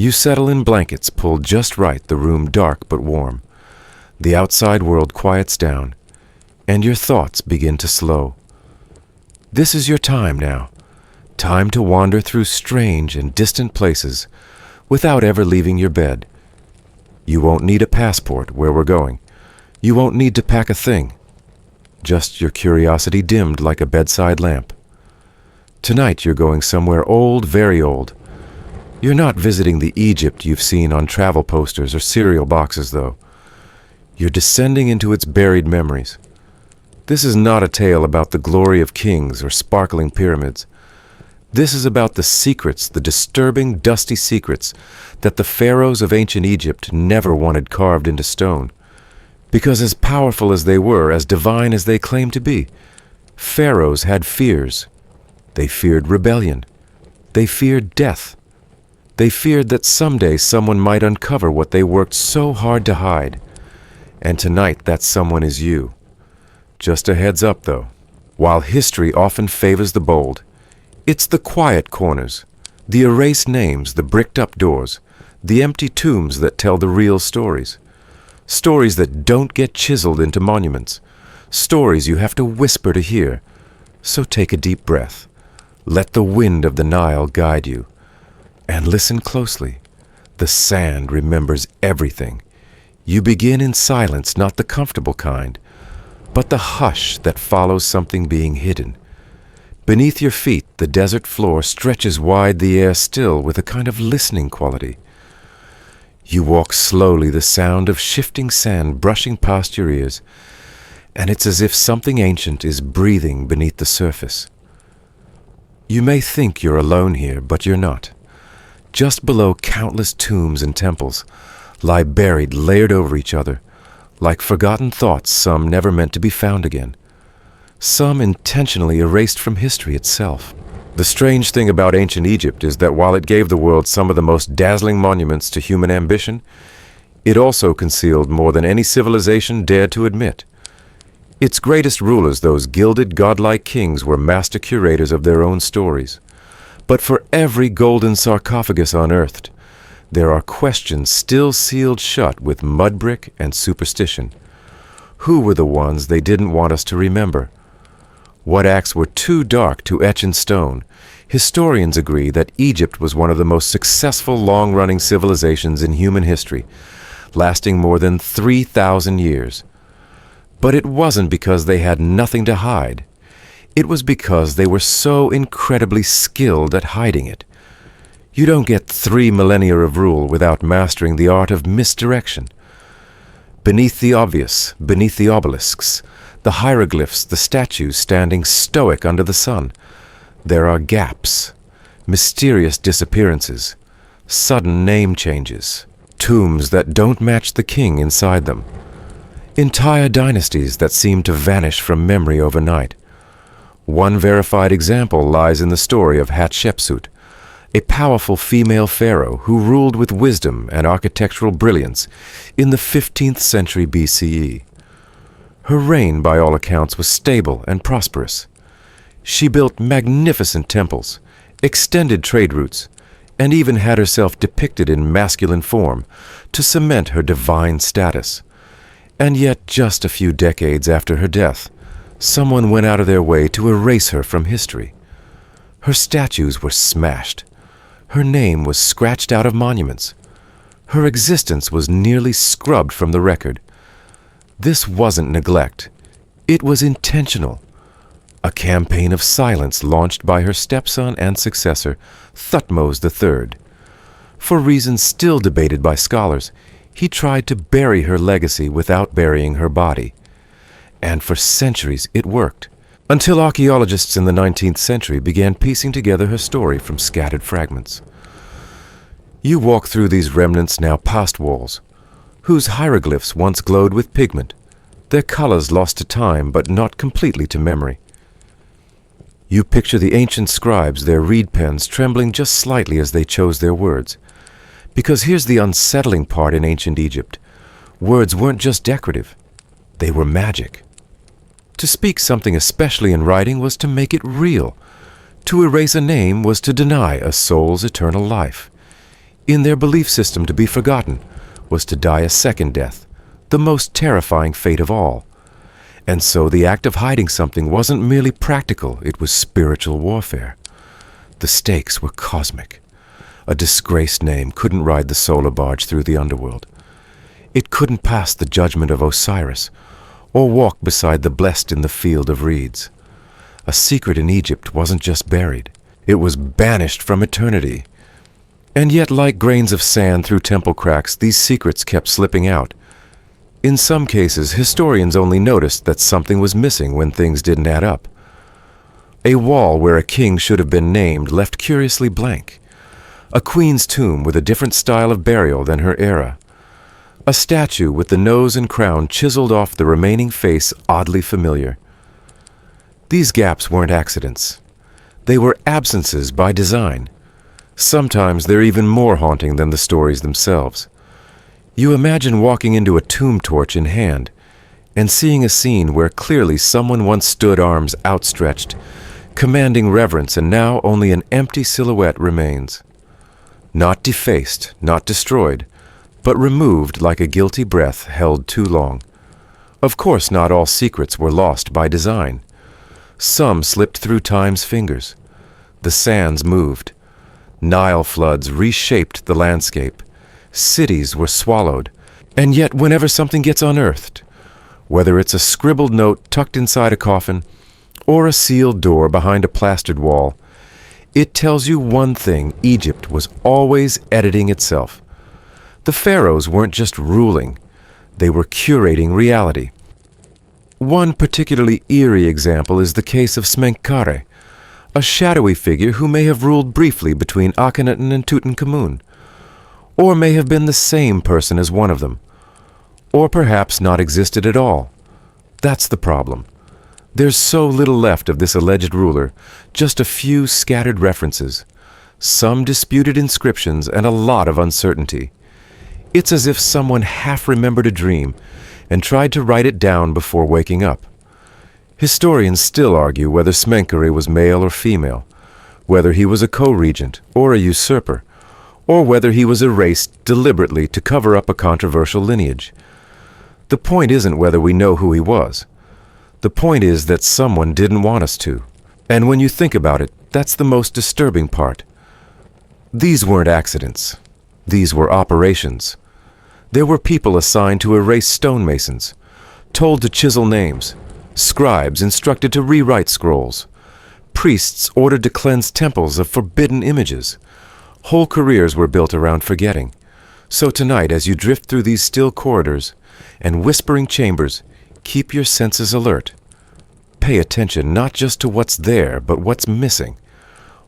You settle in blankets pulled just right, the room dark but warm. The outside world quiets down, and your thoughts begin to slow. This is your time now, time to wander through strange and distant places without ever leaving your bed. You won't need a passport where we're going. You won't need to pack a thing. Just your curiosity dimmed like a bedside lamp. Tonight you're going somewhere old, very old. You're not visiting the Egypt you've seen on travel posters or cereal boxes, though. You're descending into its buried memories. This is not a tale about the glory of kings or sparkling pyramids. This is about the secrets, the disturbing, dusty secrets that the pharaohs of ancient Egypt never wanted carved into stone. Because as powerful as they were, as divine as they claimed to be, pharaohs had fears. They feared rebellion. They feared death. They feared that someday someone might uncover what they worked so hard to hide. And tonight that someone is you. Just a heads up, though. While history often favors the bold, it's the quiet corners, the erased names, the bricked-up doors, the empty tombs that tell the real stories. Stories that don't get chiseled into monuments. Stories you have to whisper to hear. So take a deep breath. Let the wind of the Nile guide you. And listen closely. The sand remembers everything. You begin in silence, not the comfortable kind, but the hush that follows something being hidden. Beneath your feet, the desert floor stretches wide, the air still, with a kind of listening quality. You walk slowly, the sound of shifting sand brushing past your ears, and it's as if something ancient is breathing beneath the surface. You may think you're alone here, but you're not. Just below countless tombs and temples lie buried, layered over each other, like forgotten thoughts, some never meant to be found again, some intentionally erased from history itself. The strange thing about ancient Egypt is that while it gave the world some of the most dazzling monuments to human ambition, it also concealed more than any civilization dared to admit. Its greatest rulers, those gilded, godlike kings, were master curators of their own stories. But for every golden sarcophagus unearthed, there are questions still sealed shut with mud brick and superstition. Who were the ones they didn't want us to remember? What acts were too dark to etch in stone? Historians agree that Egypt was one of the most successful long-running civilizations in human history, lasting more than 3,000 years. But it wasn't because they had nothing to hide. It was because they were so incredibly skilled at hiding it. You don't get 3 millennia of rule without mastering the art of misdirection. Beneath the obvious, beneath the obelisks, the hieroglyphs, the statues standing stoic under the sun, there are gaps, mysterious disappearances, sudden name changes, tombs that don't match the king inside them, entire dynasties that seem to vanish from memory overnight. One verified example lies in the story of Hatshepsut, a powerful female pharaoh who ruled with wisdom and architectural brilliance in the 15th century BCE. Her reign, by all accounts, was stable and prosperous. She built magnificent temples, extended trade routes, and even had herself depicted in masculine form to cement her divine status. And yet, just a few decades after her death, someone went out of their way to erase her from history. Her statues were smashed. Her name was scratched out of monuments. Her existence was nearly scrubbed from the record. This wasn't neglect. It was intentional. A campaign of silence launched by her stepson and successor, Thutmose III. For reasons still debated by scholars, he tried to bury her legacy without burying her body. And for centuries it worked, until archaeologists in the 19th century began piecing together her story from scattered fragments. You walk through these remnants now past walls, whose hieroglyphs once glowed with pigment, their colors lost to time but not completely to memory. You picture the ancient scribes, their reed pens trembling just slightly as they chose their words. Because here's the unsettling part in ancient Egypt. Words weren't just decorative. They were magic. To speak something especially in writing was to make it real. To erase a name was to deny a soul's eternal life. In their belief system, to be forgotten was to die a second death, the most terrifying fate of all. And so the act of hiding something wasn't merely practical, it was spiritual warfare. The stakes were cosmic. A disgraced name couldn't ride the solar barge through the underworld. It couldn't pass the judgment of Osiris, or walk beside the blessed in the field of reeds. A secret in Egypt wasn't just buried, it was banished from eternity. And yet, like grains of sand through temple cracks, these secrets kept slipping out. In some cases, historians only noticed that something was missing when things didn't add up. A wall where a king should have been named left curiously blank. A queen's tomb with a different style of burial than her era. A statue with the nose and crown chiseled off the remaining face oddly familiar. These gaps weren't accidents. They were absences by design. Sometimes they're even more haunting than the stories themselves. You imagine walking into a tomb torch in hand and seeing a scene where clearly someone once stood arms outstretched, commanding reverence, and now only an empty silhouette remains. Not defaced, not destroyed, but removed like a guilty breath held too long. Of course, not all secrets were lost by design. Some slipped through time's fingers. The sands moved. Nile floods reshaped the landscape. Cities were swallowed. And yet, whenever something gets unearthed, whether it's a scribbled note tucked inside a coffin or a sealed door behind a plastered wall, it tells you one thing: Egypt was always editing itself. The pharaohs weren't just ruling, they were curating reality. One particularly eerie example is the case of Smenkhare, a shadowy figure who may have ruled briefly between Akhenaten and Tutankhamun, or may have been the same person as one of them, or perhaps not existed at all. That's the problem. There's so little left of this alleged ruler, just a few scattered references, some disputed inscriptions, and a lot of uncertainty. It's as if someone half remembered a dream and tried to write it down before waking up. Historians still argue whether Smenkhare was male or female, whether he was a co-regent or a usurper, or whether he was erased deliberately to cover up a controversial lineage. The point isn't whether we know who he was. The point is that someone didn't want us to. And when you think about it, that's the most disturbing part. These weren't accidents. These were operations. There were people assigned to erase stonemasons, told to chisel names, scribes instructed to rewrite scrolls, priests ordered to cleanse temples of forbidden images. Whole careers were built around forgetting. So tonight, as you drift through these still corridors and whispering chambers, keep your senses alert. Pay attention not just to what's there, but what's missing.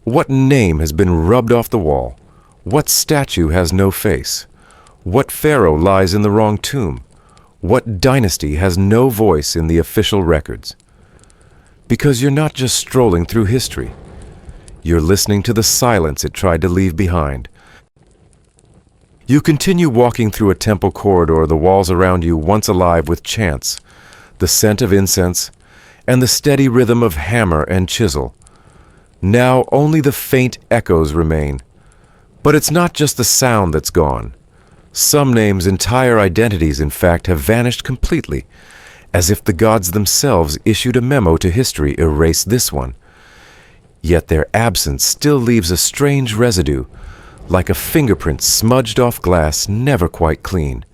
What name has been rubbed off the wall? What statue has no face? What pharaoh lies in the wrong tomb? What dynasty has no voice in the official records? Because you're not just strolling through history. You're listening to the silence it tried to leave behind. You continue walking through a temple corridor, the walls around you once alive with chants, the scent of incense, and the steady rhythm of hammer and chisel. Now only the faint echoes remain. But it's not just the sound that's gone. Some names' entire identities, in fact, have vanished completely, as if the gods themselves issued a memo to history: erase this one. Yet their absence still leaves a strange residue, like a fingerprint smudged off glass, never quite clean.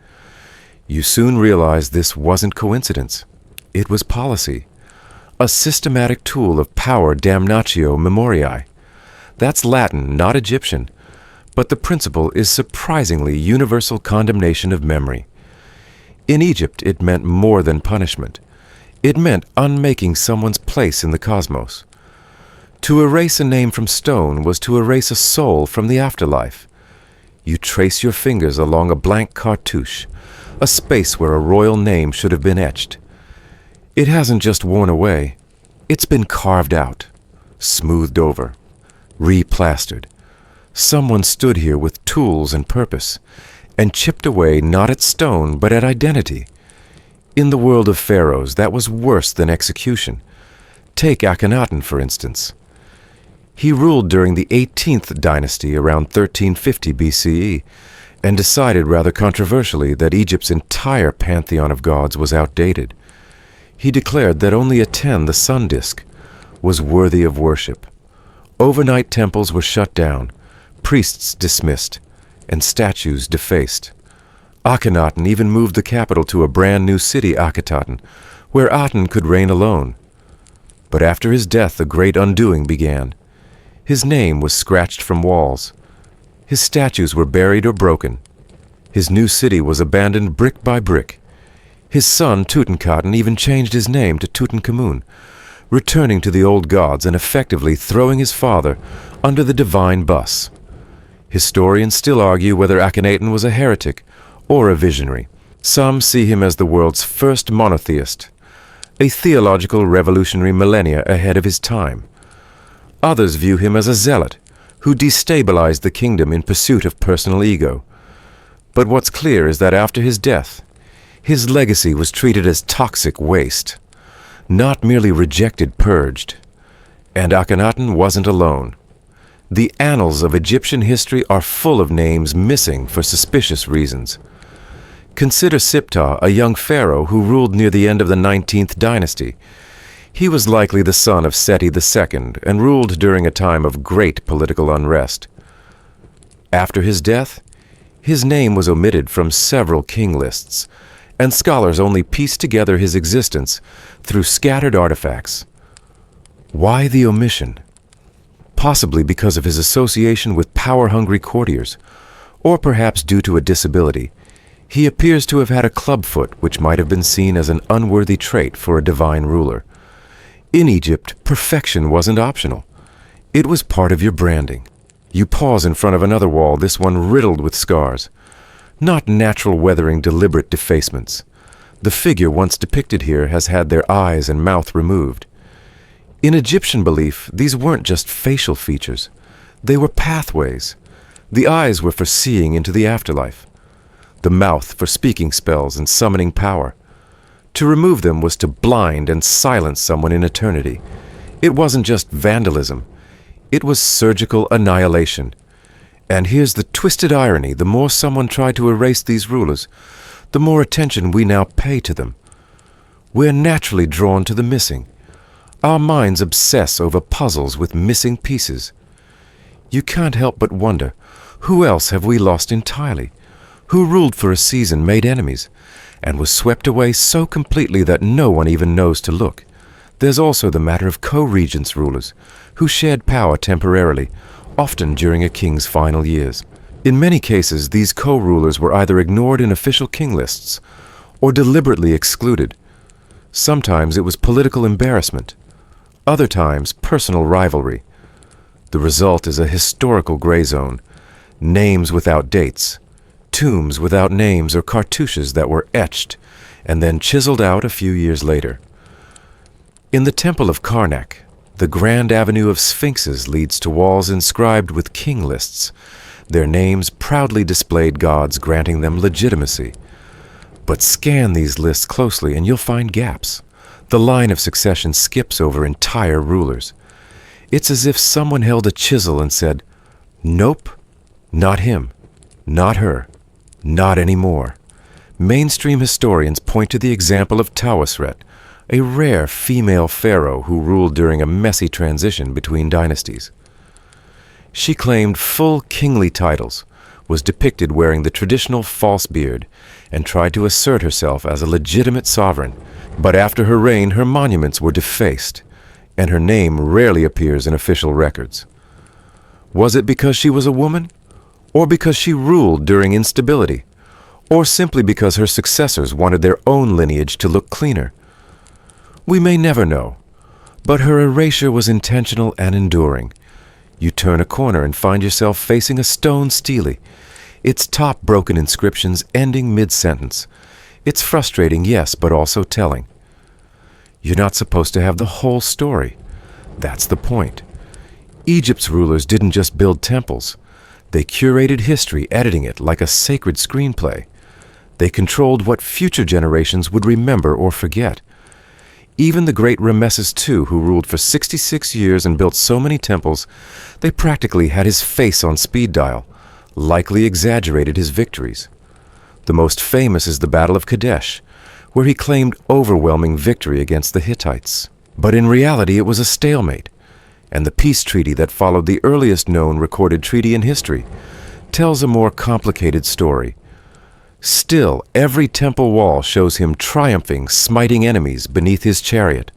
You soon realize this wasn't coincidence. It was policy, a systematic tool of power damnatio memoriae. That's Latin, not Egyptian, but the principle is surprisingly universal condemnation of memory. In Egypt, it meant more than punishment. It meant unmaking someone's place in the cosmos. To erase a name from stone was to erase a soul from the afterlife. You trace your fingers along a blank cartouche, a space where a royal name should have been etched. It hasn't just worn away, it's been carved out, smoothed over, replastered. Someone stood here with tools and purpose, and chipped away not at stone but at identity. In the world of pharaohs, that was worse than execution. Take Akhenaten, for instance. He ruled during the 18th dynasty around 1350 BCE and decided rather controversially that Egypt's entire pantheon of gods was outdated. He declared that only Aten, the sun disk, was worthy of worship. Overnight temples were shut down, priests dismissed, and statues defaced. Akhenaten even moved the capital to a brand new city, Akhetaten, where Aten could reign alone. But after his death, a great undoing began. His name was scratched from walls. His statues were buried or broken. His new city was abandoned brick by brick. His son, Tutankhaten, even changed his name to Tutankhamun, returning to the old gods and effectively throwing his father under the divine bus. Historians still argue whether Akhenaten was a heretic or a visionary. Some see him as the world's first monotheist, a theological revolutionary millennia ahead of his time. Others view him as a zealot who destabilized the kingdom in pursuit of personal ego. But what's clear is that after his death, his legacy was treated as toxic waste, not merely rejected, purged. And Akhenaten wasn't alone. The annals of Egyptian history are full of names missing for suspicious reasons. Consider Siptah, a young pharaoh who ruled near the end of the 19th dynasty. He was likely the son of Seti II and ruled during a time of great political unrest. After his death, his name was omitted from several king lists, and scholars only pieced together his existence through scattered artifacts. Why the omission? Possibly because of his association with power-hungry courtiers, or perhaps due to a disability. He appears to have had a clubfoot, which might have been seen as an unworthy trait for a divine ruler. In Egypt, perfection wasn't optional. It was part of your branding. You pause in front of another wall, this one riddled with scars. Not natural weathering, deliberate defacements. The figure once depicted here has had their eyes and mouth removed. In Egyptian belief, these weren't just facial features. They were pathways. The eyes were for seeing into the afterlife. The mouth for speaking spells and summoning power. To remove them was to blind and silence someone in eternity. It wasn't just vandalism. It was surgical annihilation. And here's the twisted irony: the more someone tried to erase these rulers, the more attention we now pay to them. We're naturally drawn to the missing. Our minds obsess over puzzles with missing pieces. You can't help but wonder, who else have we lost entirely? Who ruled for a season, made enemies, and was swept away so completely that no one even knows to look? There's also the matter of co-regents rulers, who shared power temporarily, often during a king's final years. In many cases, these co-rulers were either ignored in official king lists or deliberately excluded. Sometimes it was political embarrassment, other times personal rivalry. The result is a historical gray zone, names without dates, tombs without names or cartouches that were etched and then chiseled out a few years later. In the Temple of Karnak, the grand avenue of sphinxes leads to walls inscribed with king lists, their names proudly displayed, gods granting them legitimacy. But scan these lists closely and you'll find gaps. The line of succession skips over entire rulers. It's as if someone held a chisel and said, "Nope, not him, not her, not anymore." Mainstream historians point to the example of Tawasret, a rare female pharaoh who ruled during a messy transition between dynasties. She claimed full kingly titles, was depicted wearing the traditional false beard, and tried to assert herself as a legitimate sovereign. But after her reign, her monuments were defaced, and her name rarely appears in official records. Was it because she was a woman? Or because she ruled during instability? Or simply because her successors wanted their own lineage to look cleaner? We may never know, but her erasure was intentional and enduring. You turn a corner and find yourself facing a stone stele, its top broken inscriptions ending mid-sentence. It's frustrating, yes, but also telling. You're not supposed to have the whole story. That's the point. Egypt's rulers didn't just build temples. They curated history, editing it like a sacred screenplay. They controlled what future generations would remember or forget. Even the great Ramesses II, who ruled for 66 years and built so many temples, they practically had his face on speed dial, likely exaggerated his victories. The most famous is the Battle of Kadesh, where he claimed overwhelming victory against the Hittites. But in reality it was a stalemate, and the peace treaty that followed the earliest known recorded treaty in history tells a more complicated story. Still, every temple wall shows him triumphing, smiting enemies beneath his chariot.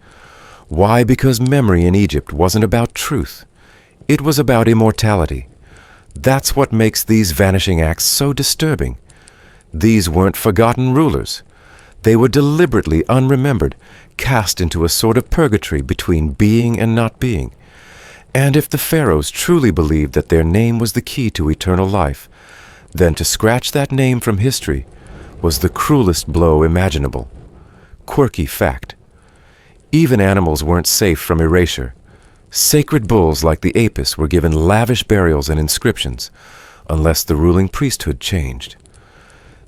Why? Because memory in Egypt wasn't about truth. It was about immortality. That's what makes these vanishing acts so disturbing. These weren't forgotten rulers. They were deliberately unremembered, cast into a sort of purgatory between being and not being. And if the pharaohs truly believed that their name was the key to eternal life, then to scratch that name from history was the cruelest blow imaginable. Quirky fact. Even animals weren't safe from erasure. Sacred bulls like the Apis were given lavish burials and inscriptions, unless the ruling priesthood changed.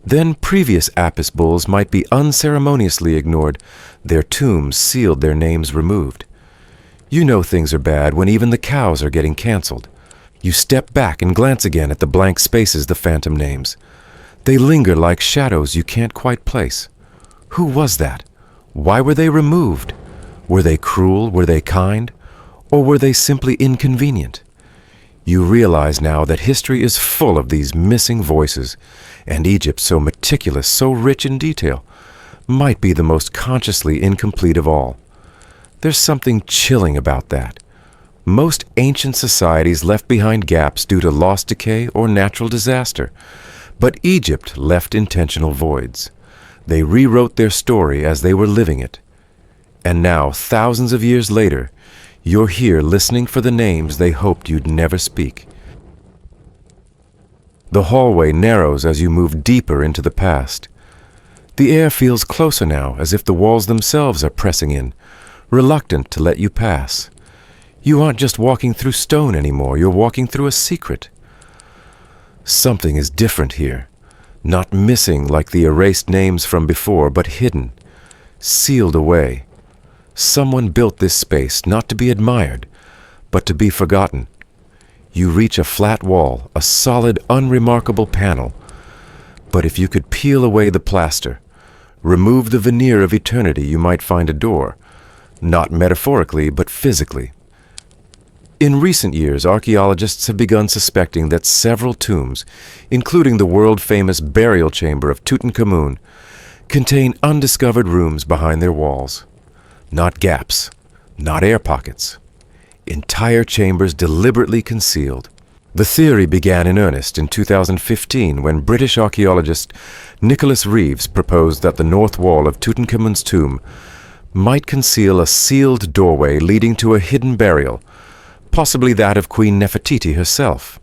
Then previous Apis bulls might be unceremoniously ignored, their tombs sealed, their names removed. You know things are bad when even the cows are getting canceled. You step back and glance again at the blank spaces the phantom names. They linger like shadows you can't quite place. Who was that? Why were they removed? Were they cruel? Were they kind? Or were they simply inconvenient? You realize now that history is full of these missing voices, and Egypt, so meticulous, so rich in detail, might be the most consciously incomplete of all. There's something chilling about that. Most ancient societies left behind gaps due to lost decay or natural disaster, but Egypt left intentional voids. They rewrote their story as they were living it. And now, thousands of years later, you're here listening for the names they hoped you'd never speak. The hallway narrows as you move deeper into the past. The air feels closer now, as if the walls themselves are pressing in, reluctant to let you pass. You aren't just walking through stone anymore, you're walking through a secret. Something is different here, not missing like the erased names from before, but hidden, sealed away. Someone built this space not to be admired, but to be forgotten. You reach a flat wall, a solid, unremarkable panel. But if you could peel away the plaster, remove the veneer of eternity, you might find a door, not metaphorically, but physically. In recent years, archaeologists have begun suspecting that several tombs, including the world-famous burial chamber of Tutankhamun, contain undiscovered rooms behind their walls. Not gaps, not air pockets. Entire chambers deliberately concealed. The theory began in earnest in 2015 when British archaeologist Nicholas Reeves proposed that the north wall of Tutankhamun's tomb might conceal a sealed doorway leading to a hidden burial, possibly that of Queen Nefertiti herself.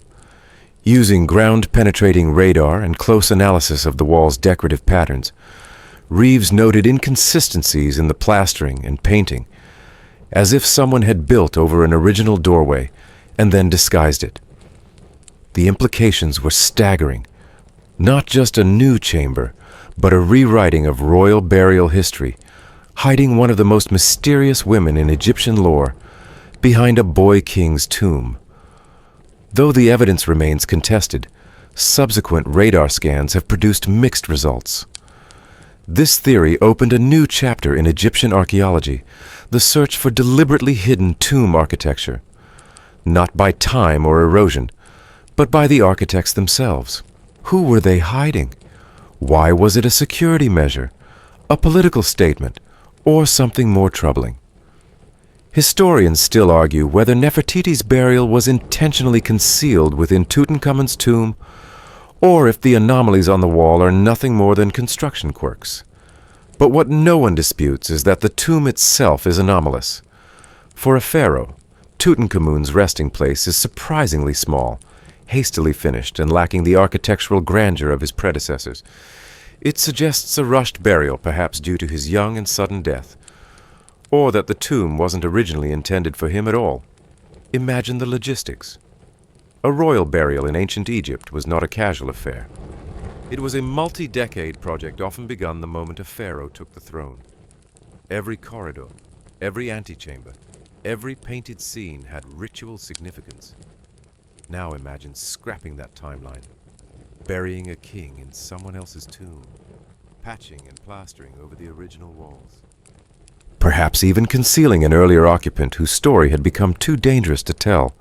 Using ground-penetrating radar and close analysis of the wall's decorative patterns, Reeves noted inconsistencies in the plastering and painting, as if someone had built over an original doorway and then disguised it. The implications were staggering. Not just a new chamber, but a rewriting of royal burial history, hiding one of the most mysterious women in Egyptian lore behind a boy king's tomb. Though the evidence remains contested, subsequent radar scans have produced mixed results. This theory opened a new chapter in Egyptian archaeology, the search for deliberately hidden tomb architecture, not by time or erosion, but by the architects themselves. Who were they hiding? Why was it a security measure, a political statement, or something more troubling? Historians still argue whether Nefertiti's burial was intentionally concealed within Tutankhamun's tomb, or if the anomalies on the wall are nothing more than construction quirks. But what no one disputes is that the tomb itself is anomalous. For a pharaoh, Tutankhamun's resting place is surprisingly small, hastily finished, and lacking the architectural grandeur of his predecessors. It suggests a rushed burial, perhaps due to his young and sudden death, or that the tomb wasn't originally intended for him at all. Imagine the logistics. A royal burial in ancient Egypt was not a casual affair. It was a multi-decade project often begun the moment a pharaoh took the throne. Every corridor, every antechamber, every painted scene had ritual significance. Now imagine scrapping that timeline, burying a king in someone else's tomb, patching and plastering over the original walls. Perhaps even concealing an earlier occupant whose story had become too dangerous to tell.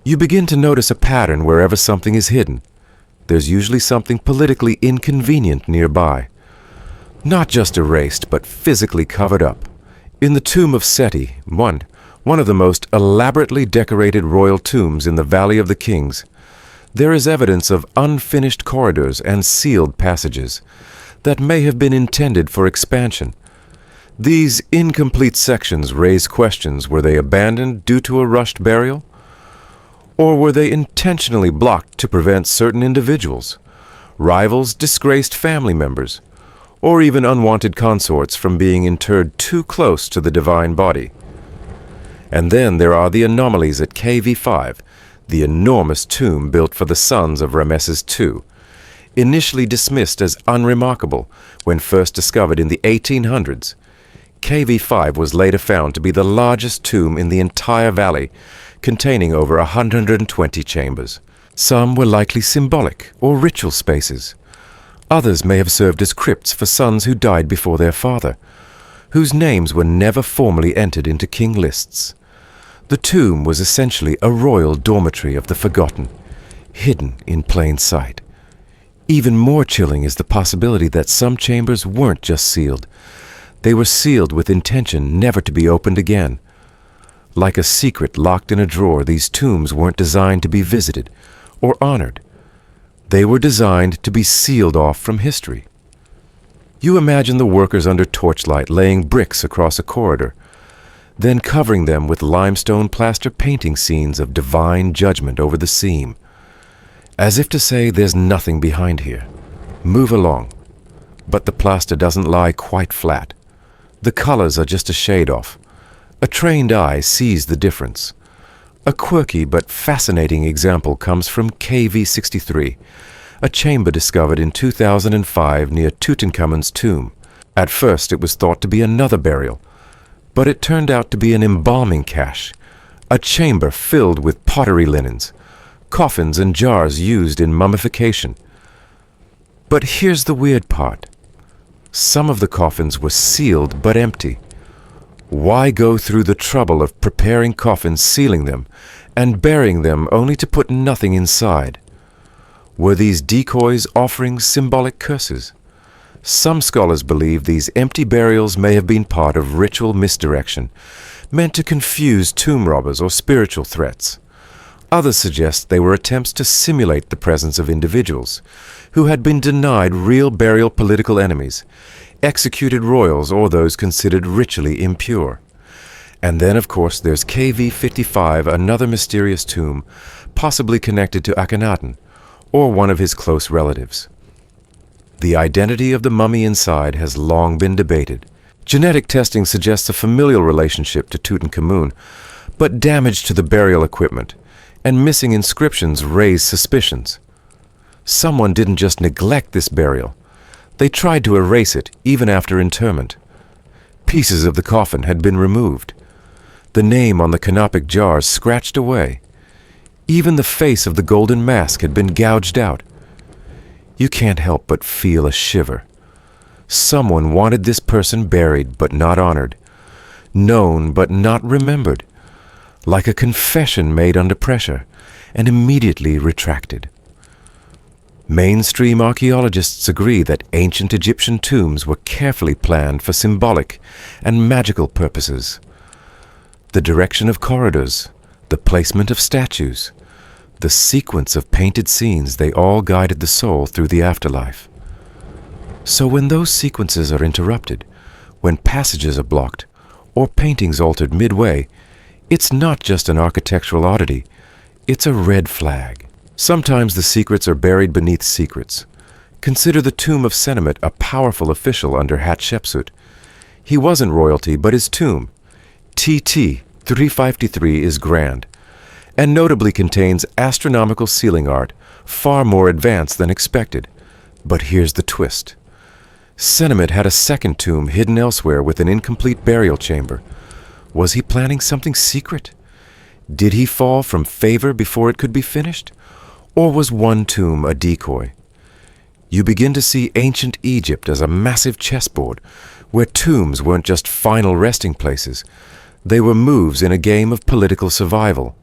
You begin to notice a pattern wherever something is hidden. There's usually something politically inconvenient nearby. Not just erased, but physically covered up. In the tomb of Seti, one of the most elaborately decorated royal tombs in the Valley of the Kings, there is evidence of unfinished corridors and sealed passages that may have been intended for expansion. These incomplete sections raise questions. Were they abandoned due to a rushed burial? Or were they intentionally blocked to prevent certain individuals, rivals, disgraced family members, or even unwanted consorts from being interred too close to the divine body? And then there are the anomalies at KV5, the enormous tomb built for the sons of Rameses II, initially dismissed as unremarkable when first discovered in the 1800s. KV5 was later found to be the largest tomb in the entire valley, containing over 120 chambers. Some were likely symbolic or ritual spaces. Others may have served as crypts for sons who died before their father, whose names were never formally entered into king lists. The tomb was essentially a royal dormitory of the forgotten, hidden in plain sight. Even more chilling is the possibility that some chambers weren't just sealed. They were sealed with intention never to be opened again. Like a secret locked in a drawer, these tombs weren't designed to be visited or honored. They were designed to be sealed off from history. You imagine the workers under torchlight laying bricks across a corridor, then covering them with limestone plaster painting scenes of divine judgment over the seam, as if to say there's nothing behind here. Move along. But the plaster doesn't lie quite flat. The colors are just a shade off. A trained eye sees the difference. A quirky but fascinating example comes from KV63, a chamber discovered in 2005 near Tutankhamun's tomb. At first it was thought to be another burial, but it turned out to be an embalming cache, a chamber filled with pottery linens, coffins and jars used in mummification. But here's the weird part. Some of the coffins were sealed but empty. Why go through the trouble of preparing coffins, sealing them, and burying them only to put nothing inside? Were these decoys offering symbolic curses? Some scholars believe these empty burials may have been part of ritual misdirection, meant to confuse tomb robbers or spiritual threats. Others suggest they were attempts to simulate the presence of individuals who had been denied real burial, political enemies, executed royals, or those considered ritually impure. And then, of course, there's KV55, another mysterious tomb, possibly connected to Akhenaten, or one of his close relatives. The identity of the mummy inside has long been debated. Genetic testing suggests a familial relationship to Tutankhamun, but damage to the burial equipment and missing inscriptions raise suspicions. Someone didn't just neglect this burial. They tried to erase it even after interment. Pieces of the coffin had been removed. The name on the canopic jars scratched away. Even the face of the golden mask had been gouged out. You can't help but feel a shiver. Someone wanted this person buried but not honored, known but not remembered, like a confession made under pressure and immediately retracted. Mainstream archaeologists agree that ancient Egyptian tombs were carefully planned for symbolic and magical purposes. The direction of corridors, the placement of statues, the sequence of painted scenes, they all guided the soul through the afterlife. So when those sequences are interrupted, when passages are blocked, or paintings altered midway, it's not just an architectural oddity, it's a red flag. Sometimes the secrets are buried beneath secrets. Consider the tomb of Senemet, a powerful official under Hatshepsut. He wasn't royalty, but his tomb, TT 353, is grand, and notably contains astronomical ceiling art, far more advanced than expected. But here's the twist. Senemet had a second tomb hidden elsewhere with an incomplete burial chamber. Was he planning something secret? Did he fall from favor before it could be finished? Or was one tomb a decoy? You begin to see ancient Egypt as a massive chessboard, where tombs weren't just final resting places. They were moves in a game of political survival.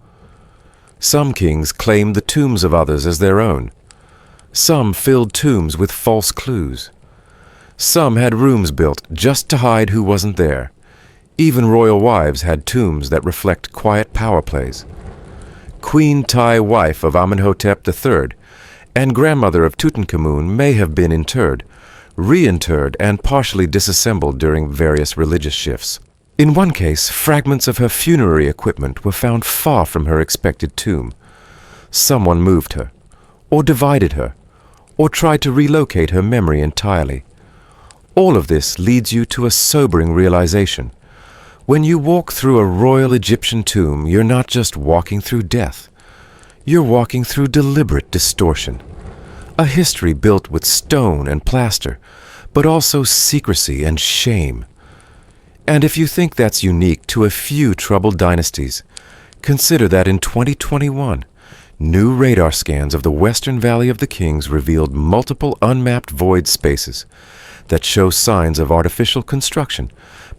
Some kings claimed the tombs of others as their own. Some filled tombs with false clues. Some had rooms built just to hide who wasn't there. Even royal wives had tombs that reflect quiet power plays. Queen Tai, wife of Amenhotep III, and grandmother of Tutankhamun, may have been interred, reinterred, and partially disassembled during various religious shifts. In one case, fragments of her funerary equipment were found far from her expected tomb. Someone moved her, or divided her, or tried to relocate her memory entirely. All of this leads you to a sobering realization. When you walk through a royal Egyptian tomb, you're not just walking through death. You're walking through deliberate distortion. A history built with stone and plaster, but also secrecy and shame. And if you think that's unique to a few troubled dynasties, consider that in 2021, new radar scans of the Western Valley of the Kings revealed multiple unmapped void spaces that show signs of artificial construction,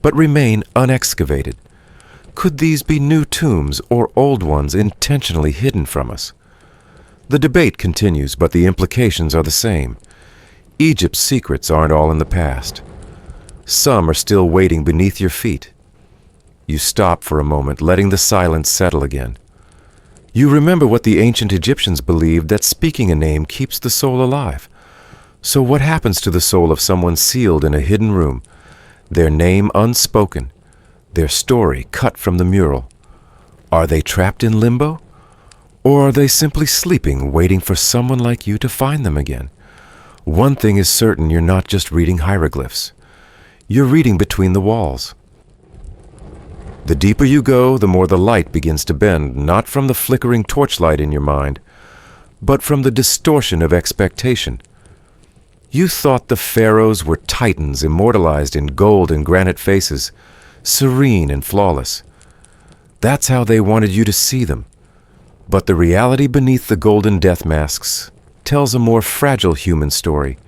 but remain unexcavated. Could these be new tombs or old ones intentionally hidden from us? The debate continues, but the implications are the same. Egypt's secrets aren't all in the past. Some are still waiting beneath your feet. You stop for a moment, letting the silence settle again. You remember what the ancient Egyptians believed, that speaking a name keeps the soul alive. So what happens to the soul of someone sealed in a hidden room, their name unspoken, their story cut from the mural? Are they trapped in limbo? Or are they simply sleeping, waiting for someone like you to find them again? One thing is certain, you're not just reading hieroglyphs. You're reading between the walls. The deeper you go, the more the light begins to bend, not from the flickering torchlight in your mind, but from the distortion of expectation. You thought the pharaohs were titans immortalized in gold and granite faces, serene and flawless. That's how they wanted you to see them. But the reality beneath the golden death masks tells a more fragile human story,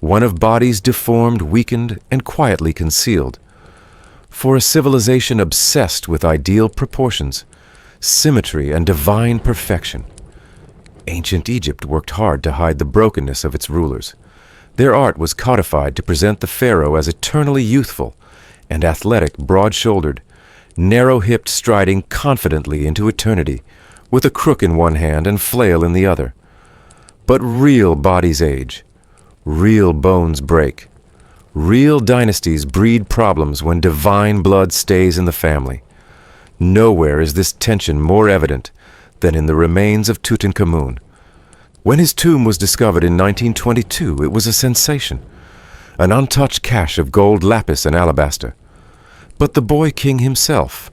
one of bodies deformed, weakened, and quietly concealed. For a civilization obsessed with ideal proportions, symmetry, and divine perfection, ancient Egypt worked hard to hide the brokenness of its rulers. Their art was codified to present the pharaoh as eternally youthful and athletic, broad-shouldered, narrow-hipped, striding confidently into eternity, with a crook in one hand and flail in the other. But real bodies age. Real bones break. Real dynasties breed problems when divine blood stays in the family. Nowhere is this tension more evident than in the remains of Tutankhamun. When his tomb was discovered in 1922, it was a sensation, an untouched cache of gold, lapis, and alabaster. But the boy king himself,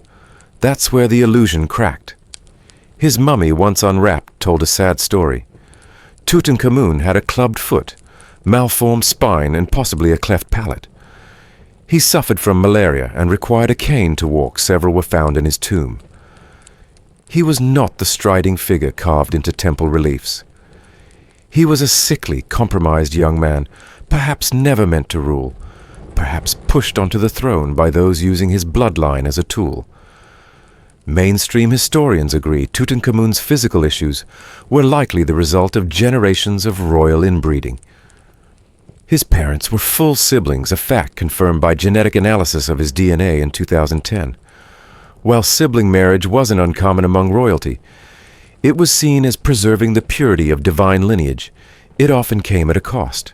that's where the illusion cracked. His mummy, once unwrapped, told a sad story. Tutankhamun had a clubbed foot, malformed spine, and possibly a cleft palate. He suffered from malaria and required a cane to walk. Several were found in his tomb. He was not the striding figure carved into temple reliefs. He was a sickly, compromised young man, perhaps never meant to rule, perhaps pushed onto the throne by those using his bloodline as a tool. Mainstream historians agree Tutankhamun's physical issues were likely the result of generations of royal inbreeding. His parents were full siblings, a fact confirmed by genetic analysis of his DNA in 2010. While sibling marriage wasn't uncommon among royalty, it was seen as preserving the purity of divine lineage. It often came at a cost.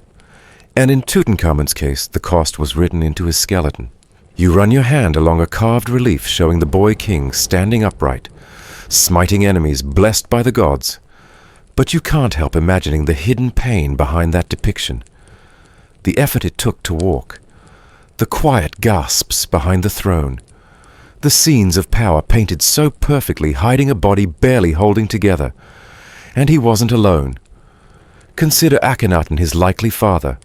And in Tutankhamun's case, the cost was written into his skeleton. You run your hand along a carved relief showing the boy king standing upright, smiting enemies blessed by the gods. But you can't help imagining the hidden pain behind that depiction. The effort it took to walk, the quiet gasps behind the throne, the scenes of power painted so perfectly, hiding a body barely holding together. And he wasn't alone. Consider Akhenaten, his likely father.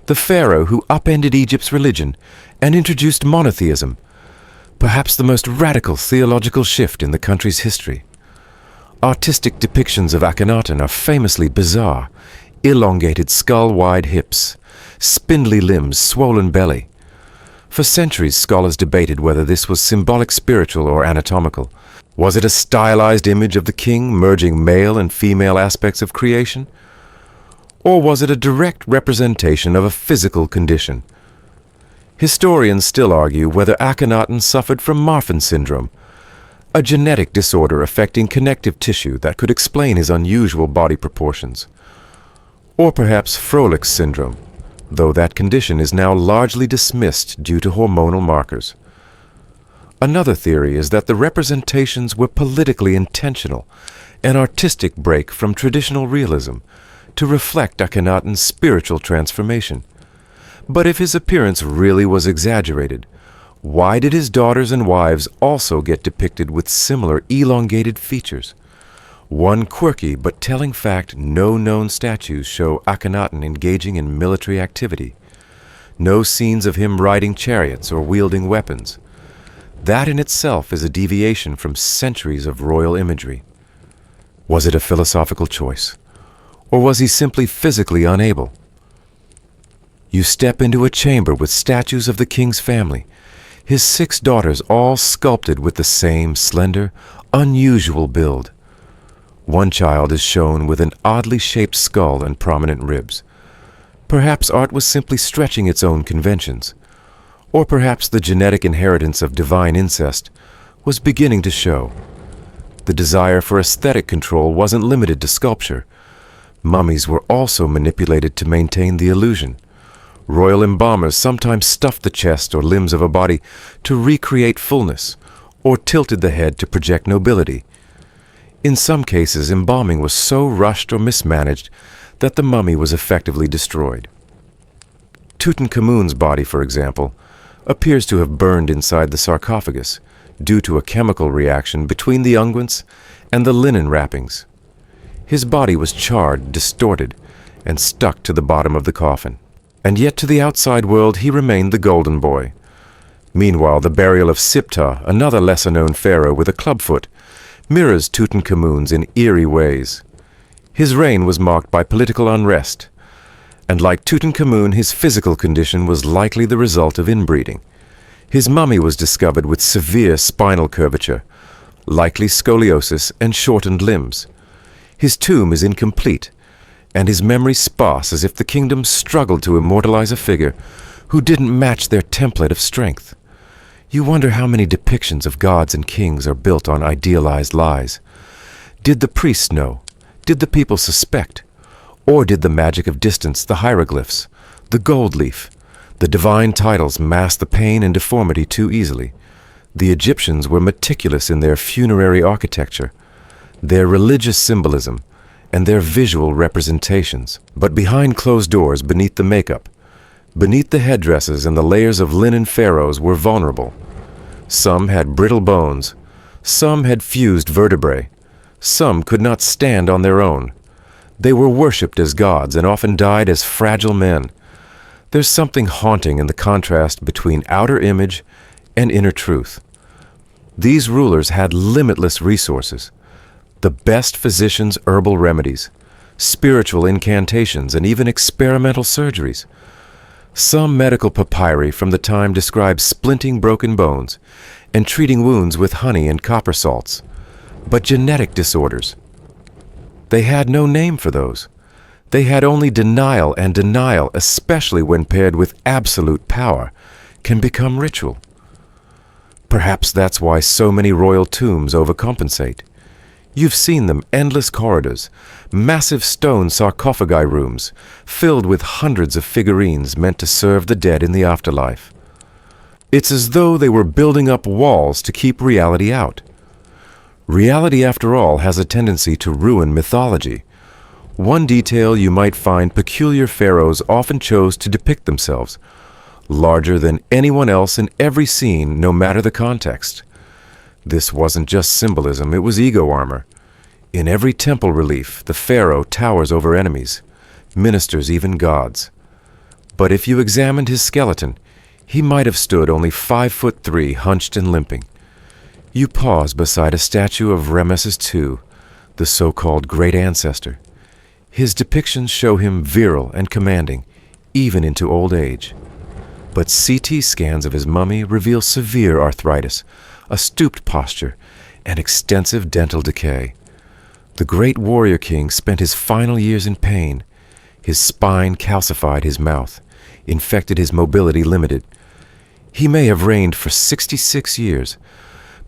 the pharaoh who upended Egypt's religion and introduced monotheism, perhaps the most radical theological shift in the country's history. Artistic depictions of Akhenaten are famously bizarre: elongated skull-wide hips, spindly limbs, swollen belly. For centuries, scholars debated whether this was symbolic, spiritual, or anatomical. Was it a stylized image of the king merging male and female aspects of creation? Or was it a direct representation of a physical condition? Historians still argue whether Akhenaten suffered from Marfan syndrome, a genetic disorder affecting connective tissue that could explain his unusual body proportions. Or perhaps Froelich syndrome, though that condition is now largely dismissed due to hormonal markers. Another theory is that the representations were politically intentional, an artistic break from traditional realism, to reflect Akhenaten's spiritual transformation. But if his appearance really was exaggerated, why did his daughters and wives also get depicted with similar elongated features? One quirky but telling fact: no known statues show Akhenaten engaging in military activity. No scenes of him riding chariots or wielding weapons. That in itself is a deviation from centuries of royal imagery. Was it a philosophical choice? Or was he simply physically unable? You step into a chamber with statues of the king's family, his 6 daughters all sculpted with the same slender, unusual build. One child is shown with an oddly shaped skull and prominent ribs. Perhaps art was simply stretching its own conventions. Or perhaps the genetic inheritance of divine incest was beginning to show. The desire for aesthetic control wasn't limited to sculpture. Mummies were also manipulated to maintain the illusion. Royal embalmers sometimes stuffed the chest or limbs of a body to recreate fullness, or tilted the head to project nobility. In some cases, embalming was so rushed or mismanaged that the mummy was effectively destroyed. Tutankhamun's body, for example, appears to have burned inside the sarcophagus due to a chemical reaction between the unguents and the linen wrappings. His body was charred, distorted, and stuck to the bottom of the coffin. And yet to the outside world he remained the golden boy. Meanwhile, the burial of Siptah, another lesser-known pharaoh with a clubfoot, mirrors Tutankhamun's in eerie ways. His reign was marked by political unrest, and like Tutankhamun, his physical condition was likely the result of inbreeding. His mummy was discovered with severe spinal curvature, likely scoliosis and shortened limbs. His tomb is incomplete, and his memory sparse, as if the kingdom struggled to immortalize a figure who didn't match their template of strength. You wonder how many depictions of gods and kings are built on idealized lies. Did the priests know? Did the people suspect? Or did the magic of distance, the hieroglyphs, the gold leaf, the divine titles mask the pain and deformity too easily? The Egyptians were meticulous in their funerary architecture, their religious symbolism, and their visual representations. But behind closed doors, beneath the makeup, beneath the headdresses and the layers of linen, pharaohs were vulnerable. Some had brittle bones, some had fused vertebrae, some could not stand on their own. They were worshipped as gods and often died as fragile men. There's something haunting in the contrast between outer image and inner truth. These rulers had limitless resources: the best physicians' herbal remedies, spiritual incantations, and even experimental surgeries. Some medical papyri from the time describe splinting broken bones and treating wounds with honey and copper salts. But genetic disorders, they had no name for those. They had only denial, and denial, especially when paired with absolute power, can become ritual. Perhaps that's why so many royal tombs overcompensate. You've seen them: endless corridors, massive stone sarcophagi rooms, filled with hundreds of figurines meant to serve the dead in the afterlife. It's as though they were building up walls to keep reality out. Reality, after all, has a tendency to ruin mythology. One detail you might find: peculiar pharaohs often chose to depict themselves larger than anyone else in every scene, no matter the context. This wasn't just symbolism, it was ego armor. In every temple relief, the pharaoh towers over enemies, ministers, even gods. But if you examined his skeleton, he might have stood only 5'3", hunched and limping. You pause beside a statue of Ramesses II, the so-called great ancestor. His depictions show him virile and commanding, even into old age. But CT scans of his mummy reveal severe arthritis, a stooped posture, and extensive dental decay. The great warrior king spent his final years in pain. His spine calcified his mouth, infected his mobility limited. He may have reigned for 66 years,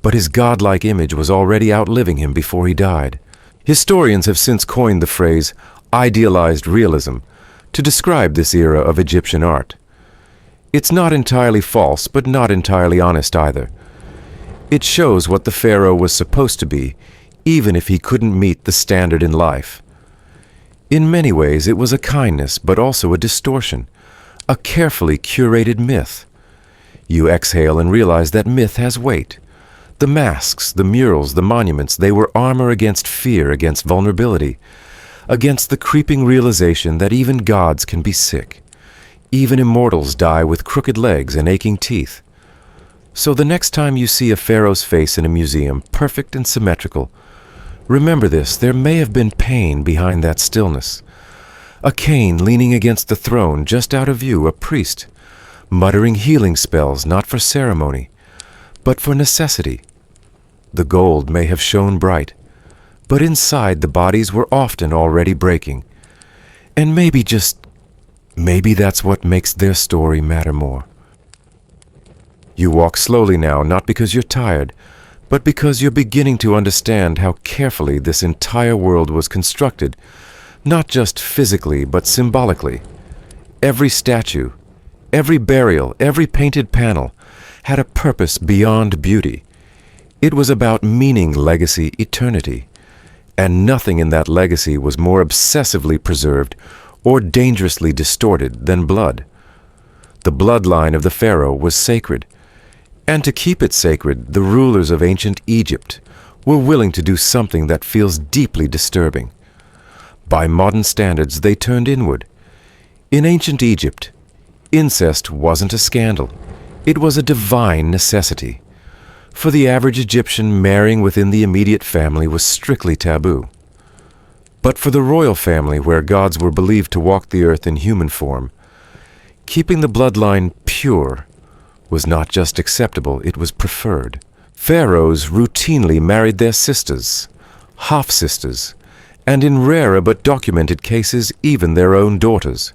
but his godlike image was already outliving him before he died. Historians have since coined the phrase idealized realism to describe this era of Egyptian art. It's not entirely false, but not entirely honest either. It shows what the pharaoh was supposed to be, even if he couldn't meet the standard in life. In many ways, it was a kindness, but also a distortion, a carefully curated myth. You exhale and realize that myth has weight. The masks, the murals, the monuments, they were armor against fear, against vulnerability, against the creeping realization that even gods can be sick. Even immortals die with crooked legs and aching teeth. So the next time you see a pharaoh's face in a museum, perfect and symmetrical, remember this: there may have been pain behind that stillness. A cane leaning against the throne, just out of view, a priest, muttering healing spells not for ceremony, but for necessity. The gold may have shone bright, but inside the bodies were often already breaking. And maybe that's what makes their story matter more. You walk slowly now, not because you're tired, but because you're beginning to understand how carefully this entire world was constructed, not just physically, but symbolically. Every statue, every burial, every painted panel had a purpose beyond beauty. It was about meaning, legacy, eternity. And nothing in that legacy was more obsessively preserved or dangerously distorted than blood. The bloodline of the pharaoh was sacred. And to keep it sacred, the rulers of ancient Egypt were willing to do something that feels deeply disturbing. By modern standards, they turned inward. In ancient Egypt, incest wasn't a scandal. It was a divine necessity. For the average Egyptian, marrying within the immediate family was strictly taboo. But for the royal family, where gods were believed to walk the earth in human form, keeping the bloodline pure was not just acceptable, it was preferred. Pharaohs routinely married their sisters, half-sisters, and in rarer but documented cases, even their own daughters.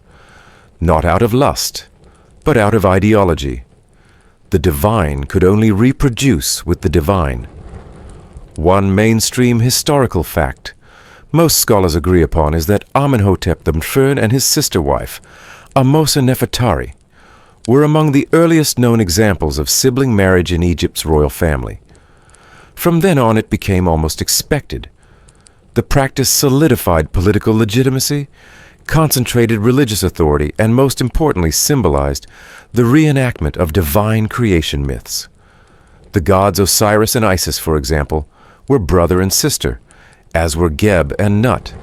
Not out of lust, but out of ideology. The divine could only reproduce with the divine. One mainstream historical fact most scholars agree upon is that Amenhotep I and his sister wife, Amosa Nefertari, were among the earliest known examples of sibling marriage in Egypt's royal family. From then on, it became almost expected. The practice solidified political legitimacy, concentrated religious authority, and most importantly symbolized the reenactment of divine creation myths. The gods Osiris and Isis, for example, were brother and sister, as were Geb and Nut.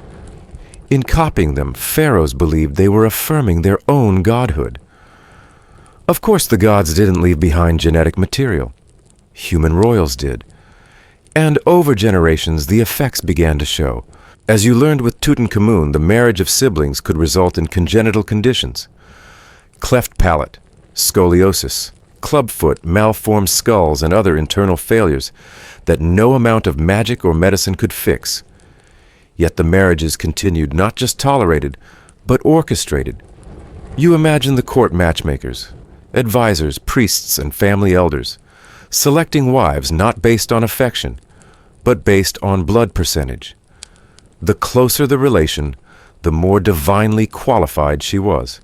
In copying them, pharaohs believed they were affirming their own godhood. Of course, the gods didn't leave behind genetic material. Human royals did. And over generations, the effects began to show. As you learned with Tutankhamun, the marriage of siblings could result in congenital conditions: cleft palate, scoliosis, clubfoot, malformed skulls, and other internal failures that no amount of magic or medicine could fix. Yet the marriages continued, not just tolerated, but orchestrated. You imagine the court matchmakers, advisors, priests, and family elders, selecting wives not based on affection, but based on blood percentage. The closer the relation, the more divinely qualified she was.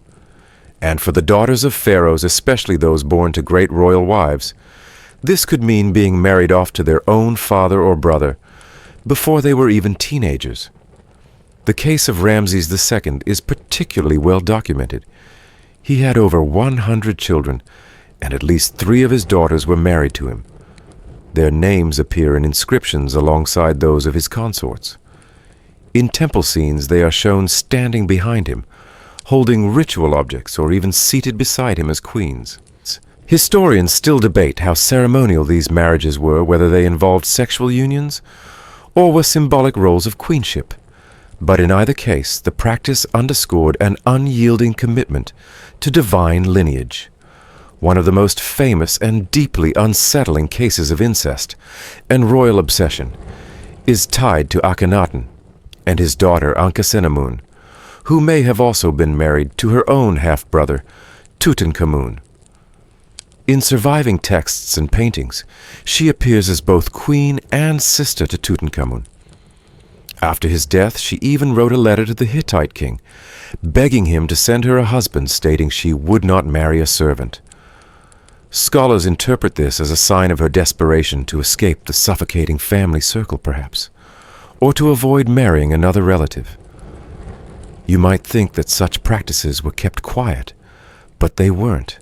And for the daughters of pharaohs, especially those born to great royal wives, this could mean being married off to their own father or brother before they were even teenagers. The case of Ramses II is particularly well documented. He had over 100 children, and at least 3 of his daughters were married to him. Their names appear in inscriptions alongside those of his consorts. In temple scenes, they are shown standing behind him, holding ritual objects or even seated beside him as queens. Historians still debate how ceremonial these marriages were, whether they involved sexual unions or were symbolic roles of queenship. But in either case, the practice underscored an unyielding commitment to divine lineage. One of the most famous and deeply unsettling cases of incest and royal obsession is tied to Akhenaten and his daughter Ankhesenamun, who may have also been married to her own half-brother, Tutankhamun. In surviving texts and paintings, she appears as both queen and sister to Tutankhamun. After his death, she even wrote a letter to the Hittite king, begging him to send her a husband, stating she would not marry a servant. Scholars interpret this as a sign of her desperation to escape the suffocating family circle, perhaps, or to avoid marrying another relative. You might think that such practices were kept quiet, but they weren't.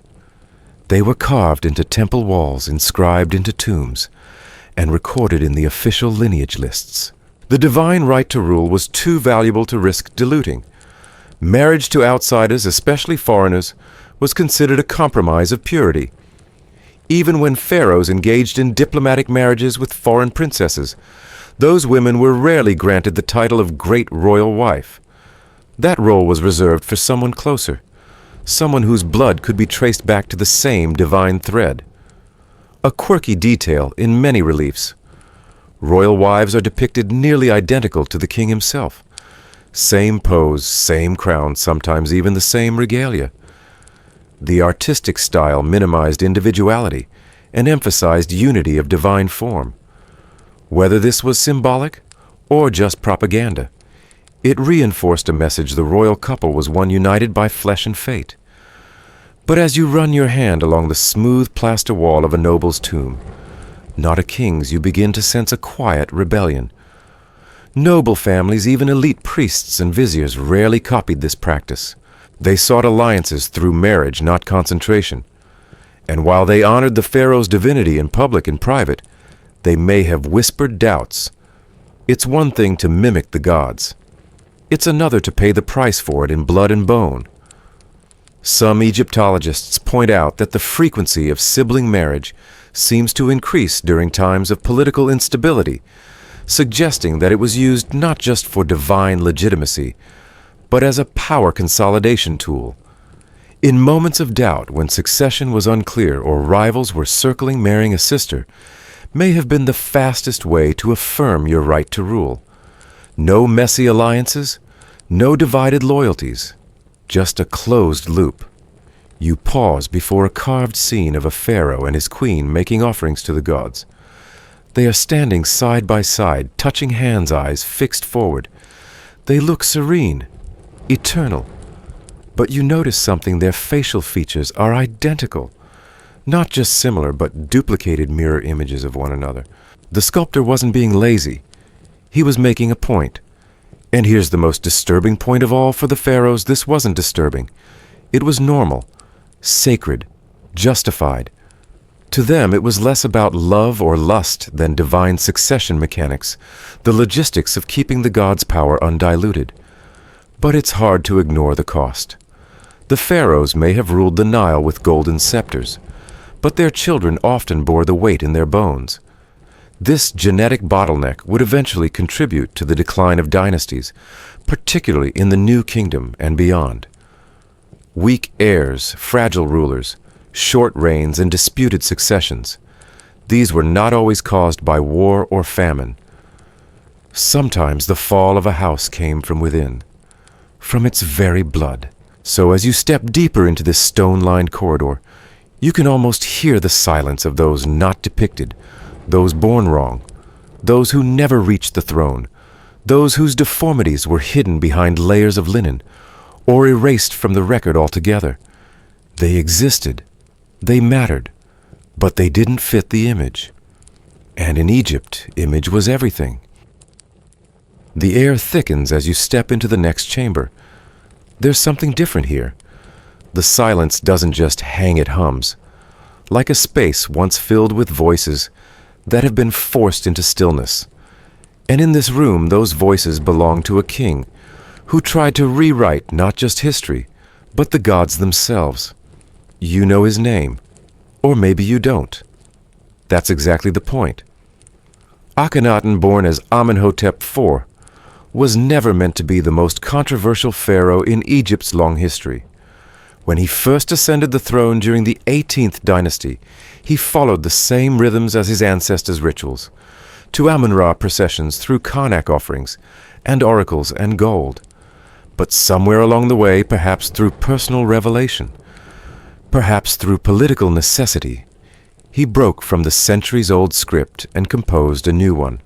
They were carved into temple walls, inscribed into tombs, and recorded in the official lineage lists. The divine right to rule was too valuable to risk diluting. Marriage to outsiders, especially foreigners, was considered a compromise of purity. Even when pharaohs engaged in diplomatic marriages with foreign princesses, those women were rarely granted the title of great royal wife. That role was reserved for someone closer, someone whose blood could be traced back to the same divine thread. A quirky detail in many reliefs. Royal wives are depicted nearly identical to the king himself. Same pose, same crown, sometimes even the same regalia. The artistic style minimized individuality and emphasized unity of divine form. Whether this was symbolic or just propaganda, it reinforced a message the royal couple was one united by flesh and fate. But as you run your hand along the smooth plaster wall of a noble's tomb, not a king's, you begin to sense a quiet rebellion. Noble families, even elite priests and viziers, rarely copied this practice. They sought alliances through marriage, not concentration. And while they honored the pharaoh's divinity in public and private, they may have whispered doubts. It's one thing to mimic the gods. It's another to pay the price for it in blood and bone. Some Egyptologists point out that the frequency of sibling marriage seems to increase during times of political instability, suggesting that it was used not just for divine legitimacy, but as a power consolidation tool. In moments of doubt, when succession was unclear or rivals were circling marrying a sister, may have been the fastest way to affirm your right to rule. No messy alliances, no divided loyalties, just a closed loop. You pause before a carved scene of a pharaoh and his queen making offerings to the gods. They are standing side by side, touching hands, eyes fixed forward. They look serene, eternal. But you notice something: their facial features are identical. Not just similar, but duplicated mirror images of one another. The sculptor wasn't being lazy. He was making a point. And here's the most disturbing point of all for the pharaohs: this wasn't disturbing. It was normal, sacred, justified. To them, it was less about love or lust than divine succession mechanics, the logistics of keeping the gods' power undiluted. But it's hard to ignore the cost. The pharaohs may have ruled the Nile with golden scepters, but their children often bore the weight in their bones. This genetic bottleneck would eventually contribute to the decline of dynasties, particularly in the New Kingdom and beyond. Weak heirs, fragile rulers, short reigns, and disputed successions. These were not always caused by war or famine. Sometimes the fall of a house came from within, from its very blood. So as you step deeper into this stone-lined corridor, you can almost hear the silence of those not depicted, those born wrong, those who never reached the throne, those whose deformities were hidden behind layers of linen, or erased from the record altogether. They existed, they mattered, but they didn't fit the image. And in Egypt, image was everything. The air thickens as you step into the next chamber. There's something different here. The silence doesn't just hang, it hums, like a space once filled with voices that have been forced into stillness. And in this room, those voices belong to a king who tried to rewrite not just history, but the gods themselves. You know his name, or maybe you don't. That's exactly the point. Akhenaten, born as Amenhotep IV, was never meant to be the most controversial pharaoh in Egypt's long history. When he first ascended the throne during the 18th dynasty, he followed the same rhythms as his ancestors' rituals, to Amun-Ra processions through Karnak offerings, and oracles and gold. But somewhere along the way, perhaps through personal revelation, perhaps through political necessity, he broke from the centuries-old script and composed a new one.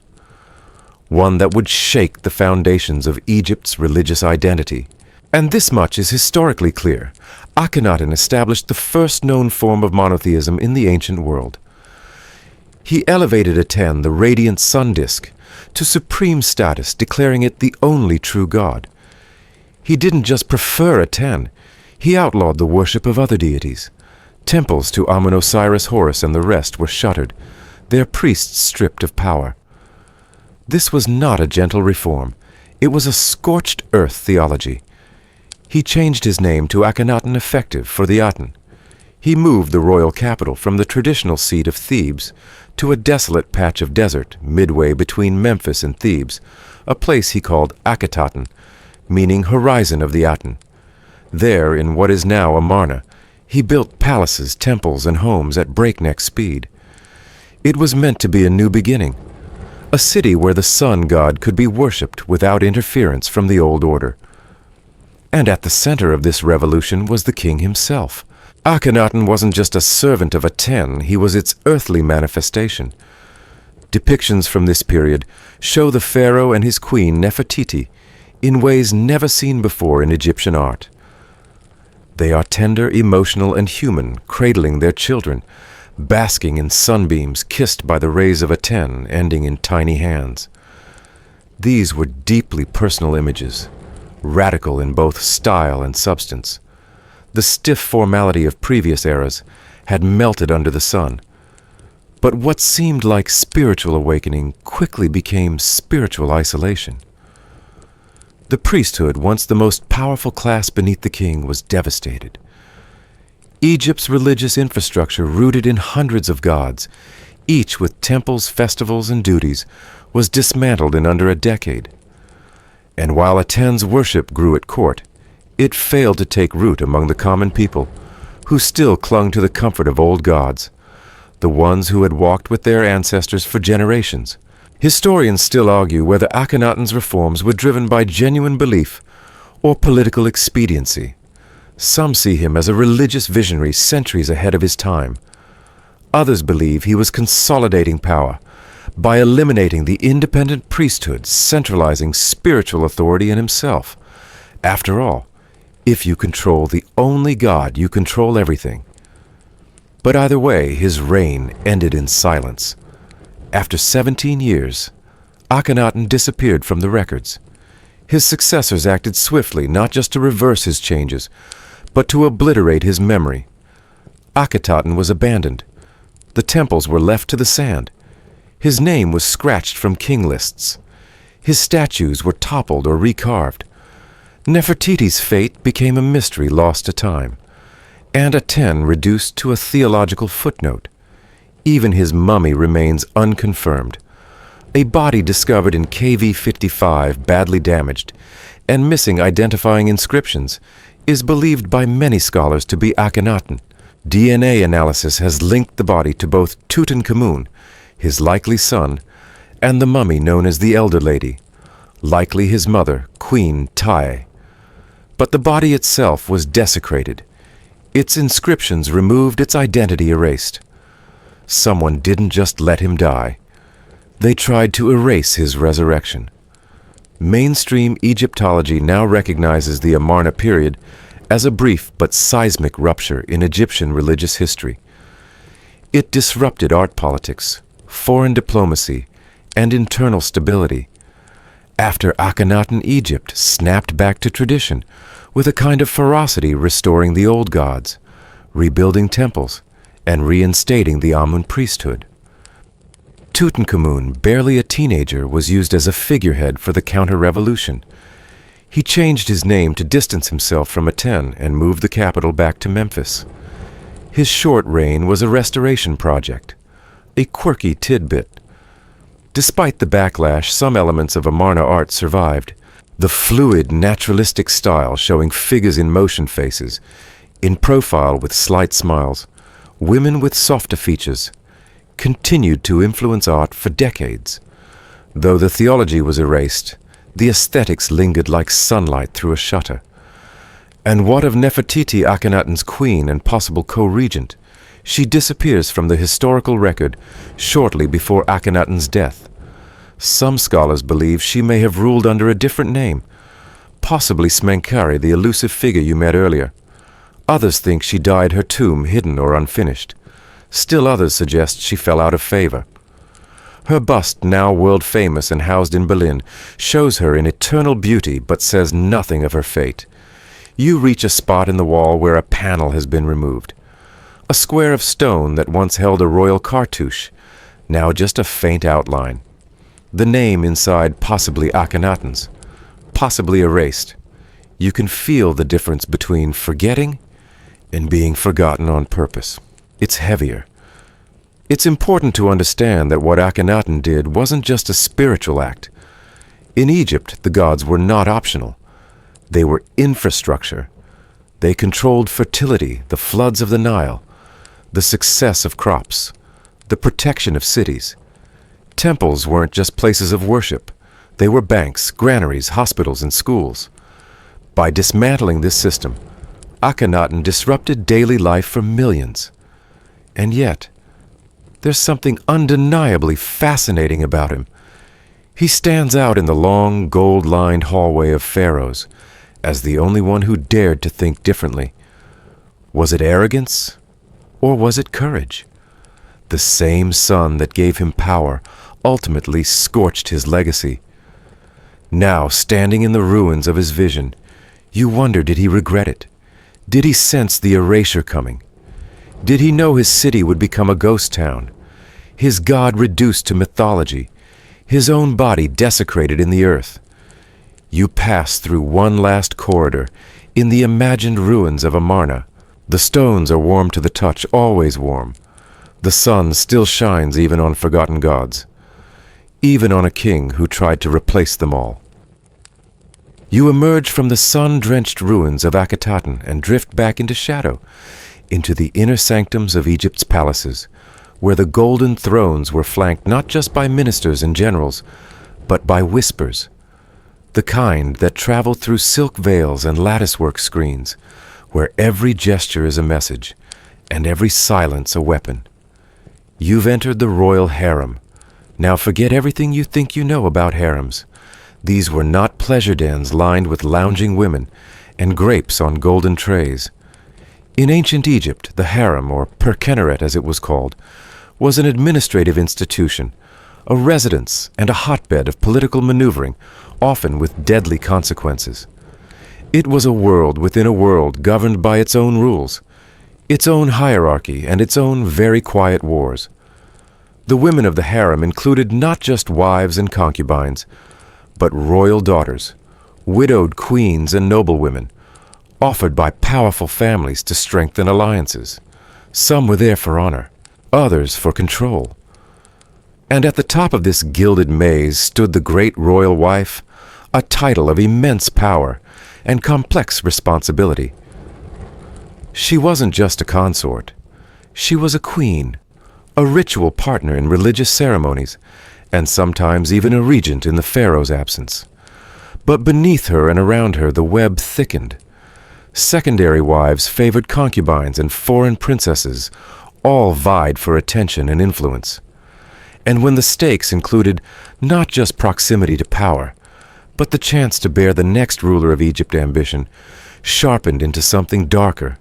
One that would shake the foundations of Egypt's religious identity. And this much is historically clear. Akhenaten established the first known form of monotheism in the ancient world. He elevated Aten, the radiant sun disk, to supreme status, declaring it the only true god. He didn't just prefer Aten, he outlawed the worship of other deities. Temples to Amun-Osiris, Horus, and the rest were shuttered, their priests stripped of power. This was not a gentle reform. It was a scorched earth theology. He changed his name to Akhenaten Effective for the Aten. He moved the royal capital from the traditional seat of Thebes to a desolate patch of desert midway between Memphis and Thebes, a place he called Akhetaten, meaning horizon of the Aten. There, in what is now Amarna, he built palaces, temples, and homes at breakneck speed. It was meant to be a new beginning, a city where the sun god could be worshipped without interference from the old order. And at the center of this revolution was the king himself. Akhenaten wasn't just a servant of Aten, he was its earthly manifestation. Depictions from this period show the pharaoh and his queen Nefertiti in ways never seen before in Egyptian art. They are tender, emotional, and human, cradling their children, basking in sunbeams kissed by the rays of Aten, ending in tiny hands. These were deeply personal images, radical in both style and substance. The stiff formality of previous eras had melted under the sun. But what seemed like spiritual awakening quickly became spiritual isolation. The priesthood, once the most powerful class beneath the king, was devastated. Egypt's religious infrastructure, rooted in hundreds of gods, each with temples, festivals, and duties, was dismantled in under a decade. And while Aten's worship grew at court, it failed to take root among the common people, who still clung to the comfort of old gods, the ones who had walked with their ancestors for generations. Historians still argue whether Akhenaten's reforms were driven by genuine belief or political expediency. Some see him as a religious visionary centuries ahead of his time. Others believe he was consolidating power by eliminating the independent priesthood, centralizing spiritual authority in himself. After all, if you control the only God, you control everything. But either way, his reign ended in silence. After 17 years, Akhenaten disappeared from the records. His successors acted swiftly, not just to reverse his changes, but to obliterate his memory. Akhetaten was abandoned. The temples were left to the sand. His name was scratched from king lists. His statues were toppled or recarved. Nefertiti's fate became a mystery lost to time, and Aten reduced to a theological footnote. Even his mummy remains unconfirmed. A body discovered in KV 55, badly damaged, and missing identifying inscriptions, is believed by many scholars to be Akhenaten. DNA analysis has linked the body to both Tutankhamun, his likely son, and the mummy known as the Elder Lady, likely his mother, Queen Tai. But the body itself was desecrated, its inscriptions removed, its identity erased. Someone didn't just let him die. They tried to erase his resurrection. Mainstream Egyptology now recognizes the Amarna period as a brief but seismic rupture in Egyptian religious history. It disrupted art politics, foreign diplomacy, and internal stability. After Akhenaten, Egypt snapped back to tradition with a kind of ferocity, restoring the old gods, rebuilding temples, and reinstating the Amun priesthood. Tutankhamun, barely a teenager, was used as a figurehead for the counter-revolution. He changed his name to distance himself from Aten and moved the capital back to Memphis. His short reign was a restoration project, a quirky tidbit. Despite the backlash, some elements of Amarna art survived. The fluid, naturalistic style showing figures in motion faces, in profile with slight smiles, women with softer features, continued to influence art for decades. Though the theology was erased, the aesthetics lingered like sunlight through a shutter. And what of Nefertiti, Akhenaten's queen and possible co-regent? She disappears from the historical record shortly before Akhenaten's death. Some scholars believe she may have ruled under a different name, possibly Smenkare, the elusive figure you met earlier. Others think she died her tomb hidden or unfinished. Still others suggest she fell out of favor. Her bust, now world-famous and housed in Berlin, shows her in eternal beauty but says nothing of her fate. You reach a spot in the wall where a panel has been removed. A square of stone that once held a royal cartouche, now just a faint outline. The name inside possibly Akhenaten's, possibly erased. You can feel the difference between forgetting and being forgotten on purpose. It's heavier. It's important to understand that what Akhenaten did wasn't just a spiritual act. In Egypt, the gods were not optional. They were infrastructure. They controlled fertility, the floods of the Nile, the success of crops, the protection of cities. Temples weren't just places of worship. They were banks, granaries, hospitals, and schools. By dismantling this system, Akhenaten disrupted daily life for millions. And yet, there's something undeniably fascinating about him. He stands out in the long, gold-lined hallway of pharaohs as the only one who dared to think differently. Was it arrogance, or was it courage? The same sun that gave him power ultimately scorched his legacy. Now, standing in the ruins of his vision, you wonder, did he regret it? Did he sense the erasure coming? Did he know his city would become a ghost town, his god reduced to mythology, his own body desecrated in the earth? You pass through one last corridor in the imagined ruins of Amarna. The stones are warm to the touch, always warm. The sun still shines even on forgotten gods, even on a king who tried to replace them all. You emerge from the sun-drenched ruins of Akhetaten and drift back into shadow, into the inner sanctums of Egypt's palaces, where the golden thrones were flanked not just by ministers and generals, but by whispers, the kind that travel through silk veils and latticework screens, where every gesture is a message and every silence a weapon. You've entered the royal harem. Now forget everything you think you know about harems. These were not pleasure dens lined with lounging women and grapes on golden trays. In ancient Egypt, the harem, or perkeneret as it was called, was an administrative institution, a residence and a hotbed of political maneuvering, often with deadly consequences. It was a world within a world governed by its own rules, its own hierarchy, and its own very quiet wars. The women of the harem included not just wives and concubines, but royal daughters, widowed queens and noblewomen, offered by powerful families to strengthen alliances. Some were there for honor, others for control. And at the top of this gilded maze stood the great royal wife, a title of immense power and complex responsibility. She wasn't just a consort. She was a queen, a ritual partner in religious ceremonies, and sometimes even a regent in the pharaoh's absence. But beneath her and around her the web thickened. Secondary wives favored concubines and foreign princesses, all vied for attention and influence. And when the stakes included not just proximity to power, but the chance to bear the next ruler of Egypt ambition, sharpened into something darker.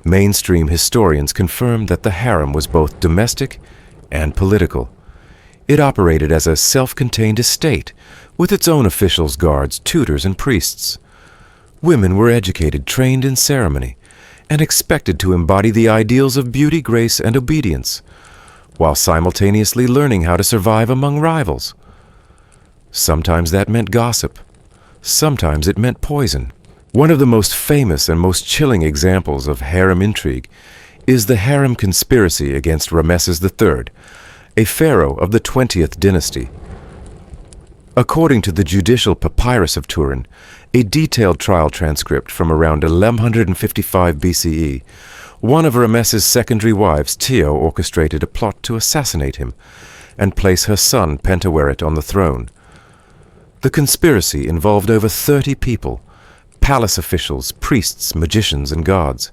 Mainstream historians confirmed that the harem was both domestic and political. It operated as a self-contained estate, with its own officials, guards, tutors, and priests. Women were educated, trained in ceremony, and expected to embody the ideals of beauty, grace, and obedience, while simultaneously learning how to survive among rivals. Sometimes that meant gossip, Sometimes it meant poison. One of the most famous and most chilling examples of harem intrigue is the harem conspiracy against Ramesses III, a pharaoh of the 20th dynasty. According to the judicial papyrus of Turin, a detailed trial transcript from around 1155 BCE, one of Ramesses' secondary wives, Tio, orchestrated a plot to assassinate him and place her son Pentaweret on the throne. The conspiracy involved over 30 people, palace officials, priests, magicians, and guards.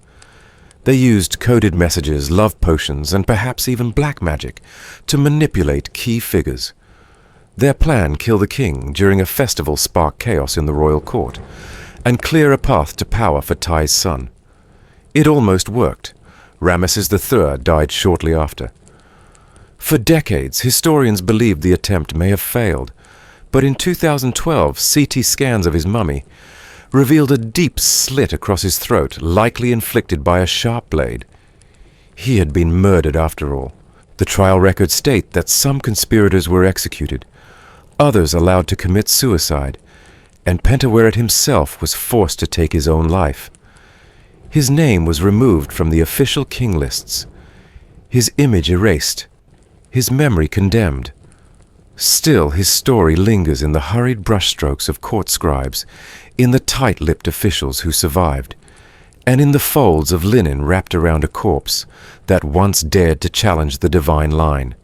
They used coded messages, love potions, and perhaps even black magic to manipulate key figures. Their plan: kill the king during a festival, spark chaos in the royal court, and clear a path to power for Tai's son. It almost worked. Ramesses III died shortly after. For decades, historians believed the attempt may have failed, but in 2012, CT scans of his mummy revealed a deep slit across his throat, likely inflicted by a sharp blade. He had been murdered after all. The trial records state that some conspirators were executed, others allowed to commit suicide, and Pentaweret himself was forced to take his own life. His name was removed from the official king lists, his image erased, his memory condemned. Still, his story lingers in the hurried brushstrokes of court scribes, in the tight-lipped officials who survived, and in the folds of linen wrapped around a corpse that once dared to challenge the divine line.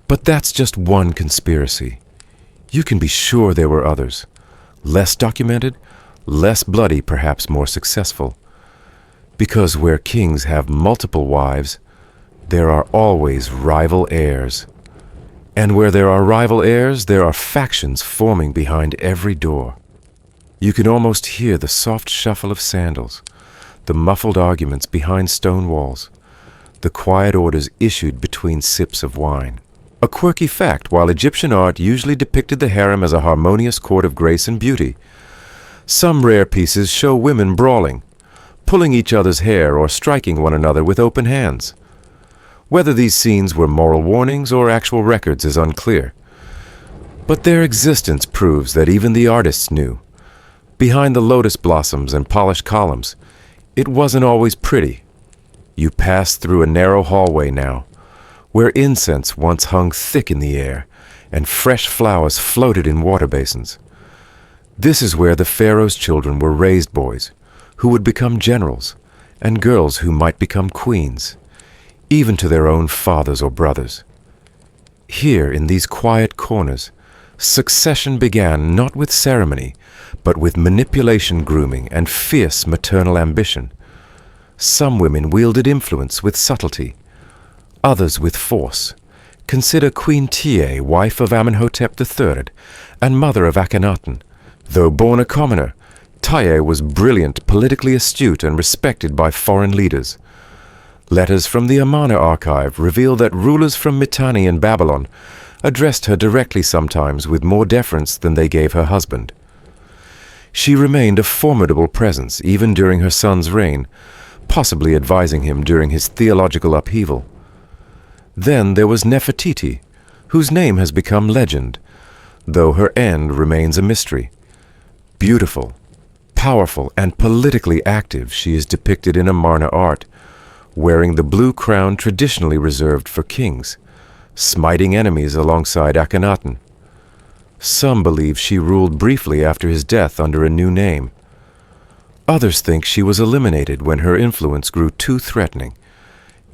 But that's just one conspiracy. You can be sure there were others, less documented, less bloody, perhaps more successful. Because where kings have multiple wives, there are always rival heirs. And where there are rival heirs, there are factions forming behind every door. You can almost hear the soft shuffle of sandals, the muffled arguments behind stone walls, the quiet orders issued between sips of wine. A quirky fact: while Egyptian art usually depicted the harem as a harmonious court of grace and beauty, some rare pieces show women brawling, pulling each other's hair or striking one another with open hands. Whether these scenes were moral warnings or actual records is unclear. But their existence proves that even the artists knew. Behind the lotus blossoms and polished columns, it wasn't always pretty. You passed through a narrow hallway now, where incense once hung thick in the air, and fresh flowers floated in water basins. This is where the pharaoh's children were raised boys, who would become generals, and girls who might become queens, even to their own fathers or brothers. Here, in these quiet corners, succession began not with ceremony, but with manipulation, grooming, and fierce maternal ambition. Some women wielded influence with subtlety, others with force. Consider Queen Tiye, wife of Amenhotep III and mother of Akhenaten. Though born a commoner, Tiye was brilliant, politically astute, and respected by foreign leaders. Letters from the Amarna archive reveal that rulers from Mitanni and Babylon addressed her directly, sometimes with more deference than they gave her husband. She remained a formidable presence even during her son's reign, possibly advising him during his theological upheaval. Then there was Nefertiti, whose name has become legend, though her end remains a mystery. Beautiful, powerful, and politically active, she is depicted in Amarna art, wearing the blue crown traditionally reserved for kings, smiting enemies alongside Akhenaten. Some believe she ruled briefly after his death under a new name. Others think she was eliminated when her influence grew too threatening.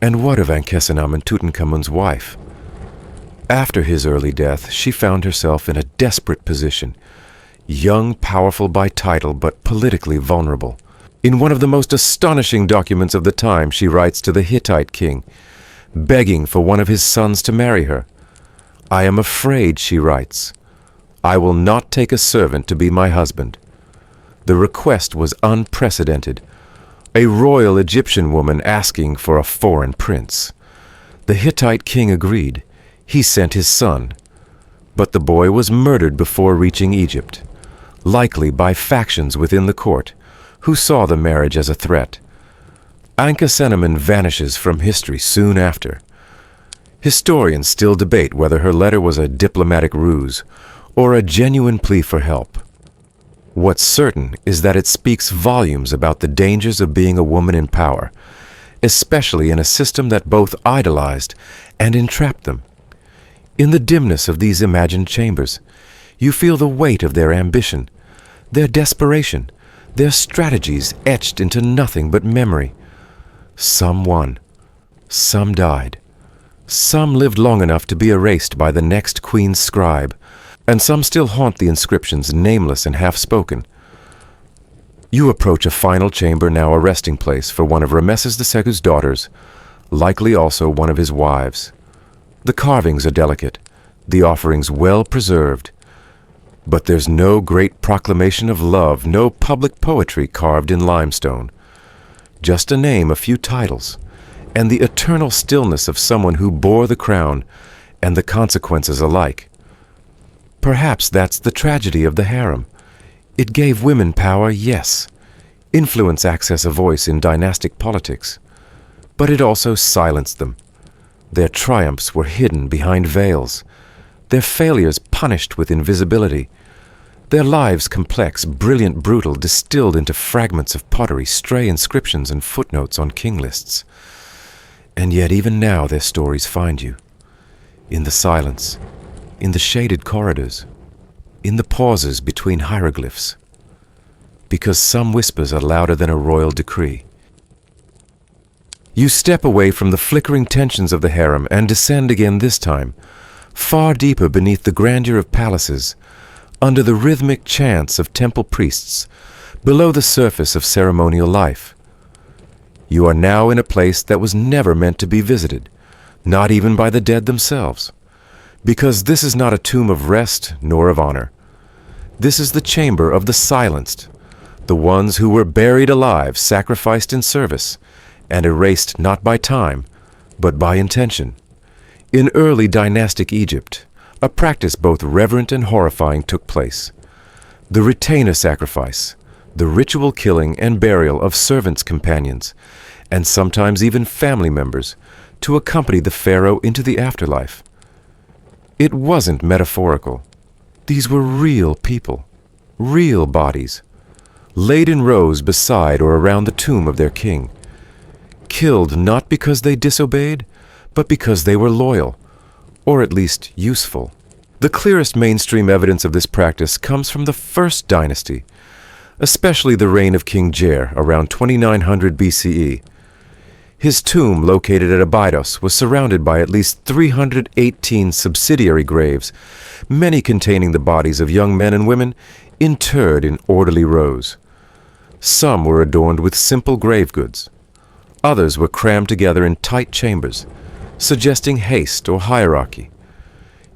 And what of Ankhesenamun, Tutankhamun's wife? After his early death, she found herself in a desperate position, young, powerful by title, but politically vulnerable. In one of the most astonishing documents of the time, she writes to the Hittite king, begging for one of his sons to marry her. "I am afraid," she writes, "I will not take a servant to be my husband." The request was unprecedented. A royal Egyptian woman asking for a foreign prince. The Hittite king agreed. He sent his son. But the boy was murdered before reaching Egypt, likely by factions within the court, who saw the marriage as a threat. Ankhesenamun vanishes from history soon after. Historians still debate whether her letter was a diplomatic ruse or a genuine plea for help. What's certain is that it speaks volumes about the dangers of being a woman in power, especially in a system that both idolized and entrapped them. In the dimness of these imagined chambers, you feel the weight of their ambition, their desperation, their strategies etched into nothing but memory. Some won, some died, some lived long enough to be erased by the next queen's scribe, and some still haunt the inscriptions, nameless and half-spoken. You approach a final chamber, now a resting place for one of Rameses II's daughters, likely also one of his wives. The carvings are delicate, the offerings well preserved, but there's no great proclamation of love, no public poetry carved in limestone. Just a name, a few titles, and the eternal stillness of someone who bore the crown and the consequences alike. Perhaps that's the tragedy of the harem. It gave women power, yes, influence, access, a voice in dynastic politics, but it also silenced them. Their triumphs were hidden behind veils, their failures punished with invisibility, their lives complex, brilliant, brutal, distilled into fragments of pottery, stray inscriptions, and footnotes on king lists. And yet even now their stories find you, in the silence, in the shaded corridors, in the pauses between hieroglyphs, because some whispers are louder than a royal decree. You step away from the flickering tensions of the harem and descend again, this time, far deeper beneath the grandeur of palaces, under the rhythmic chants of temple priests, below the surface of ceremonial life. You are now in a place that was never meant to be visited, not even by the dead themselves, because this is not a tomb of rest nor of honor. This is the chamber of the silenced, the ones who were buried alive, sacrificed in service, and erased not by time, but by intention. In early dynastic Egypt, a practice both reverent and horrifying took place. The retainer sacrifice, the ritual killing and burial of servants' companions, and sometimes even family members, to accompany the pharaoh into the afterlife. It wasn't metaphorical. These were real people, real bodies, laid in rows beside or around the tomb of their king, killed not because they disobeyed, but because they were loyal, or at least useful. The clearest mainstream evidence of this practice comes from the first dynasty, especially the reign of King Jer around 2900 BCE. His tomb, located at Abydos, was surrounded by at least 318 subsidiary graves, many containing the bodies of young men and women interred in orderly rows. Some were adorned with simple grave goods. Others were crammed together in tight chambers, suggesting haste or hierarchy.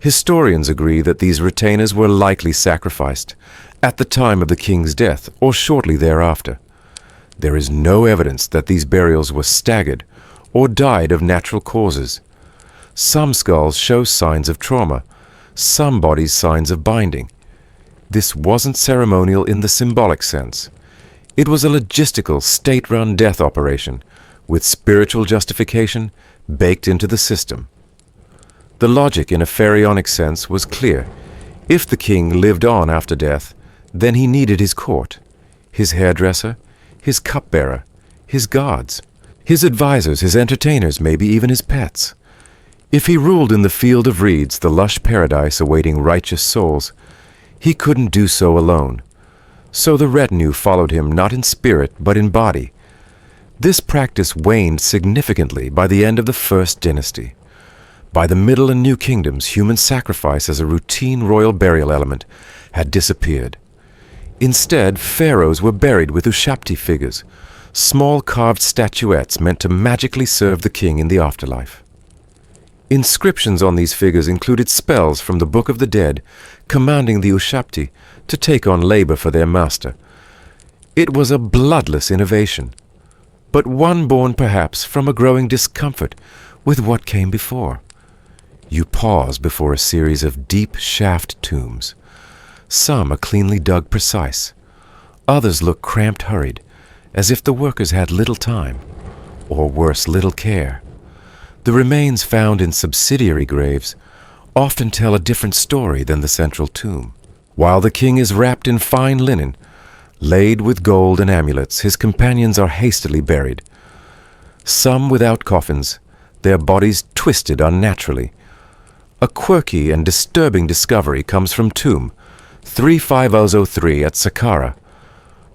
Historians agree that these retainers were likely sacrificed at the time of the king's death or shortly thereafter. There is no evidence that these burials were staggered or died of natural causes. Some skulls show signs of trauma, some bodies signs of binding. This wasn't ceremonial in the symbolic sense. It was a logistical, state-run death operation, with spiritual justification baked into the system. The logic in a pharaonic sense was clear. If the king lived on after death, then he needed his court, his hairdresser, his cupbearer, his guards, his advisors, his entertainers, maybe even his pets. If he ruled in the field of reeds, the lush paradise awaiting righteous souls, he couldn't do so alone. So the retinue followed him not in spirit but in body. This practice waned significantly by the end of the First Dynasty. By the Middle and New Kingdoms, human sacrifice as a routine royal burial element had disappeared. Instead, pharaohs were buried with ushapti figures, small carved statuettes meant to magically serve the king in the afterlife. Inscriptions on these figures included spells from the Book of the Dead, commanding the ushapti to take on labor for their master. It was a bloodless innovation, but one born perhaps from a growing discomfort with what came before. You pause before a series of deep shaft tombs. Some are cleanly dug precise. Others look cramped, hurried, as if the workers had little time, or worse, little care. The remains found in subsidiary graves often tell a different story than the central tomb. While the king is wrapped in fine linen, Laid with gold and amulets, his companions are hastily buried. Some without coffins, their bodies twisted unnaturally. A quirky and disturbing discovery comes from tomb 35003 at Saqqara,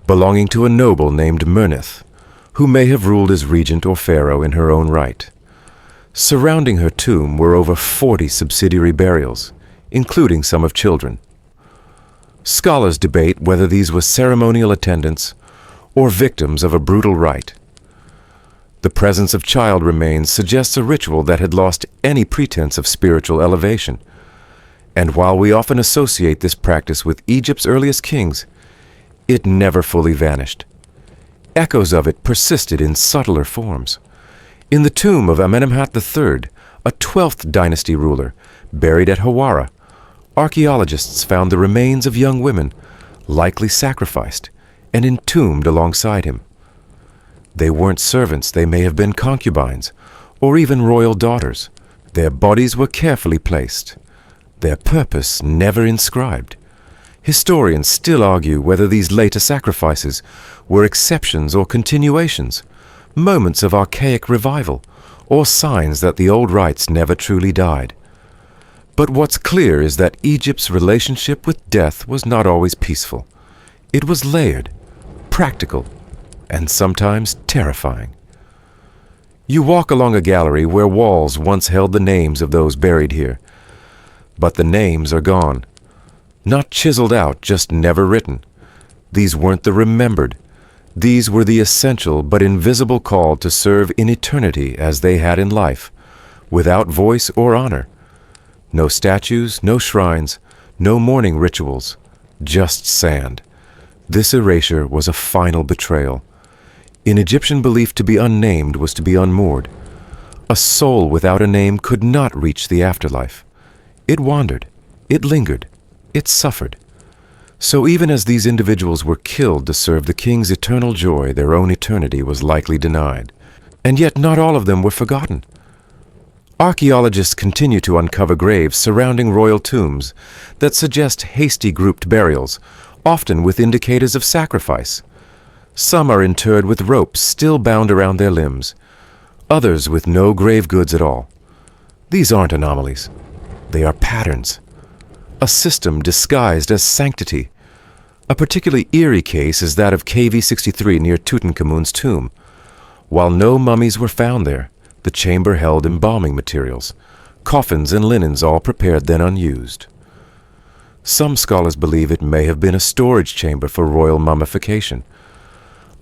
belonging to a noble named Unearth, who may have ruled as regent or pharaoh in her own right. Surrounding her tomb were over 40 subsidiary burials, including some of children. Scholars debate whether these were ceremonial attendants or victims of a brutal rite. The presence of child remains suggests a ritual that had lost any pretense of spiritual elevation. And while we often associate this practice with Egypt's earliest kings, it never fully vanished. Echoes of it persisted in subtler forms. In the tomb of Amenemhat III, a 12th dynasty ruler, buried at Hawara, archaeologists found the remains of young women, likely sacrificed, and entombed alongside him. They weren't servants, they may have been concubines, or even royal daughters. Their bodies were carefully placed, their purpose never inscribed. Historians still argue whether these later sacrifices were exceptions or continuations, moments of archaic revival, or signs that the old rites never truly died. But what's clear is that Egypt's relationship with death was not always peaceful. It was layered, practical, and sometimes terrifying. You walk along a gallery where walls once held the names of those buried here. But the names are gone. Not chiseled out, just never written. These weren't the remembered. These were the essential but invisible call to serve in eternity as they had in life, without voice or honor. No statues, no shrines, no mourning rituals, just sand. This erasure was a final betrayal. In Egyptian belief, to be unnamed was to be unmoored. A soul without a name could not reach the afterlife. It wandered, it lingered, it suffered. So even as these individuals were killed to serve the king's eternal joy, their own eternity was likely denied. And yet not all of them were forgotten. Archaeologists continue to uncover graves surrounding royal tombs that suggest hasty grouped burials, often with indicators of sacrifice. Some are interred with ropes still bound around their limbs, others with no grave goods at all. These aren't anomalies. They are patterns. A system disguised as sanctity. A particularly eerie case is that of KV-63 near Tutankhamun's tomb. While no mummies were found there, the chamber held embalming materials, coffins and linens all prepared then unused. Some scholars believe it may have been a storage chamber for royal mummification.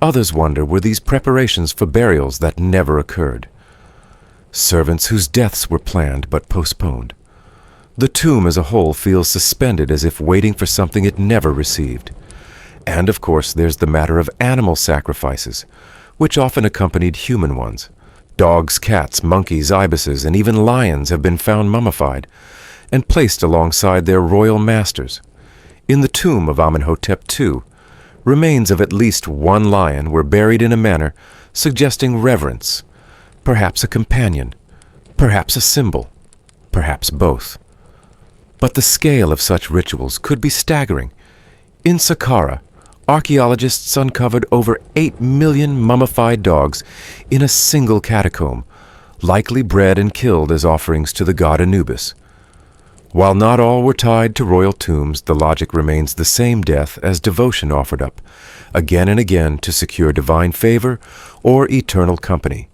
Others wonder, were these preparations for burials that never occurred? Servants whose deaths were planned but postponed. The tomb as a whole feels suspended as if waiting for something it never received. And of course there's the matter of animal sacrifices, which often accompanied human ones. Dogs, cats, monkeys, ibises, and even lions have been found mummified and placed alongside their royal masters. In the tomb of Amenhotep II, remains of at least one lion were buried in a manner suggesting reverence, perhaps a companion, perhaps a symbol, perhaps both. But the scale of such rituals could be staggering. In Saqqara, archaeologists uncovered over 8 million mummified dogs in a single catacomb, likely bred and killed as offerings to the god Anubis. While not all were tied to royal tombs, the logic remains the same: death as devotion offered up, again and again to secure divine favor or eternal company.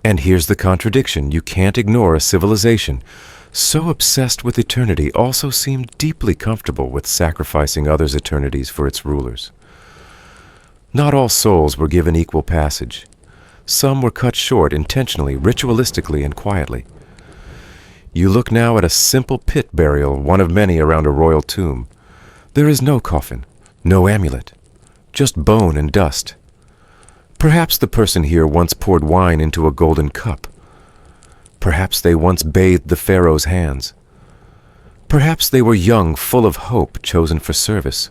And here's the contradiction: you can't ignore a civilization so obsessed with eternity also seemed deeply comfortable with sacrificing others' eternities for its rulers. Not all souls were given equal passage. Some were cut short intentionally, ritualistically, and quietly. You look now at a simple pit burial, one of many around a royal tomb. There is no coffin, no amulet, just bone and dust. Perhaps the person here once poured wine into a golden cup. Perhaps they once bathed the pharaoh's hands. Perhaps they were young, full of hope, chosen for service,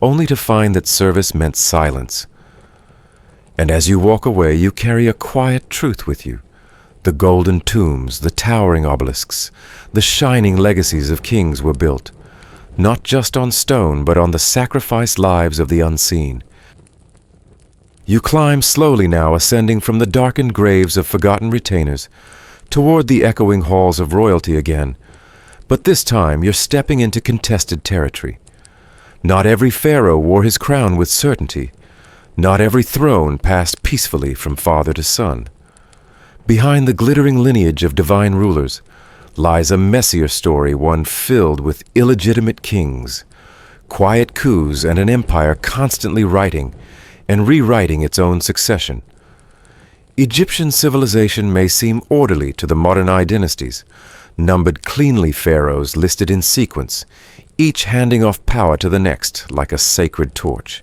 only to find that service meant silence. And as you walk away, you carry a quiet truth with you: the golden tombs, the towering obelisks, the shining legacies of kings were built, not just on stone, but on the sacrificed lives of the unseen. You climb slowly now, ascending from the darkened graves of forgotten retainers toward the echoing halls of royalty again, but this time you're stepping into contested territory. Not every pharaoh wore his crown with certainty. Not every throne passed peacefully from father to son. Behind the glittering lineage of divine rulers lies a messier story, one filled with illegitimate kings, quiet coups, and an empire constantly writing and rewriting its own succession. Egyptian civilization may seem orderly to the modern eye dynasties, numbered cleanly pharaohs listed in sequence, each handing off power to the next like a sacred torch.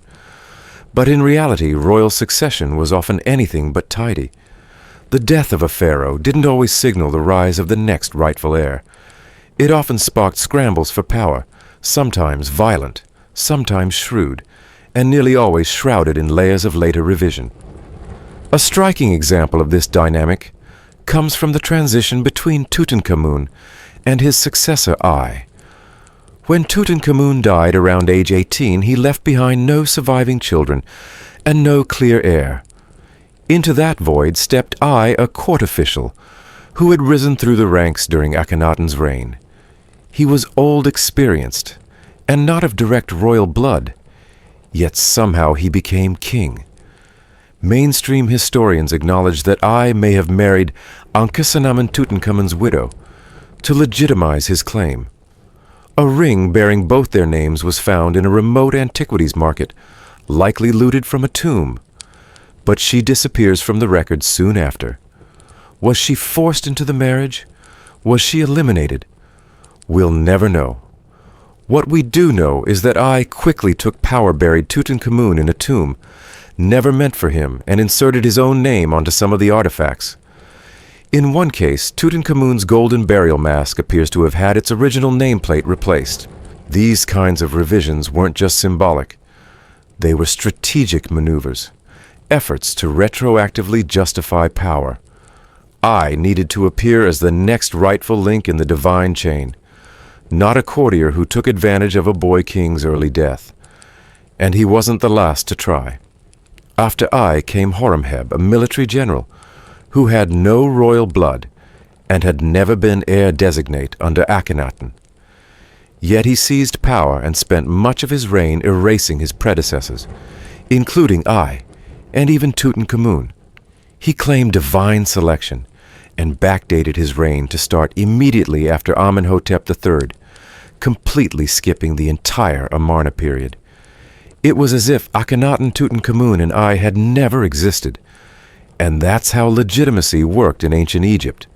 But in reality, royal succession was often anything but tidy. The death of a pharaoh didn't always signal the rise of the next rightful heir. It often sparked scrambles for power, sometimes violent, sometimes shrewd, and nearly always shrouded in layers of later revision. A striking example of this dynamic comes from the transition between Tutankhamun and his successor Ai. When Tutankhamun died around age 18, he left behind no surviving children and no clear heir. Into that void stepped Ai, a court official, who had risen through the ranks during Akhenaten's reign. He was old, experienced, and not of direct royal blood, yet somehow he became king. Mainstream historians acknowledge that Ai may have married Ankhesenamun Tutankhamun's widow to legitimize his claim. A ring bearing both their names was found in a remote antiquities market, likely looted from a tomb. But she disappears from the record soon after. Was she forced into the marriage? Was she eliminated? We'll never know. What we do know is that Ai quickly took power, buried Tutankhamun in a tomb, never meant for him, and inserted his own name onto some of the artifacts. In one case, Tutankhamun's golden burial mask appears to have had its original nameplate replaced. These kinds of revisions weren't just symbolic. They were strategic maneuvers, efforts to retroactively justify power. Ai needed to appear as the next rightful link in the divine chain, not a courtier who took advantage of a boy king's early death. And he wasn't the last to try. After Ai came Horemheb, a military general who had no royal blood and had never been heir designate under Akhenaten. Yet he seized power and spent much of his reign erasing his predecessors, including Ai and even Tutankhamun. He claimed divine selection and backdated his reign to start immediately after Amenhotep III, completely skipping the entire Amarna period. It was as if Akhenaten, Tutankhamun, and Ai had never existed. And that's how legitimacy worked in ancient Egypt.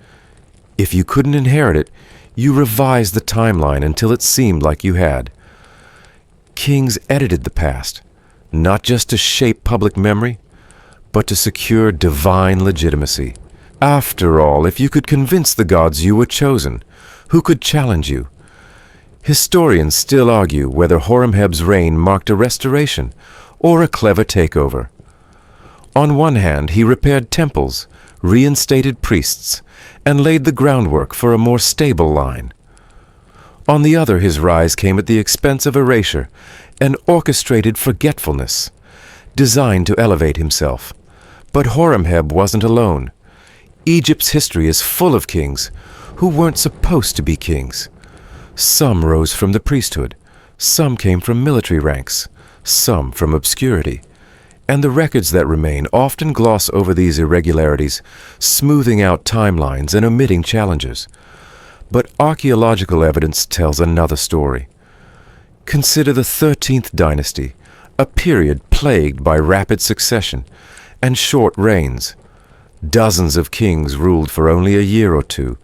If you couldn't inherit it, you revised the timeline until it seemed like you had. Kings edited the past, not just to shape public memory, but to secure divine legitimacy. After all, if you could convince the gods you were chosen, who could challenge you? Historians still argue whether Horemheb's reign marked a restoration or a clever takeover. On one hand, he repaired temples, reinstated priests, and laid the groundwork for a more stable line. On the other, his rise came at the expense of erasure and orchestrated forgetfulness, designed to elevate himself. But Horemheb wasn't alone. Egypt's history is full of kings who weren't supposed to be kings. Some rose from the priesthood, some came from military ranks, some from obscurity. And the records that remain often gloss over these irregularities, smoothing out timelines and omitting challengers. But archaeological evidence tells another story. Consider the 13th dynasty, a period plagued by rapid succession and short reigns. Dozens of kings ruled for only a year or two.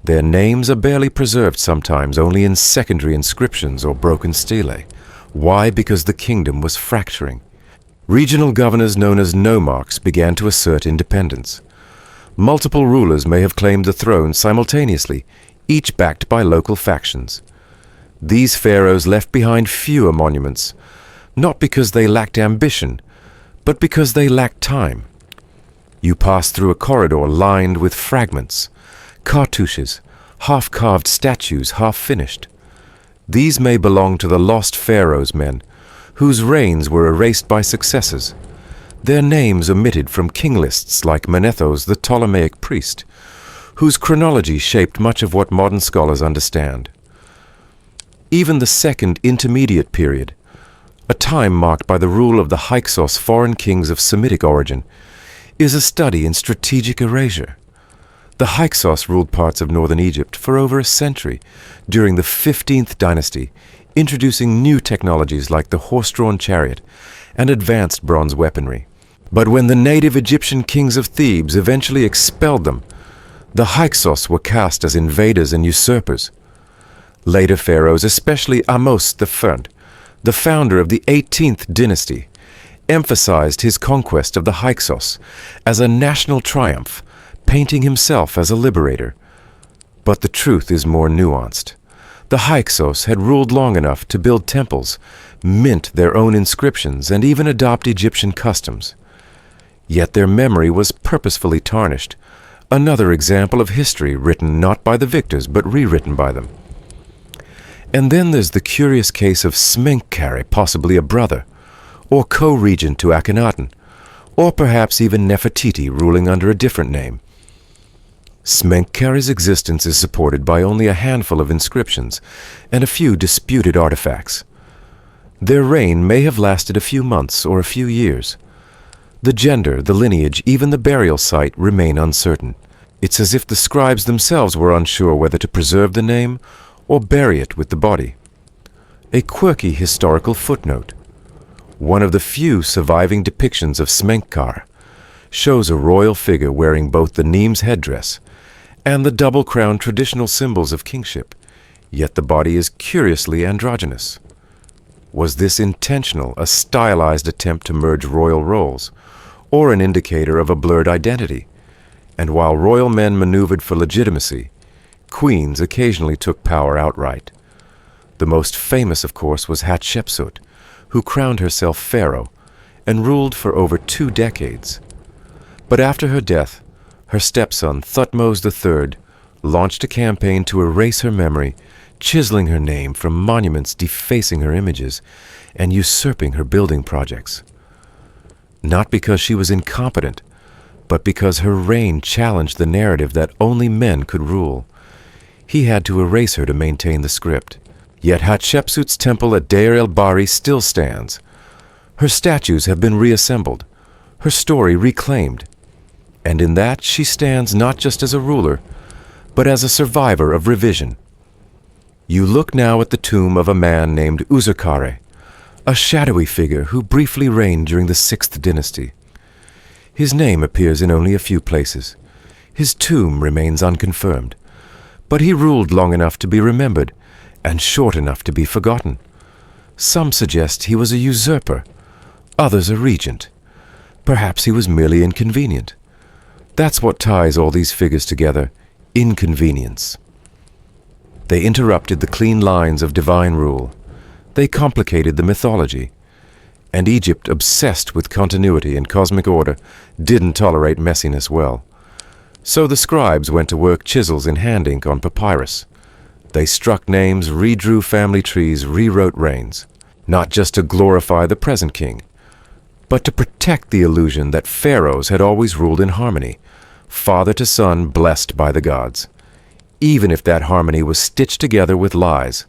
Their names are barely preserved, sometimes only in secondary inscriptions or broken stelae. Why? Because the kingdom was fracturing. Regional governors known as nomarchs began to assert independence. Multiple rulers may have claimed the throne simultaneously, each backed by local factions. These pharaohs left behind fewer monuments, not because they lacked ambition, but because they lacked time. You pass through a corridor lined with fragments, cartouches, half-carved statues half-finished. These may belong to the lost pharaohs men, whose reigns were erased by successors, their names omitted from king lists like Manetho's the Ptolemaic priest, whose chronology shaped much of what modern scholars understand. Even the second intermediate period, a time marked by the rule of the Hyksos foreign kings of Semitic origin, is a study in strategic erasure. The Hyksos ruled parts of northern Egypt for over a century during the 15th dynasty, introducing new technologies like the horse-drawn chariot and advanced bronze weaponry. But when the native Egyptian kings of Thebes eventually expelled them, the Hyksos were cast as invaders and usurpers. Later pharaohs, especially Ahmose I, the founder of the 18th dynasty, emphasized his conquest of the Hyksos as a national triumph, painting himself as a liberator. But the truth is more nuanced. The Hyksos had ruled long enough to build temples, mint their own inscriptions, and even adopt Egyptian customs. Yet their memory was purposefully tarnished, another example of history written not by the victors but rewritten by them. And then there's the curious case of Smenkhkare, possibly a brother, or co-regent to Akhenaten, or perhaps even Nefertiti ruling under a different name. Smenkkare's existence is supported by only a handful of inscriptions and a few disputed artifacts. Their reign may have lasted a few months or a few years. The gender, the lineage, even the burial site remain uncertain. It's as if the scribes themselves were unsure whether to preserve the name or bury it with the body. A quirky historical footnote. One of the few surviving depictions of Smenkhkare shows a royal figure wearing both the Nemes headdress and the double-crowned traditional symbols of kingship, yet the body is curiously androgynous. Was this intentional, a stylized attempt to merge royal roles, or an indicator of a blurred identity? And while royal men maneuvered for legitimacy, queens occasionally took power outright. The most famous, of course, was Hatshepsut, who crowned herself pharaoh and ruled for over 2 decades. But after her death, her stepson, Thutmose III, launched a campaign to erase her memory, chiseling her name from monuments, defacing her images, and usurping her building projects. Not because she was incompetent, but because her reign challenged the narrative that only men could rule. He had to erase her to maintain the script. Yet Hatshepsut's temple at Deir el-Bahari still stands. Her statues have been reassembled, her story reclaimed. And in that she stands not just as a ruler, but as a survivor of revision. You look now at the tomb of a man named Userkare, a shadowy figure who briefly reigned during the 6th dynasty. His name appears in only a few places. His tomb remains unconfirmed, but he ruled long enough to be remembered and short enough to be forgotten. Some suggest he was a usurper, others a regent. Perhaps he was merely inconvenient. That's what ties all these figures together: inconvenience. They interrupted the clean lines of divine rule. They complicated the mythology. And Egypt, obsessed with continuity and cosmic order, didn't tolerate messiness well. So the scribes went to work chisels in hand ink on papyrus. They struck names, redrew family trees, rewrote reigns, not just to glorify the present king, but to protect the illusion that pharaohs had always ruled in harmony, father to son, blessed by the gods, even if that harmony was stitched together with lies.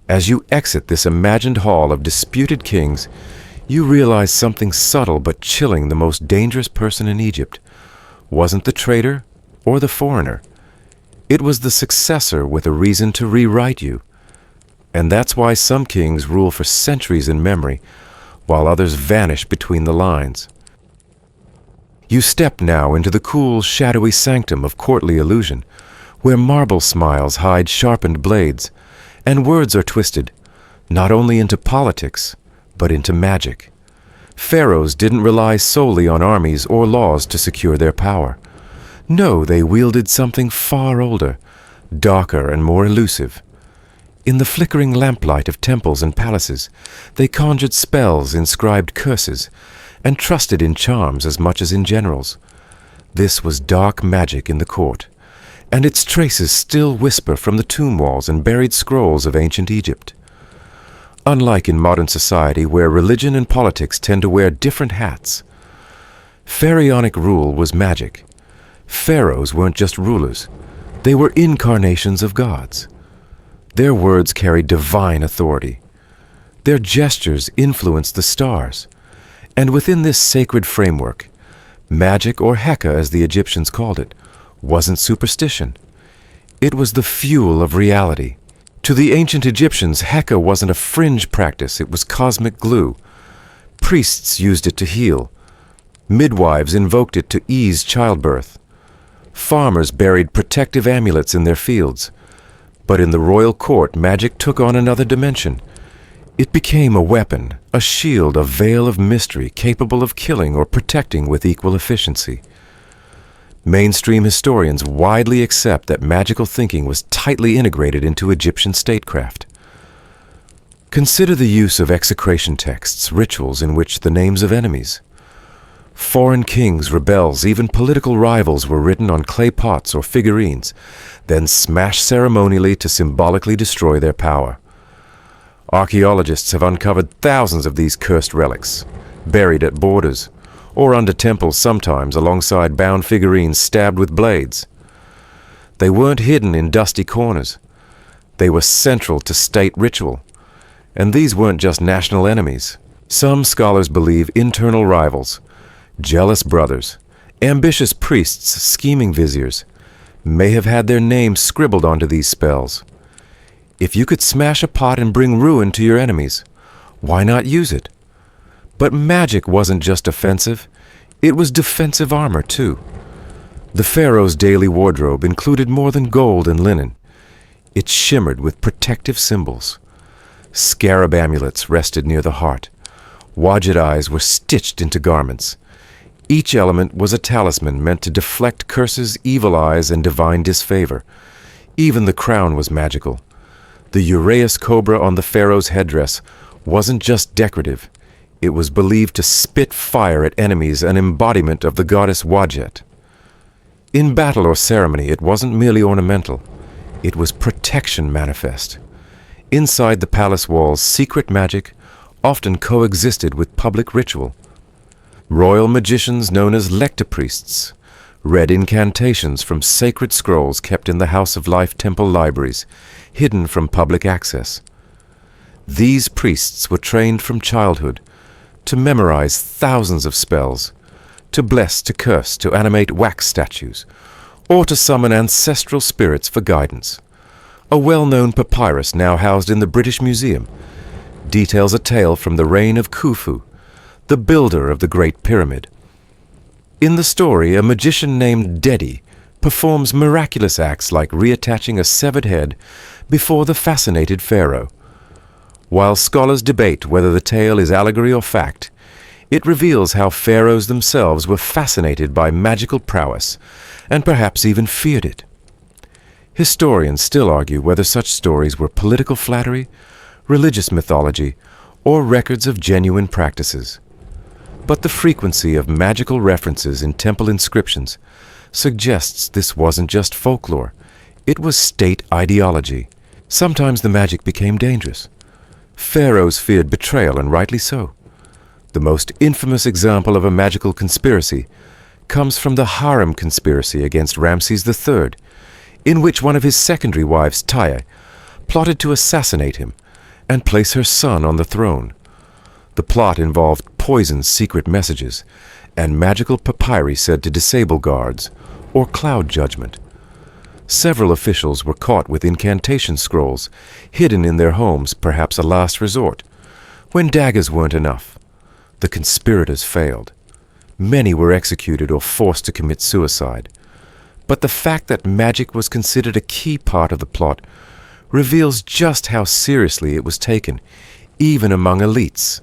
As you exit this imagined hall of disputed kings, you realize something subtle but chilling. The most dangerous person in Egypt wasn't the traitor or the foreigner. It was the successor with a reason to rewrite you. And that's why some kings rule for centuries in memory, while others vanish between the lines. You step now into the cool, shadowy sanctum of courtly illusion, where marble smiles hide sharpened blades, and words are twisted, not only into politics, but into magic. Pharaohs didn't rely solely on armies or laws to secure their power. No, they wielded something far older, darker and more elusive. In the flickering lamplight of temples and palaces, they conjured spells, inscribed curses, and trusted in charms as much as in generals. This was dark magic in the court, and its traces still whisper from the tomb walls and buried scrolls of ancient Egypt. Unlike in modern society, where religion and politics tend to wear different hats, pharaonic rule was magic. Pharaohs weren't just rulers. They were incarnations of gods. Their words carried divine authority. Their gestures influenced the stars. And within this sacred framework, magic, or Heka as the Egyptians called it, wasn't superstition. It was the fuel of reality. To the ancient Egyptians, Heka wasn't a fringe practice, it was cosmic glue. Priests used it to heal. Midwives invoked it to ease childbirth. Farmers buried protective amulets in their fields. But in the royal court, magic took on another dimension. It became a weapon, a shield, a veil of mystery capable of killing or protecting with equal efficiency. Mainstream historians widely accept that magical thinking was tightly integrated into Egyptian statecraft. Consider the use of execration texts, rituals in which the names of enemies, foreign kings, rebels, even political rivals were written on clay pots or figurines, then smashed ceremonially to symbolically destroy their power. Archaeologists have uncovered thousands of these cursed relics, buried at borders, or under temples, sometimes alongside bound figurines stabbed with blades. They weren't hidden in dusty corners. They were central to state ritual. And these weren't just national enemies. Some scholars believe internal rivals, jealous brothers, ambitious priests, scheming viziers, may have had their names scribbled onto these spells. If you could smash a pot and bring ruin to your enemies, why not use it? But magic wasn't just offensive, it was defensive armor too. The pharaoh's daily wardrobe included more than gold and linen. It shimmered with protective symbols. Scarab amulets rested near the heart. Wadjet eyes were stitched into garments. Each element was a talisman meant to deflect curses, evil eyes, and divine disfavor. Even the crown was magical. The Uraeus cobra on the pharaoh's headdress wasn't just decorative. It was believed to spit fire at enemies, an embodiment of the goddess Wadjet. In battle or ceremony, it wasn't merely ornamental. It was protection manifest. Inside the palace walls, secret magic often coexisted with public ritual. Royal magicians known as lectopriests read incantations from sacred scrolls kept in the House of Life temple libraries, hidden from public access. These priests were trained from childhood to memorize thousands of spells, to bless, to curse, to animate wax statues, or to summon ancestral spirits for guidance. A well-known papyrus now housed in the British Museum details a tale from the reign of Khufu, the builder of the Great Pyramid. In the story, a magician named Dedi performs miraculous acts like reattaching a severed head before the fascinated pharaoh. While scholars debate whether the tale is allegory or fact, it reveals how pharaohs themselves were fascinated by magical prowess and perhaps even feared it. Historians still argue whether such stories were political flattery, religious mythology, or records of genuine practices. But the frequency of magical references in temple inscriptions suggests this wasn't just folklore, it was state ideology. Sometimes the magic became dangerous. Pharaohs feared betrayal, and rightly so. The most infamous example of a magical conspiracy comes from the harem conspiracy against Ramses III, in which one of his secondary wives, Taya, plotted to assassinate him and place her son on the throne. The plot involved poisoned secret messages and magical papyri said to disable guards or cloud judgment. Several officials were caught with incantation scrolls hidden in their homes, perhaps a last resort. When daggers weren't enough, the conspirators failed. Many were executed or forced to commit suicide. But the fact that magic was considered a key part of the plot reveals just how seriously it was taken, even among elites.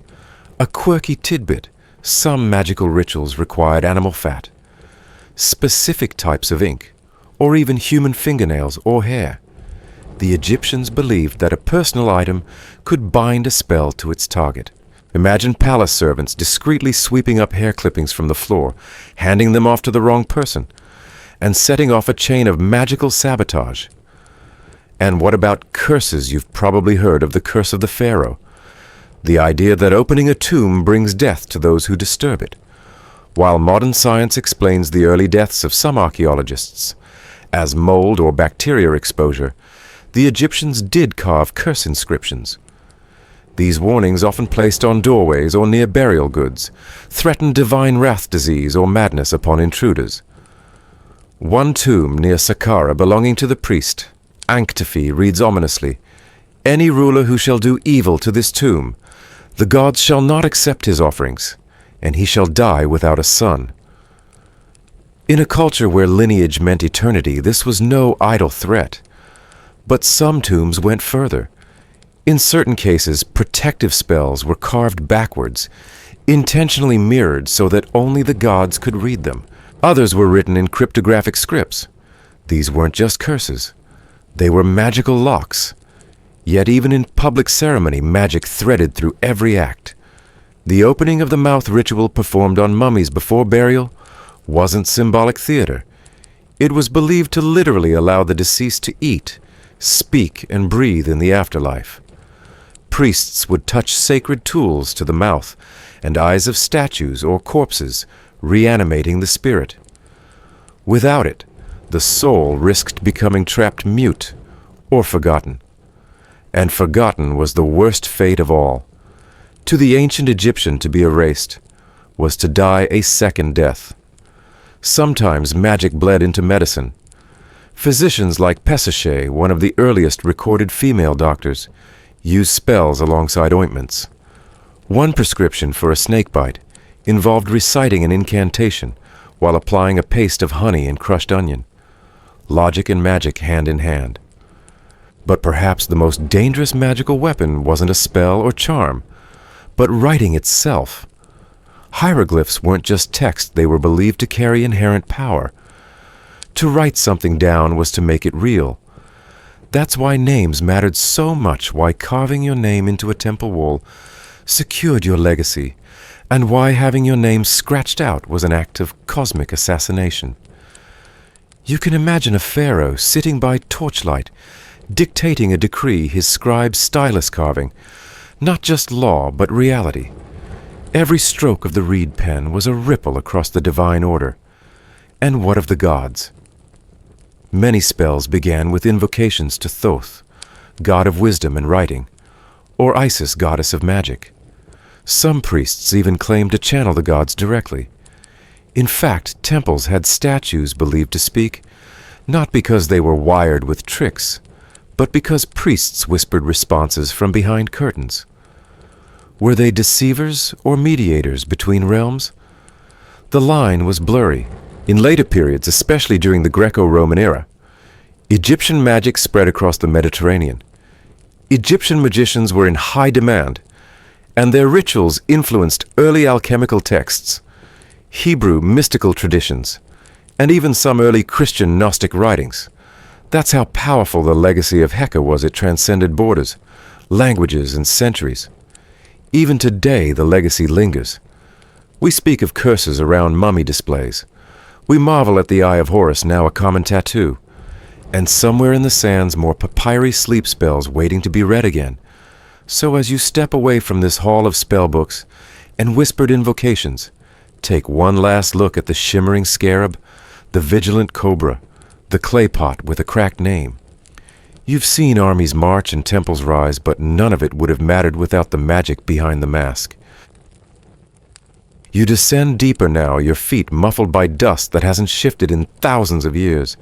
A quirky tidbit: some magical rituals required animal fat, specific types of ink, or even human fingernails or hair. The Egyptians believed that a personal item could bind a spell to its target. Imagine palace servants discreetly sweeping up hair clippings from the floor, handing them off to the wrong person, and setting off a chain of magical sabotage. And what about curses? You've probably heard of the curse of the pharaoh. The idea that opening a tomb brings death to those who disturb it. While modern science explains the early deaths of some archaeologists as mold or bacteria exposure, the Egyptians did carve curse inscriptions. These warnings, often placed on doorways or near burial goods, threatened divine wrath, disease, or madness upon intruders. One tomb near Saqqara belonging to the priest Ankhtafi reads ominously, "Any ruler who shall do evil to this tomb, the gods shall not accept his offerings, and he shall die without a son." In a culture where lineage meant eternity, this was no idle threat. But some tombs went further. In certain cases, protective spells were carved backwards, intentionally mirrored so that only the gods could read them. Others were written in cryptographic scripts. These weren't just curses. They were magical locks. Yet even in public ceremony, magic threaded through every act. The opening of the mouth ritual performed on mummies before burial wasn't symbolic theater. It was believed to literally allow the deceased to eat, speak, and breathe in the afterlife. Priests would touch sacred tools to the mouth and eyes of statues or corpses, reanimating the spirit. Without it, the soul risked becoming trapped mute or forgotten. And forgotten was the worst fate of all. To the ancient Egyptian, to be erased was to die a second death. Sometimes magic bled into medicine. Physicians like Pesachet, one of the earliest recorded female doctors, used spells alongside ointments. One prescription for a snakebite involved reciting an incantation while applying a paste of honey and crushed onion. Logic and magic hand in hand. But perhaps the most dangerous magical weapon wasn't a spell or charm, but writing itself. Hieroglyphs weren't just text, they were believed to carry inherent power. To write something down was to make it real. That's why names mattered so much, why carving your name into a temple wall secured your legacy, and why having your name scratched out was an act of cosmic assassination. You can imagine a pharaoh sitting by torchlight, dictating a decree, his scribe's stylus carving, not just law, but reality. Every stroke of the reed pen was a ripple across the divine order. And what of the gods? Many spells began with invocations to Thoth, god of wisdom and writing, or Isis, goddess of magic. Some priests even claimed to channel the gods directly. In fact, temples had statues believed to speak, not because they were wired with tricks, but because priests whispered responses from behind curtains. Were they deceivers or mediators between realms? The line was blurry. In later periods, especially during the Greco-Roman era, Egyptian magic spread across the Mediterranean. Egyptian magicians were in high demand, and their rituals influenced early alchemical texts, Hebrew mystical traditions, and even some early Christian Gnostic writings. That's how powerful the legacy of Heka was. It transcended borders, languages, and centuries. Even today, the legacy lingers. We speak of curses around mummy displays. We marvel at the Eye of Horus, now a common tattoo. And somewhere in the sands, more papyri sleep spells waiting to be read again. So as you step away from this hall of spellbooks and whispered invocations, take one last look at the shimmering scarab, the vigilant cobra, the clay pot with a cracked name. You've seen armies march and temples rise, but none of it would have mattered without the magic behind the mask. You descend deeper now, your feet muffled by dust that hasn't shifted in thousands of years.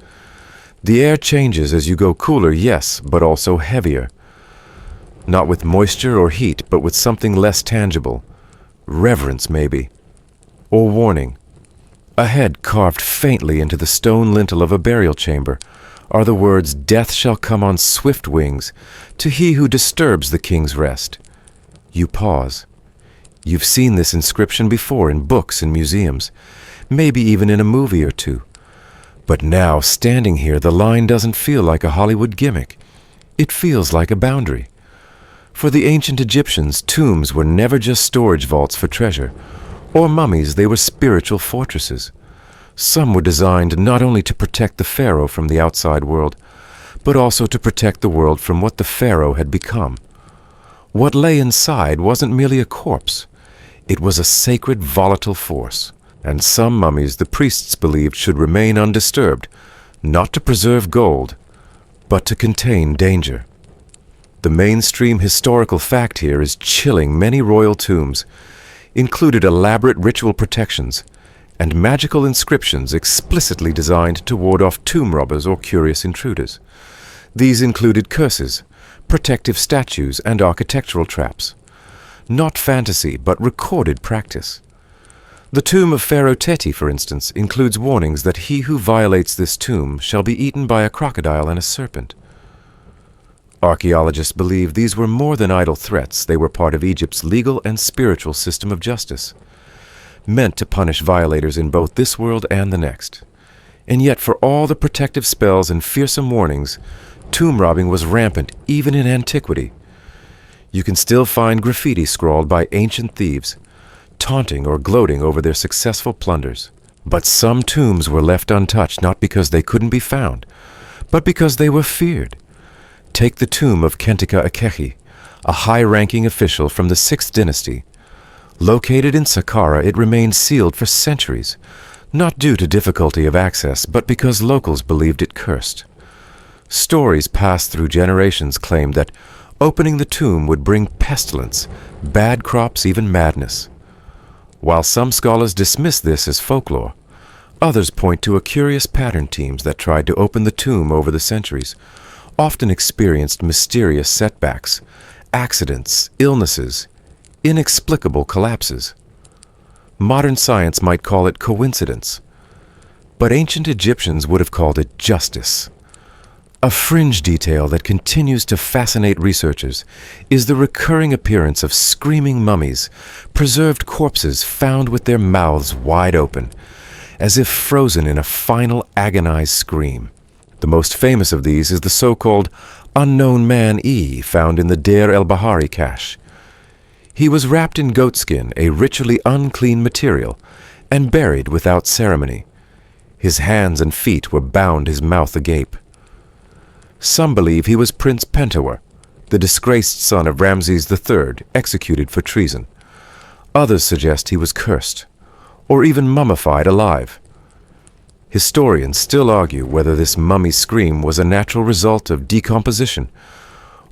The air changes as you go cooler, yes, but also heavier. Not with moisture or heat, but with something less tangible. Reverence, maybe. Or warning. Ahead, carved faintly into the stone lintel of a burial chamber, are the words, "Death shall come on swift wings to he who disturbs the king's rest." You pause. You've seen this inscription before in books and museums, maybe even in a movie or two. But now, standing here, the line doesn't feel like a Hollywood gimmick. It feels like a boundary. For the ancient Egyptians, tombs were never just storage vaults for treasure, or mummies, they were spiritual fortresses. Some were designed not only to protect the pharaoh from the outside world, but also to protect the world from what the pharaoh had become. What lay inside wasn't merely a corpse. It was a sacred, volatile force, and some mummies the priests believed should remain undisturbed, not to preserve gold, but to contain danger. The mainstream historical fact here is chilling. Many royal tombs included elaborate ritual protections and magical inscriptions explicitly designed to ward off tomb robbers or curious intruders. These included curses, protective statues, and architectural traps. Not fantasy, but recorded practice. The tomb of Pharaoh Teti, for instance, includes warnings that he who violates this tomb shall be eaten by a crocodile and a serpent. Archaeologists believe these were more than idle threats. They were part of Egypt's legal and spiritual system of justice, meant to punish violators in both this world and the next. And yet, for all the protective spells and fearsome warnings, tomb robbing was rampant even in antiquity. You can still find graffiti scrawled by ancient thieves, taunting or gloating over their successful plunders. But some tombs were left untouched not because they couldn't be found, but because they were feared. Take the tomb of Kentika Akechi, a high-ranking official from the 6th dynasty. Located in Saqqara, it remained sealed for centuries, not due to difficulty of access, but because locals believed it cursed. Stories passed through generations claimed that opening the tomb would bring pestilence, bad crops, even madness. While some scholars dismiss this as folklore, others point to a curious pattern. Teams that tried to open the tomb over the centuries often experienced mysterious setbacks, accidents, illnesses, inexplicable collapses. Modern science might call it coincidence, but ancient Egyptians would have called it justice. A fringe detail that continues to fascinate researchers is the recurring appearance of screaming mummies, preserved corpses found with their mouths wide open, as if frozen in a final agonized scream. The most famous of these is the so-called unknown man E found in the Deir el-Bahari cache. He was wrapped in goatskin, a ritually unclean material, and buried without ceremony. His hands and feet were bound, his mouth agape. Some believe he was Prince Pentawar, the disgraced son of Ramses III, executed for treason. Others suggest he was cursed, or even mummified alive. Historians still argue whether this mummy scream was a natural result of decomposition,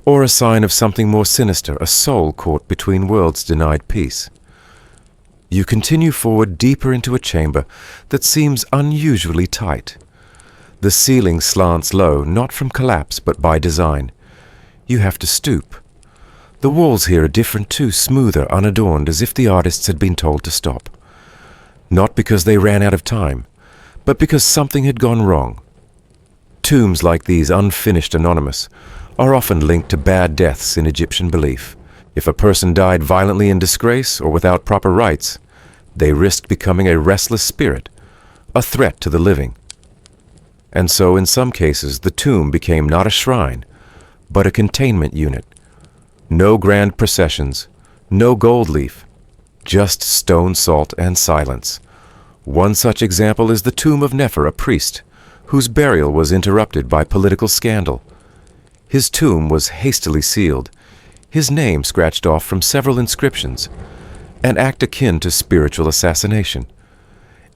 or a sign of something more sinister, a soul caught between worlds denied peace. You continue forward deeper into a chamber that seems unusually tight. The ceiling slants low, not from collapse, but by design. You have to stoop. The walls here are different too, smoother, unadorned, as if the artists had been told to stop. Not because they ran out of time, but because something had gone wrong. Tombs like these, unfinished, anonymous, are often linked to bad deaths in Egyptian belief. If a person died violently in disgrace or without proper rites, they risked becoming a restless spirit, a threat to the living. And so, in some cases, the tomb became not a shrine, but a containment unit. No grand processions, no gold leaf, just stone, salt, and silence. One such example is the tomb of Nefer, a priest, whose burial was interrupted by political scandal. His tomb was hastily sealed, his name scratched off from several inscriptions, an act akin to spiritual assassination.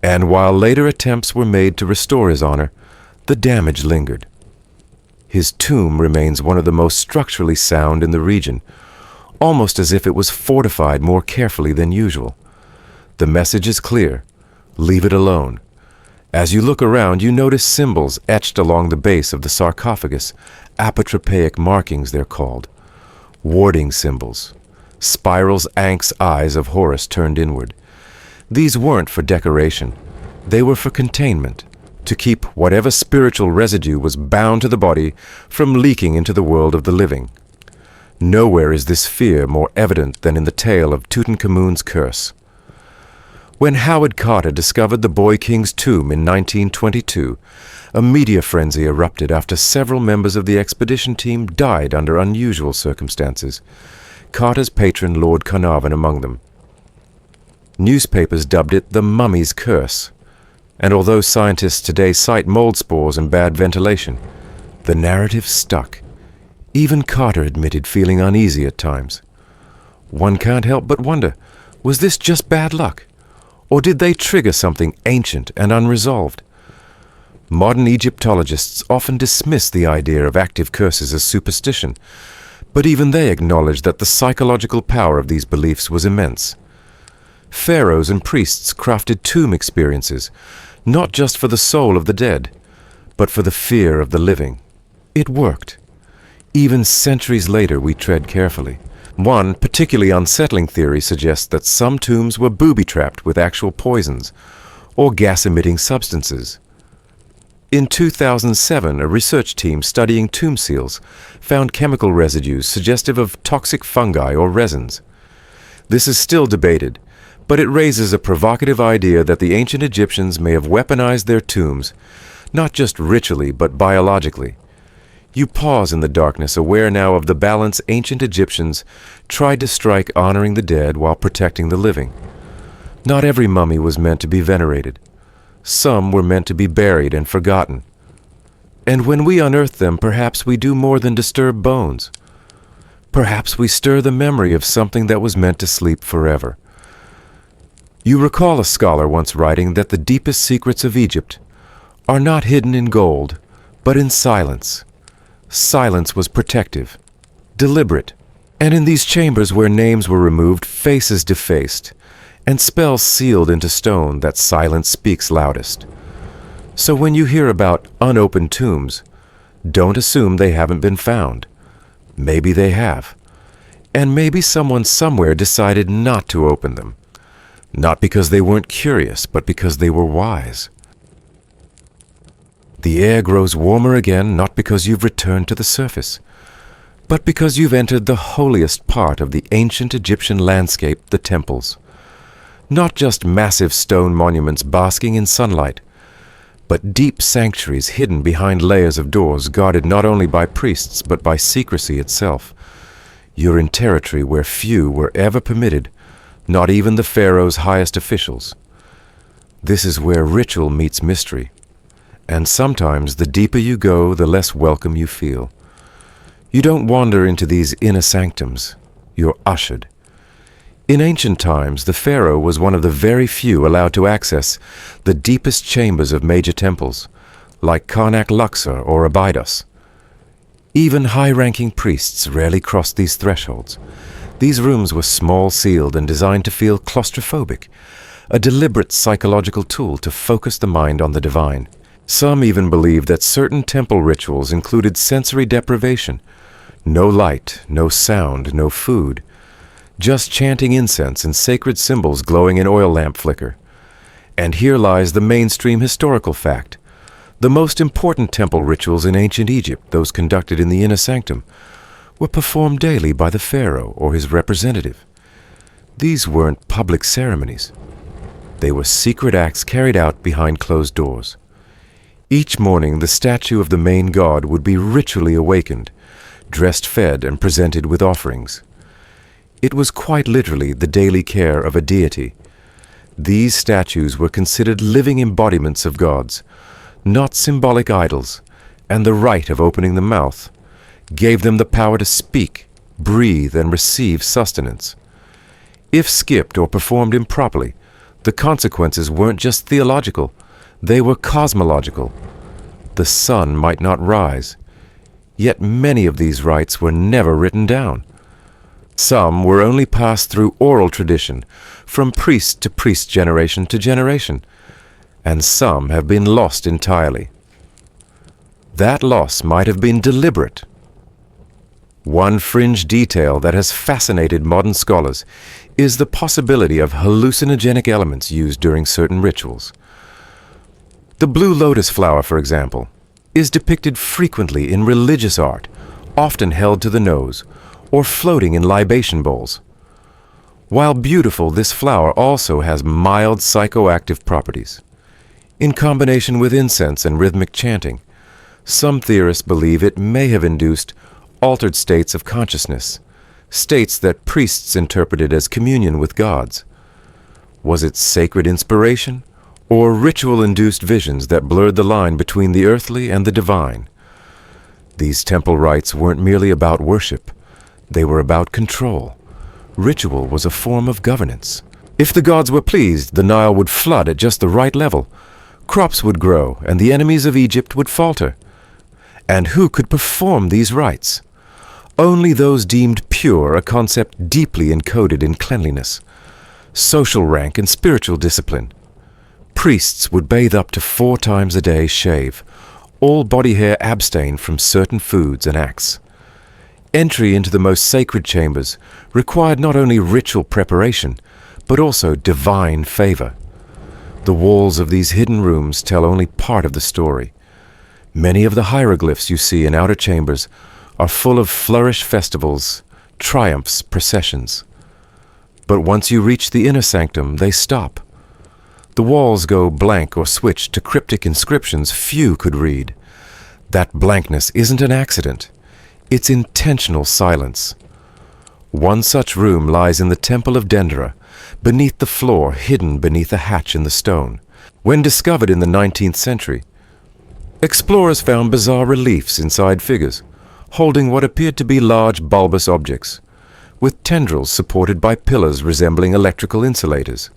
And while later attempts were made to restore his honor, the damage lingered. His tomb remains one of the most structurally sound in the region, almost as if it was fortified more carefully than usual. The message is clear: leave it alone. As you look around, you notice symbols etched along the base of the sarcophagus, apotropaic markings they're called, warding symbols, spirals, ankhs, eyes of Horus turned inward. These weren't for decoration, they were for containment, to keep whatever spiritual residue was bound to the body from leaking into the world of the living. Nowhere is this fear more evident than in the tale of Tutankhamun's curse. When Howard Carter discovered the boy king's tomb in 1922, a media frenzy erupted after several members of the expedition team died under unusual circumstances, Carter's patron Lord Carnarvon among them. Newspapers dubbed it the mummy's curse, And although scientists today cite mold spores and bad ventilation, the narrative stuck. Even Carter admitted feeling uneasy at times. One can't help but wonder, was this just bad luck? Or did they trigger something ancient and unresolved? Modern Egyptologists often dismiss the idea of active curses as superstition, but even they acknowledge that the psychological power of these beliefs was immense. Pharaohs and priests crafted tomb experiences, not just for the soul of the dead, but for the fear of the living. It worked. Even centuries later, we tread carefully. One particularly unsettling theory suggests that some tombs were booby-trapped with actual poisons or gas-emitting substances. In 2007, a research team studying tomb seals found chemical residues suggestive of toxic fungi or resins. This is still debated, but it raises a provocative idea that the ancient Egyptians may have weaponized their tombs, not just ritually but biologically. You pause in the darkness, aware now of the balance ancient Egyptians tried to strike, honoring the dead while protecting the living. Not every mummy was meant to be venerated. Some were meant to be buried and forgotten. And when we unearth them, perhaps we do more than disturb bones. Perhaps we stir the memory of something that was meant to sleep forever. You recall a scholar once writing that the deepest secrets of Egypt are not hidden in gold, but in silence. Silence was protective, deliberate, and in these chambers where names were removed, faces defaced, and spells sealed into stone, that silence speaks loudest. So when you hear about unopened tombs, don't assume they haven't been found. Maybe they have. And maybe someone somewhere decided not to open them. Not because they weren't curious, but because they were wise. The air grows warmer again, not because you've returned to the surface, but because you've entered the holiest part of the ancient Egyptian landscape, the temples. Not just massive stone monuments basking in sunlight, but deep sanctuaries hidden behind layers of doors guarded not only by priests but by secrecy itself. You're in territory where few were ever permitted, not even the pharaoh's highest officials. This is where ritual meets mystery. And sometimes the deeper you go, the less welcome you feel. You don't wander into these inner sanctums. You're ushered. In ancient times, the pharaoh was one of the very few allowed to access the deepest chambers of major temples, like Karnak-Luxor or Abydos. Even high-ranking priests rarely crossed these thresholds. These rooms were small, sealed, and designed to feel claustrophobic, a deliberate psychological tool to focus the mind on the divine. Some even believed that certain temple rituals included sensory deprivation. No light, no sound, no food. Just chanting incense and sacred symbols glowing in oil lamp flicker. And here lies the mainstream historical fact. The most important temple rituals in ancient Egypt, those conducted in the inner sanctum, were performed daily by the pharaoh or his representative. These weren't public ceremonies. They were secret acts carried out behind closed doors. Each morning, the statue of the main god would be ritually awakened, dressed, fed, and presented with offerings. It was quite literally the daily care of a deity. These statues were considered living embodiments of gods, not symbolic idols, and the rite of opening the mouth gave them the power to speak, breathe, and receive sustenance. If skipped or performed improperly, the consequences weren't just theological, they were cosmological. The sun might not rise. Yet many of these rites were never written down. Some were only passed through oral tradition, from priest to priest, generation to generation, and some have been lost entirely. That loss might have been deliberate. One fringe detail that has fascinated modern scholars is the possibility of hallucinogenic elements used during certain rituals. The blue lotus flower, for example, is depicted frequently in religious art, often held to the nose, or floating in libation bowls. While beautiful, this flower also has mild psychoactive properties. In combination with incense and rhythmic chanting, some theorists believe it may have induced altered states of consciousness, states that priests interpreted as communion with gods. Was it sacred inspiration, or ritual-induced visions that blurred the line between the earthly and the divine. These temple rites weren't merely about worship. They were about control. Ritual was a form of governance. If the gods were pleased, the Nile would flood at just the right level. Crops would grow, and the enemies of Egypt would falter. And who could perform these rites? Only those deemed pure, a concept deeply encoded in cleanliness, social rank, and spiritual discipline. Priests would bathe up to 4 times a day, shave, all body hair abstain from certain foods and acts. Entry into the most sacred chambers required not only ritual preparation, but also divine favor. The walls of these hidden rooms tell only part of the story. Many of the hieroglyphs you see in outer chambers are full of flourish festivals, triumphs, processions. But once you reach the inner sanctum, they stop. The walls go blank or switch to cryptic inscriptions few could read. That blankness isn't an accident. It's intentional silence. One such room lies in the Temple of Dendera, beneath the floor, hidden beneath a hatch in the stone. When discovered in the 19th century, explorers found bizarre reliefs inside figures, holding what appeared to be large bulbous objects, with tendrils supported by pillars resembling electrical insulators.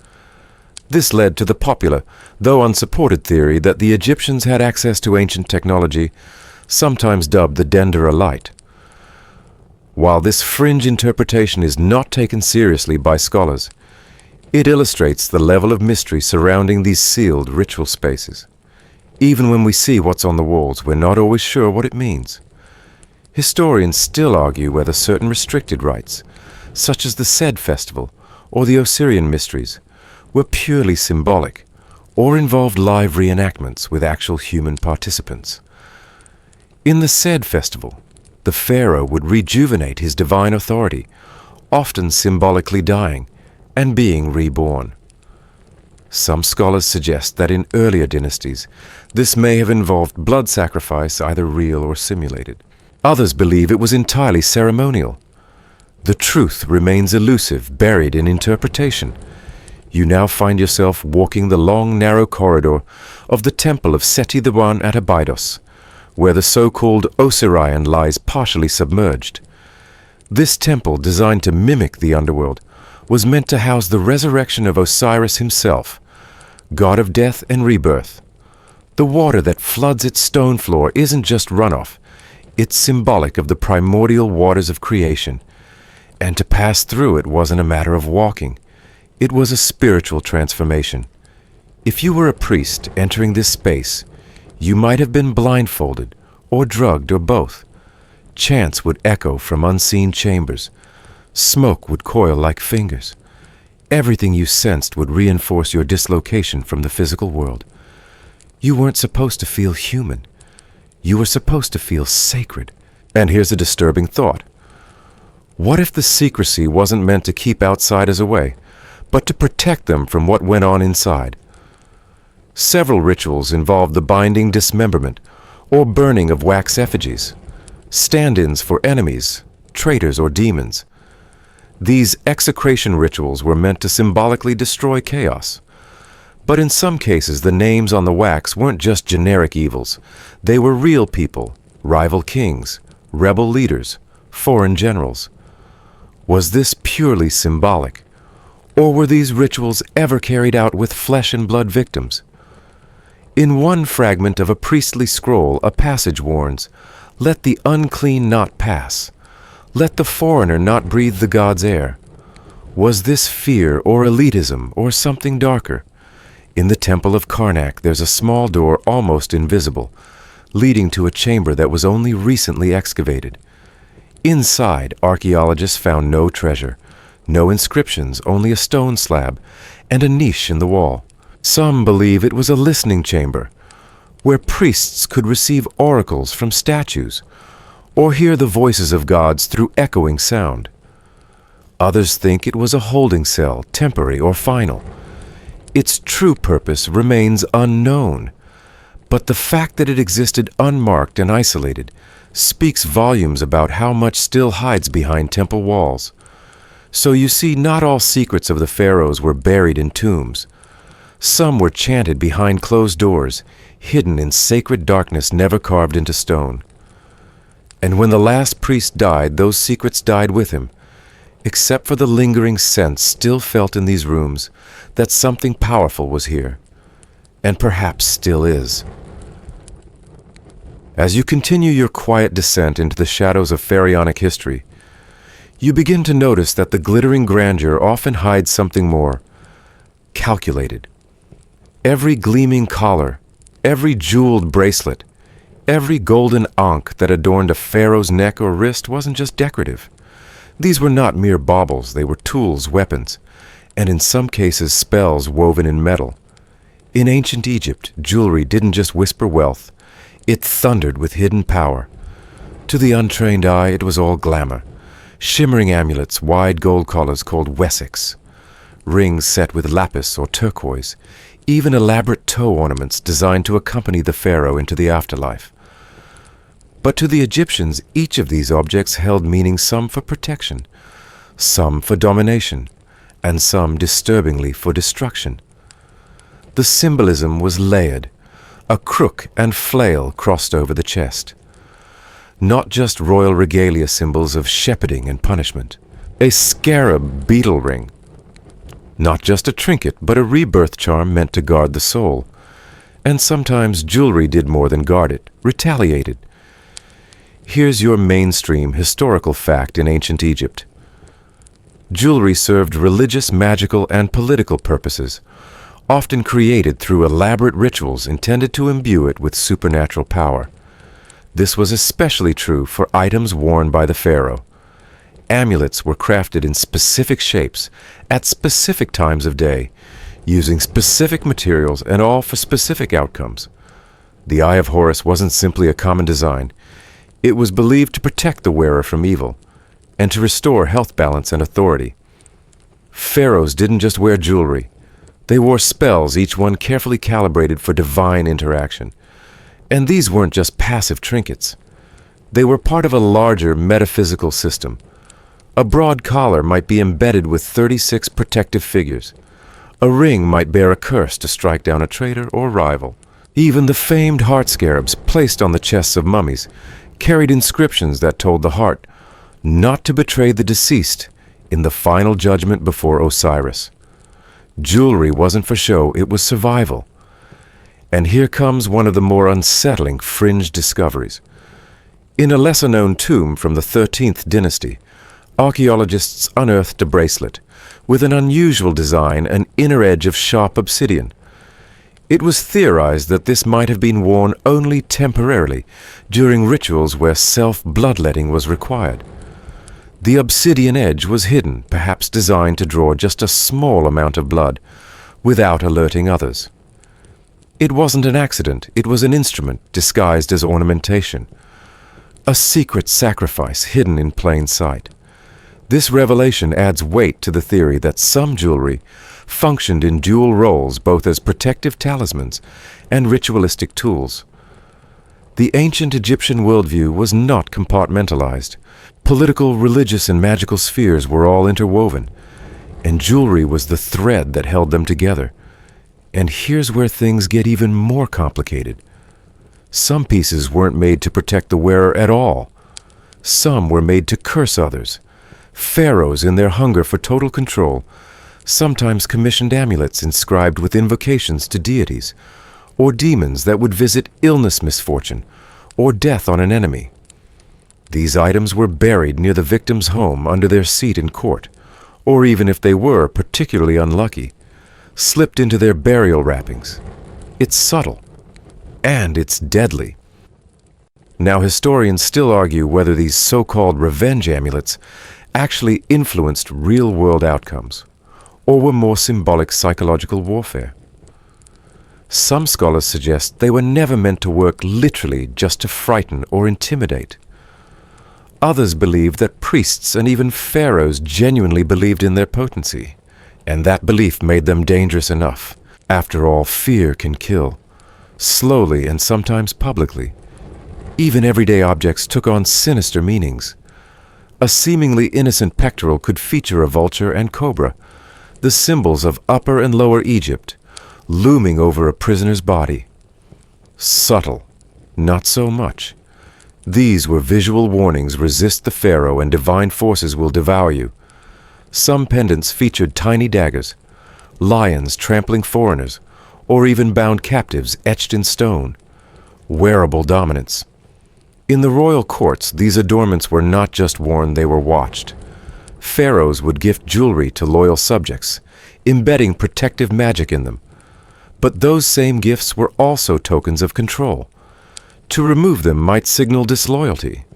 This led to the popular, though unsupported theory that the Egyptians had access to ancient technology, sometimes dubbed the Dendera Light. While this fringe interpretation is not taken seriously by scholars, it illustrates the level of mystery surrounding these sealed ritual spaces. Even when we see what's on the walls, we're not always sure what it means. Historians still argue whether certain restricted rites, such as the Sed festival or the Osirian mysteries, were purely symbolic or involved live reenactments with actual human participants. In the Sed festival, the pharaoh would rejuvenate his divine authority, often symbolically dying and being reborn. Some scholars suggest that in earlier dynasties, this may have involved blood sacrifice, either real or simulated. Others believe it was entirely ceremonial. The truth remains elusive, buried in interpretation. You now find yourself walking the long, narrow corridor of the temple of Seti I at Abydos, where the so-called Osirian lies partially submerged. This temple, designed to mimic the underworld, was meant to house the resurrection of Osiris himself, god of death and rebirth. The water that floods its stone floor isn't just runoff, it's symbolic of the primordial waters of creation, and to pass through it wasn't a matter of walking. It was a spiritual transformation. If you were a priest entering this space, you might have been blindfolded, or drugged, or both. Chants would echo from unseen chambers. Smoke would coil like fingers. Everything you sensed would reinforce your dislocation from the physical world. You weren't supposed to feel human. You were supposed to feel sacred. And here's a disturbing thought. What if the secrecy wasn't meant to keep outsiders away, but to protect them from what went on inside? Several rituals involved the binding dismemberment or burning of wax effigies, stand-ins for enemies, traitors, or demons. These execration rituals were meant to symbolically destroy chaos. But in some cases, the names on the wax weren't just generic evils. They were real people, rival kings, rebel leaders, foreign generals. Was this purely symbolic? Or were these rituals ever carried out with flesh and blood victims? In one fragment of a priestly scroll, a passage warns, "Let the unclean not pass. Let the foreigner not breathe the god's air." Was this fear or elitism or something darker? In the Temple of Karnak, there's a small door almost invisible, leading to a chamber that was only recently excavated. Inside, archaeologists found no treasure, no inscriptions, only a stone slab and a niche in the wall. Some believe it was a listening chamber, where priests could receive oracles from statues, or hear the voices of gods through echoing sound. Others think it was a holding cell, temporary or final. Its true purpose remains unknown, but the fact that it existed unmarked and isolated speaks volumes about how much still hides behind temple walls. So you see, not all secrets of the pharaohs were buried in tombs. Some were chanted behind closed doors, hidden in sacred darkness never carved into stone. And when the last priest died, those secrets died with him, except for the lingering sense still felt in these rooms that something powerful was here, and perhaps still is. As you continue your quiet descent into the shadows of pharaonic history, you begin to notice that the glittering grandeur often hides something more calculated. Every gleaming collar, every jeweled bracelet, every golden ankh that adorned a pharaoh's neck or wrist wasn't just decorative. These were not mere baubles, they were tools, weapons, and in some cases spells woven in metal. In ancient Egypt, jewelry didn't just whisper wealth, it thundered with hidden power. To the untrained eye, it was all glamour. Shimmering amulets, wide gold collars called wesseks, rings set with lapis or turquoise, even elaborate toe ornaments designed to accompany the pharaoh into the afterlife. But to the Egyptians, each of these objects held meaning, some for protection, some for domination, and some, disturbingly, for destruction. The symbolism was layered. A crook and flail crossed over the chest. Not just royal regalia symbols of shepherding and punishment. A scarab beetle ring. Not just a trinket, but a rebirth charm meant to guard the soul. And sometimes jewelry did more than guard it, retaliated. Here's your mainstream historical fact in ancient Egypt. Jewelry served religious, magical, and political purposes, often created through elaborate rituals intended to imbue it with supernatural power. This was especially true for items worn by the pharaoh. Amulets were crafted in specific shapes, at specific times of day, using specific materials and all for specific outcomes. The Eye of Horus wasn't simply a common design. It was believed to protect the wearer from evil, and to restore health balance and authority. Pharaohs didn't just wear jewelry. They wore spells, each one carefully calibrated for divine interaction. And these weren't just passive trinkets. They were part of a larger metaphysical system. A broad collar might be embedded with 36 protective figures. A ring might bear a curse to strike down a traitor or rival. Even the famed heart scarabs placed on the chests of mummies carried inscriptions that told the heart not to betray the deceased in the final judgment before Osiris. Jewelry wasn't for show, it was survival. And here comes one of the more unsettling fringe discoveries. In a lesser-known tomb from the 13th dynasty, archaeologists unearthed a bracelet with an unusual design, an inner edge of sharp obsidian. It was theorized that this might have been worn only temporarily during rituals where self-bloodletting was required. The obsidian edge was hidden, perhaps designed to draw just a small amount of blood, without alerting others. It wasn't an accident, it was an instrument disguised as ornamentation. A secret sacrifice hidden in plain sight. This revelation adds weight to the theory that some jewelry functioned in dual roles, both as protective talismans and ritualistic tools. The ancient Egyptian worldview was not compartmentalized. Political, religious, and magical spheres were all interwoven, and jewelry was the thread that held them together. And here's where things get even more complicated. Some pieces weren't made to protect the wearer at all. Some were made to curse others. Pharaohs, in their hunger for total control, sometimes commissioned amulets inscribed with invocations to deities, or demons that would visit illness, misfortune, or death on an enemy. These items were buried near the victim's home under their seat in court, or even if they were particularly unlucky, slipped into their burial wrappings. It's subtle, and it's deadly. Now, historians still argue whether these so-called revenge amulets actually influenced real-world outcomes, or were more symbolic psychological warfare. Some scholars suggest they were never meant to work literally just to frighten or intimidate. Others believe that priests and even pharaohs genuinely believed in their potency, and that belief made them dangerous enough. After all, fear can kill, slowly and sometimes publicly. Even everyday objects took on sinister meanings. A seemingly innocent pectoral could feature a vulture and cobra, the symbols of Upper and Lower Egypt, looming over a prisoner's body. Subtle, not so much. These were visual warnings: resist the pharaoh and divine forces will devour you. Some pendants featured tiny daggers, lions trampling foreigners, or even bound captives etched in stone. Wearable dominance. In the royal courts, these adornments were not just worn, they were watched. Pharaohs would gift jewelry to loyal subjects, embedding protective magic in them. But those same gifts were also tokens of control. To remove them might signal disloyalty.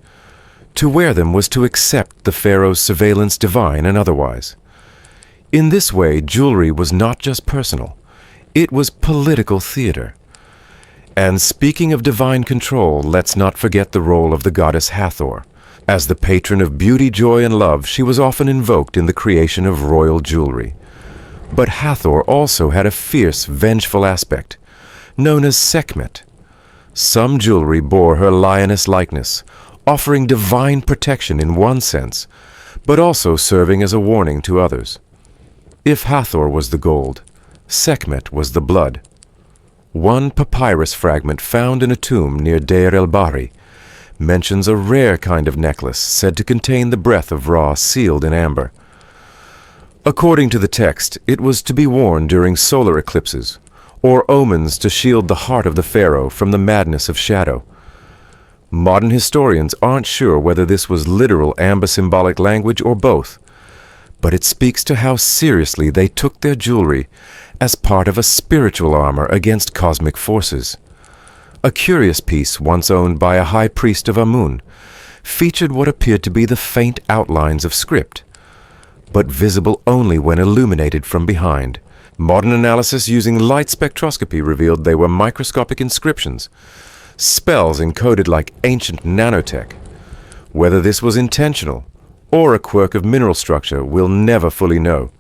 To wear them was to accept the pharaoh's surveillance, divine and otherwise. In this way, jewelry was not just personal, it was political theater. And speaking of divine control, let's not forget the role of the goddess Hathor. As the patron of beauty, joy, and love, she was often invoked in the creation of royal jewelry. But Hathor also had a fierce, vengeful aspect, known as Sekhmet. Some jewelry bore her lioness likeness, offering divine protection in one sense, but also serving as a warning to others. If Hathor was the gold, Sekhmet was the blood. One papyrus fragment found in a tomb near Deir el-Bahri mentions a rare kind of necklace said to contain the breath of Ra sealed in amber. According to the text, it was to be worn during solar eclipses, or omens to shield the heart of the pharaoh from the madness of shadow. Modern historians aren't sure whether this was literal amber symbolic language or both, but it speaks to how seriously they took their jewelry as part of a spiritual armor against cosmic forces. A curious piece once owned by a high priest of Amun featured what appeared to be the faint outlines of script, but visible only when illuminated from behind. Modern analysis using light spectroscopy revealed they were microscopic inscriptions, spells encoded like ancient nanotech. Whether this was intentional or a quirk of mineral structure, we'll never fully know.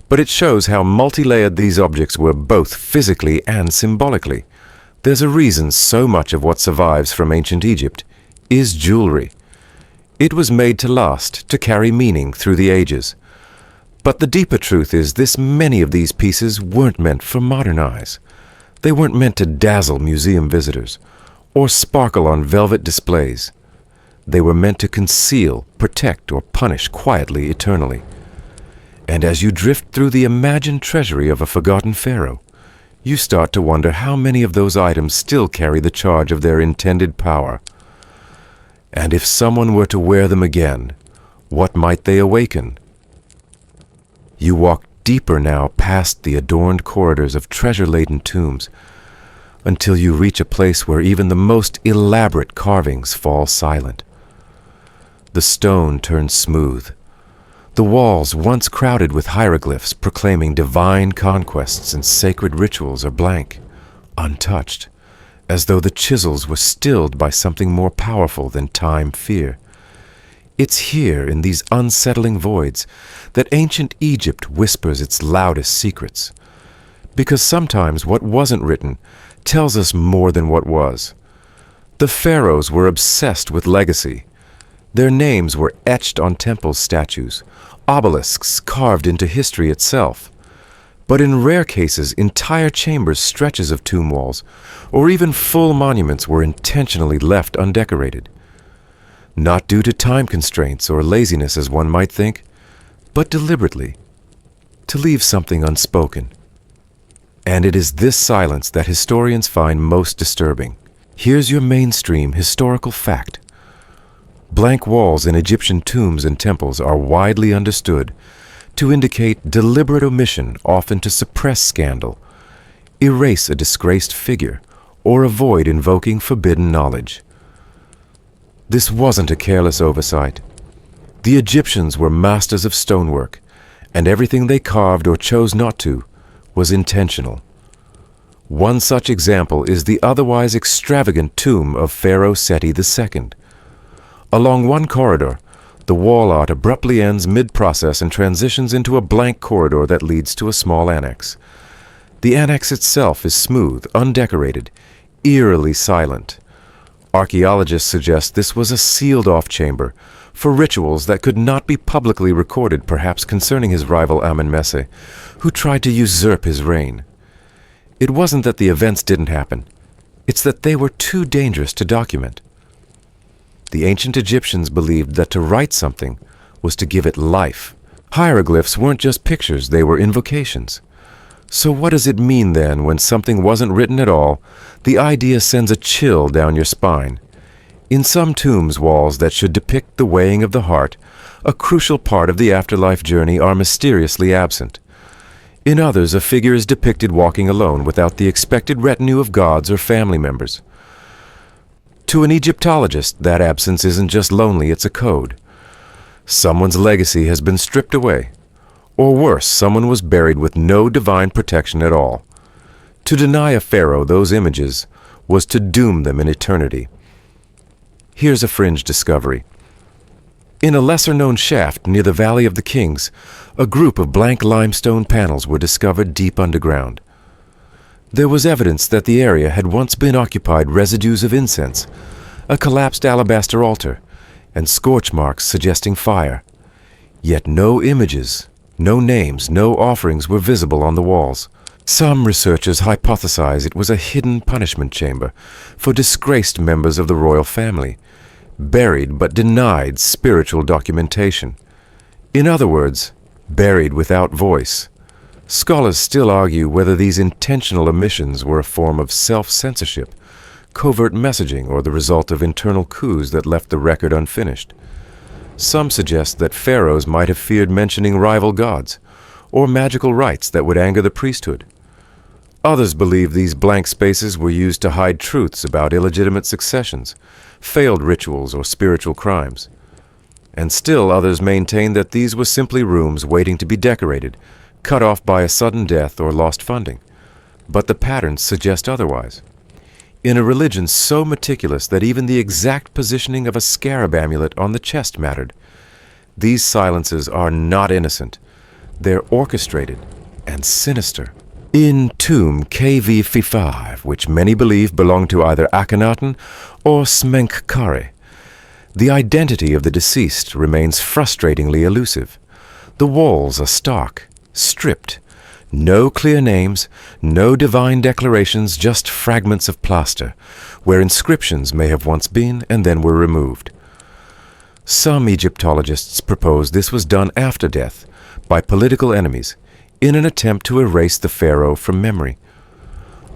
But it shows how multi-layered these objects were, both physically and symbolically. There's a reason so much of what survives from ancient Egypt is jewelry. It was made to last, to carry meaning through the ages. But the deeper truth is this: many of these pieces weren't meant for modern eyes. They weren't meant to dazzle museum visitors or sparkle on velvet displays. They were meant to conceal, protect, or punish quietly, eternally. And as you drift through the imagined treasury of a forgotten pharaoh, you start to wonder how many of those items still carry the charge of their intended power. And if someone were to wear them again, what might they awaken? You walk deeper now past the adorned corridors of treasure-laden tombs until you reach a place where even the most elaborate carvings fall silent. The stone turns smooth. The walls, once crowded with hieroglyphs proclaiming divine conquests and sacred rituals, are blank, untouched, as though the chisels were stilled by something more powerful than time, fear. It's here, in these unsettling voids, that ancient Egypt whispers its loudest secrets. Because sometimes what wasn't written tells us more than what was. The pharaohs were obsessed with legacy. Their names were etched on temple statues, obelisks carved into history itself. But in rare cases, entire chambers, stretches of tomb walls, or even full monuments were intentionally left undecorated. Not due to time constraints or laziness as one might think, but deliberately, to leave something unspoken. And it is this silence that historians find most disturbing. Here's your mainstream historical fact. Blank walls in Egyptian tombs and temples are widely understood to indicate deliberate omission, often to suppress scandal, erase a disgraced figure, or avoid invoking forbidden knowledge. This wasn't a careless oversight. The Egyptians were masters of stonework, and everything they carved or chose not to was intentional. One such example is the otherwise extravagant tomb of Pharaoh Seti II. Along one corridor, the wall art abruptly ends mid-process and transitions into a blank corridor that leads to a small annex. The annex itself is smooth, undecorated, eerily silent. Archaeologists suggest this was a sealed-off chamber for rituals that could not be publicly recorded, perhaps concerning his rival Amenmesse, who tried to usurp his reign. It wasn't that the events didn't happen. It's that they were too dangerous to document. The ancient Egyptians believed that to write something was to give it life. Hieroglyphs weren't just pictures, they were invocations. So what does it mean then when something wasn't written at all? The idea sends a chill down your spine. In some tombs' walls that should depict the weighing of the heart, a crucial part of the afterlife journey are mysteriously absent. In others, a figure is depicted walking alone without the expected retinue of gods or family members. To an Egyptologist, that absence isn't just lonely, it's a code. Someone's legacy has been stripped away. Or worse, someone was buried with no divine protection at all. To deny a pharaoh those images was to doom them in eternity. Here's a fringe discovery. In a lesser-known shaft near the Valley of the Kings, a group of blank limestone panels were discovered deep underground. There was evidence that the area had once been occupied residues of incense, a collapsed alabaster altar, and scorch marks suggesting fire. Yet no images, no names, no offerings were visible on the walls. Some researchers hypothesize it was a hidden punishment chamber for disgraced members of the royal family, buried but denied spiritual documentation. In other words, buried without voice. Scholars still argue whether these intentional omissions were a form of self-censorship, covert messaging, or the result of internal coups that left the record unfinished. Some suggest that pharaohs might have feared mentioning rival gods, or magical rites that would anger the priesthood. Others believe these blank spaces were used to hide truths about illegitimate successions, failed rituals, or spiritual crimes. And still others maintain that these were simply rooms waiting to be decorated, cut off by a sudden death or lost funding. But the patterns suggest otherwise. In a religion so meticulous that even the exact positioning of a scarab amulet on the chest mattered, these silences are not innocent. They're orchestrated and sinister. In tomb KV-5, which many believe belonged to either Akhenaten or Smenkhkare, the identity of the deceased remains frustratingly elusive. The walls are stark, stripped. No clear names, no divine declarations, just fragments of plaster, where inscriptions may have once been and then were removed. Some Egyptologists propose this was done after death, by political enemies, in an attempt to erase the pharaoh from memory.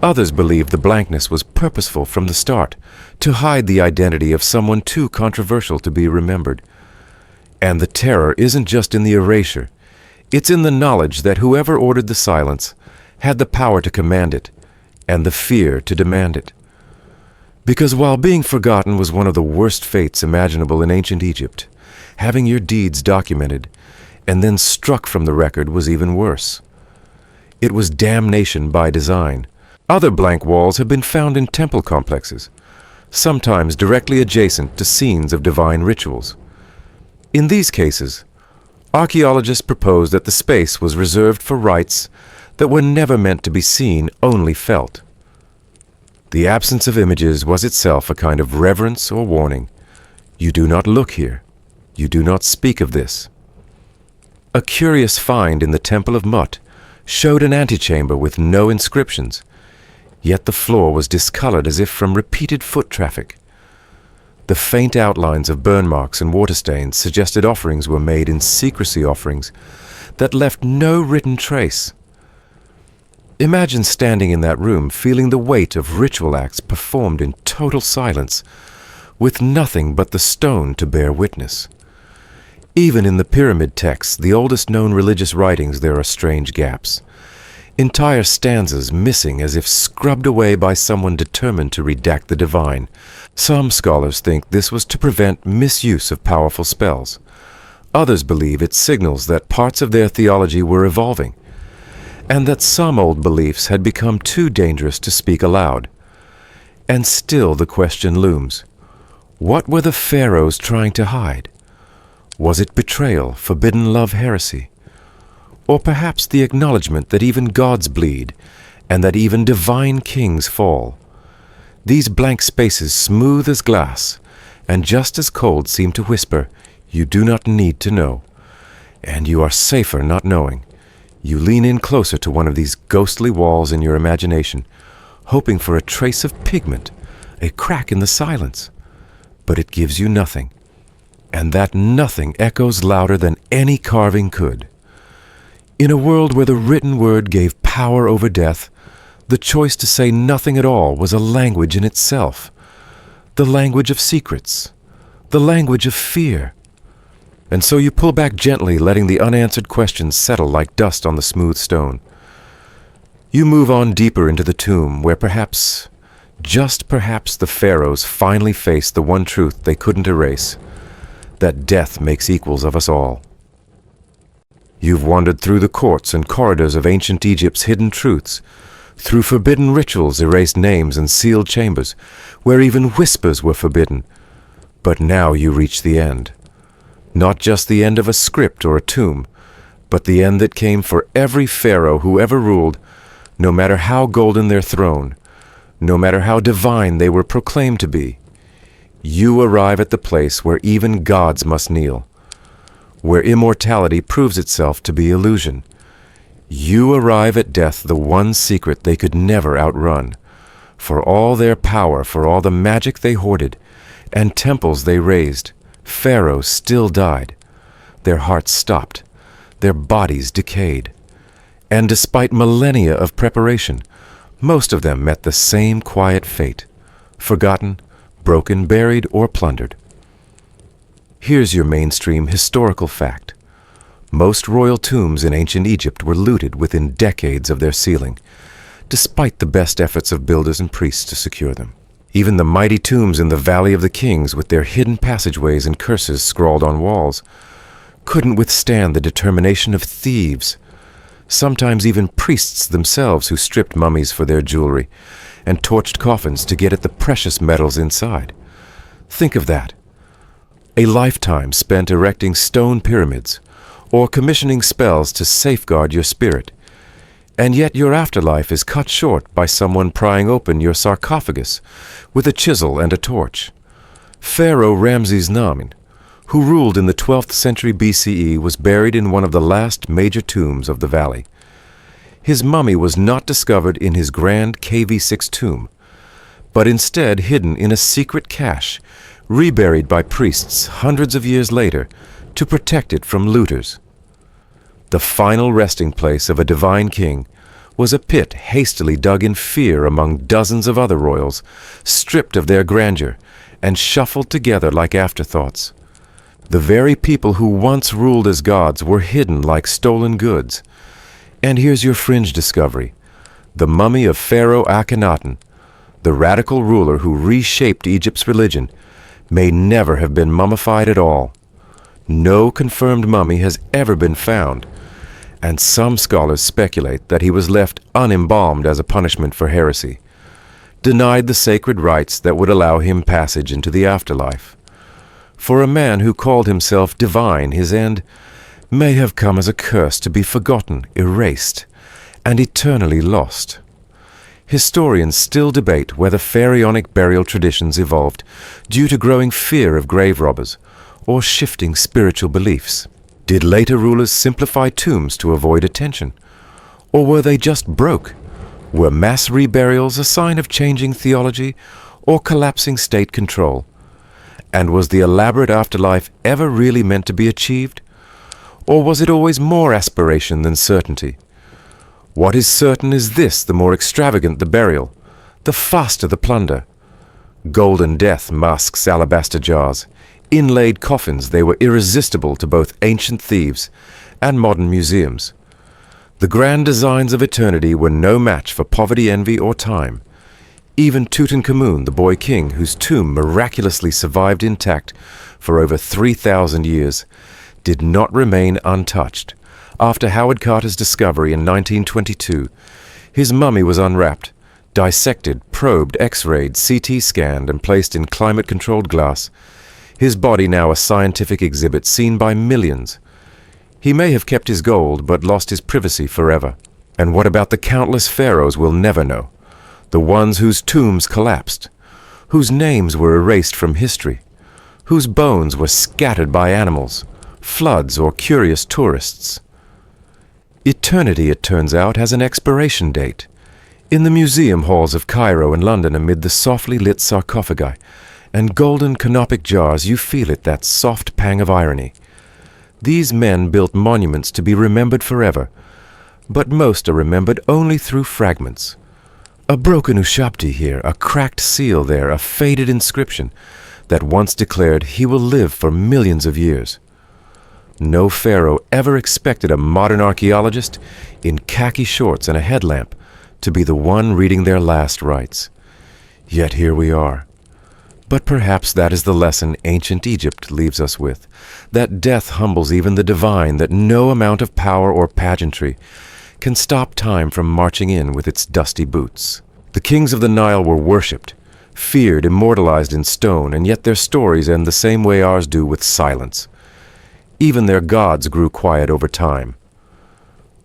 Others believe the blankness was purposeful from the start, to hide the identity of someone too controversial to be remembered. And the terror isn't just in the erasure. It's in the knowledge that whoever ordered the silence had the power to command it, and the fear to demand it. Because while being forgotten was one of the worst fates imaginable in ancient Egypt, having your deeds documented and then struck from the record was even worse. It was damnation by design. Other blank walls have been found in temple complexes, sometimes directly adjacent to scenes of divine rituals. In these cases, archaeologists propose that the space was reserved for rites that were never meant to be seen, only felt. The absence of images was itself a kind of reverence or warning. You do not look here. You do not speak of this. A curious find in the Temple of Mut showed an antechamber with no inscriptions, yet the floor was discolored as if from repeated foot traffic. The faint outlines of burn marks and water stains suggested offerings were made in secrecy, offerings that left no written trace. Imagine standing in that room, feeling the weight of ritual acts performed in total silence, with nothing but the stone to bear witness. Even in the pyramid texts, the oldest known religious writings, there are strange gaps. Entire stanzas missing as if scrubbed away by someone determined to redact the divine. Some scholars think this was to prevent misuse of powerful spells. Others believe it signals that parts of their theology were evolving, and that some old beliefs had become too dangerous to speak aloud. And still the question looms. What were the pharaohs trying to hide? Was it betrayal, forbidden love, heresy? Or perhaps the acknowledgement that even gods bleed, and that even divine kings fall? These blank spaces, smooth as glass, and just as cold, seem to whisper, you do not need to know, and you are safer not knowing. You lean in closer to one of these ghostly walls in your imagination, hoping for a trace of pigment, a crack in the silence. But it gives you nothing, and that nothing echoes louder than any carving could. In a world where the written word gave power over death, the choice to say nothing at all was a language in itself, the language of secrets, the language of fear. And so you pull back gently, letting the unanswered questions settle like dust on the smooth stone. You move on deeper into the tomb, where perhaps, just perhaps, the pharaohs finally face the one truth they couldn't erase, that death makes equals of us all. You've wandered through the courts and corridors of ancient Egypt's hidden truths, through forbidden rituals, erased names, and sealed chambers, where even whispers were forbidden. But now you reach the end. Not just the end of a script or a tomb, but the end that came for every pharaoh who ever ruled, no matter how golden their throne, no matter how divine they were proclaimed to be. You arrive at the place where even gods must kneel, where immortality proves itself to be illusion. You arrive at death, the one secret they could never outrun. For all their power, for all the magic they hoarded, and temples they raised, pharaohs still died. Their hearts stopped, their bodies decayed. And despite millennia of preparation, most of them met the same quiet fate, forgotten, broken, buried, or plundered. Here's your mainstream historical fact. Most royal tombs in ancient Egypt were looted within decades of their sealing, despite the best efforts of builders and priests to secure them. Even the mighty tombs in the Valley of the Kings, with their hidden passageways and curses scrawled on walls, couldn't withstand the determination of thieves, sometimes even priests themselves, who stripped mummies for their jewelry and torched coffins to get at the precious metals inside. Think of that. A lifetime spent erecting stone pyramids or commissioning spells to safeguard your spirit, and yet your afterlife is cut short by someone prying open your sarcophagus with a chisel and a torch. Pharaoh Ramses IX, who ruled in the 12th century BCE, was buried in one of the last major tombs of the valley. His mummy was not discovered in his grand KV6 tomb, but instead hidden in a secret cache, reburied by priests hundreds of years later to protect it from looters. The final resting place of a divine king was a pit hastily dug in fear among dozens of other royals, stripped of their grandeur and shuffled together like afterthoughts. The very people who once ruled as gods were hidden like stolen goods. And here's your fringe discovery: the mummy of Pharaoh Akhenaten, the radical ruler who reshaped Egypt's religion, may never have been mummified at all. No confirmed mummy has ever been found, and some scholars speculate that he was left unembalmed as a punishment for heresy, denied the sacred rites that would allow him passage into the afterlife. For a man who called himself divine, his end may have come as a curse to be forgotten, erased, and eternally lost. Historians still debate whether pharaonic burial traditions evolved due to growing fear of grave robbers or shifting spiritual beliefs. Did later rulers simplify tombs to avoid attention? Or were they just broke? Were mass reburials a sign of changing theology or collapsing state control? And was the elaborate afterlife ever really meant to be achieved? Or was it always more aspiration than certainty? What is certain is this: the more extravagant the burial, the faster the plunder. Golden death masks alabaster jars. Inlaid coffins, they were irresistible to both ancient thieves and modern museums. The grand designs of eternity were no match for poverty, envy, or time. Even Tutankhamun, the boy king, whose tomb miraculously survived intact for over 3,000 years, did not remain untouched. After Howard Carter's discovery in 1922, his mummy was unwrapped, dissected, probed, X-rayed, CT scanned, and placed in climate-controlled glass. His body now a scientific exhibit seen by millions. He may have kept his gold, but lost his privacy forever. And what about the countless pharaohs we'll never know? The ones whose tombs collapsed, whose names were erased from history, whose bones were scattered by animals, floods, or curious tourists. Eternity, it turns out, has an expiration date. In the museum halls of Cairo and London, amid the softly lit sarcophagi and golden canopic jars, you feel it, that soft pang of irony. These men built monuments to be remembered forever, but most are remembered only through fragments. A broken ushabti here, a cracked seal there, a faded inscription that once declared he will live for millions of years. No pharaoh ever expected a modern archaeologist in khaki shorts and a headlamp to be the one reading their last rites. Yet here we are. But perhaps that is the lesson ancient Egypt leaves us with, that death humbles even the divine, that no amount of power or pageantry can stop time from marching in with its dusty boots. The kings of the Nile were worshipped, feared, immortalized in stone, and yet their stories end the same way ours do, with silence. Even their gods grew quiet over time.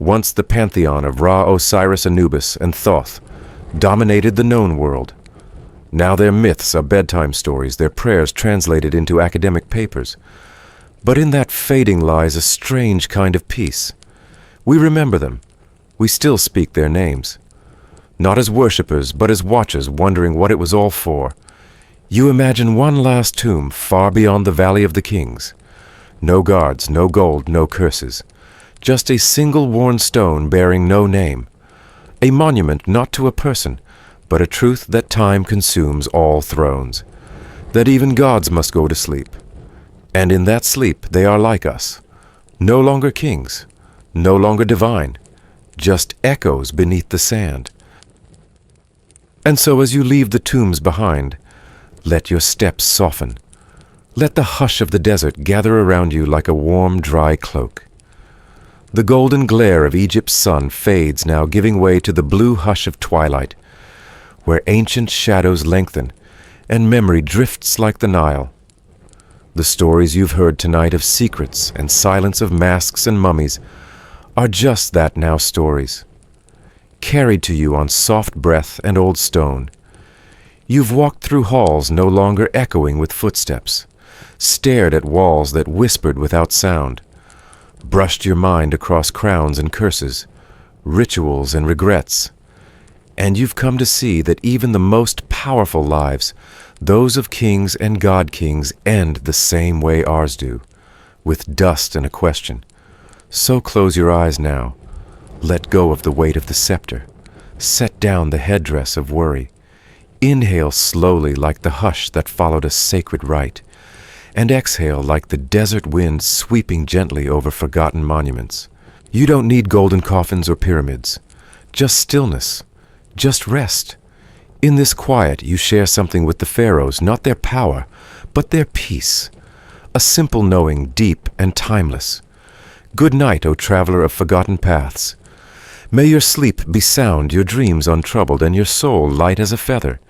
Once the pantheon of Ra, Osiris, Anubis, and Thoth dominated the known world. Now their myths are bedtime stories, their prayers translated into academic papers. But in that fading lies a strange kind of peace. We remember them. We still speak their names. Not as worshippers, but as watchers wondering what it was all for. You imagine one last tomb far beyond the Valley of the Kings. No guards, no gold, no curses. Just a single worn stone bearing no name. A monument not to a person, but a truth that time consumes all thrones. That even gods must go to sleep. And in that sleep they are like us. No longer kings, no longer divine, just echoes beneath the sand. And so as you leave the tombs behind, let your steps soften. Let the hush of the desert gather around you like a warm, dry cloak. The golden glare of Egypt's sun fades now, giving way to the blue hush of twilight, where ancient shadows lengthen and memory drifts like the Nile. The stories you've heard tonight of secrets and silence, of masks and mummies, are just that now, stories, carried to you on soft breath and old stone. You've walked through halls no longer echoing with footsteps, stared at walls that whispered without sound, brushed your mind across crowns and curses, rituals and regrets, and you've come to see that even the most powerful lives, those of kings and god-kings, end the same way ours do, with dust and a question. So close your eyes now. Let go of the weight of the scepter. Set down the headdress of worry. Inhale slowly like the hush that followed a sacred rite, and exhale like the desert wind sweeping gently over forgotten monuments. You don't need golden coffins or pyramids. Just stillness. Just rest. In this quiet, you share something with the pharaohs, not their power, but their peace. A simple knowing, deep and timeless. Good night, O traveler of forgotten paths. May your sleep be sound, your dreams untroubled, and your soul light as a feather.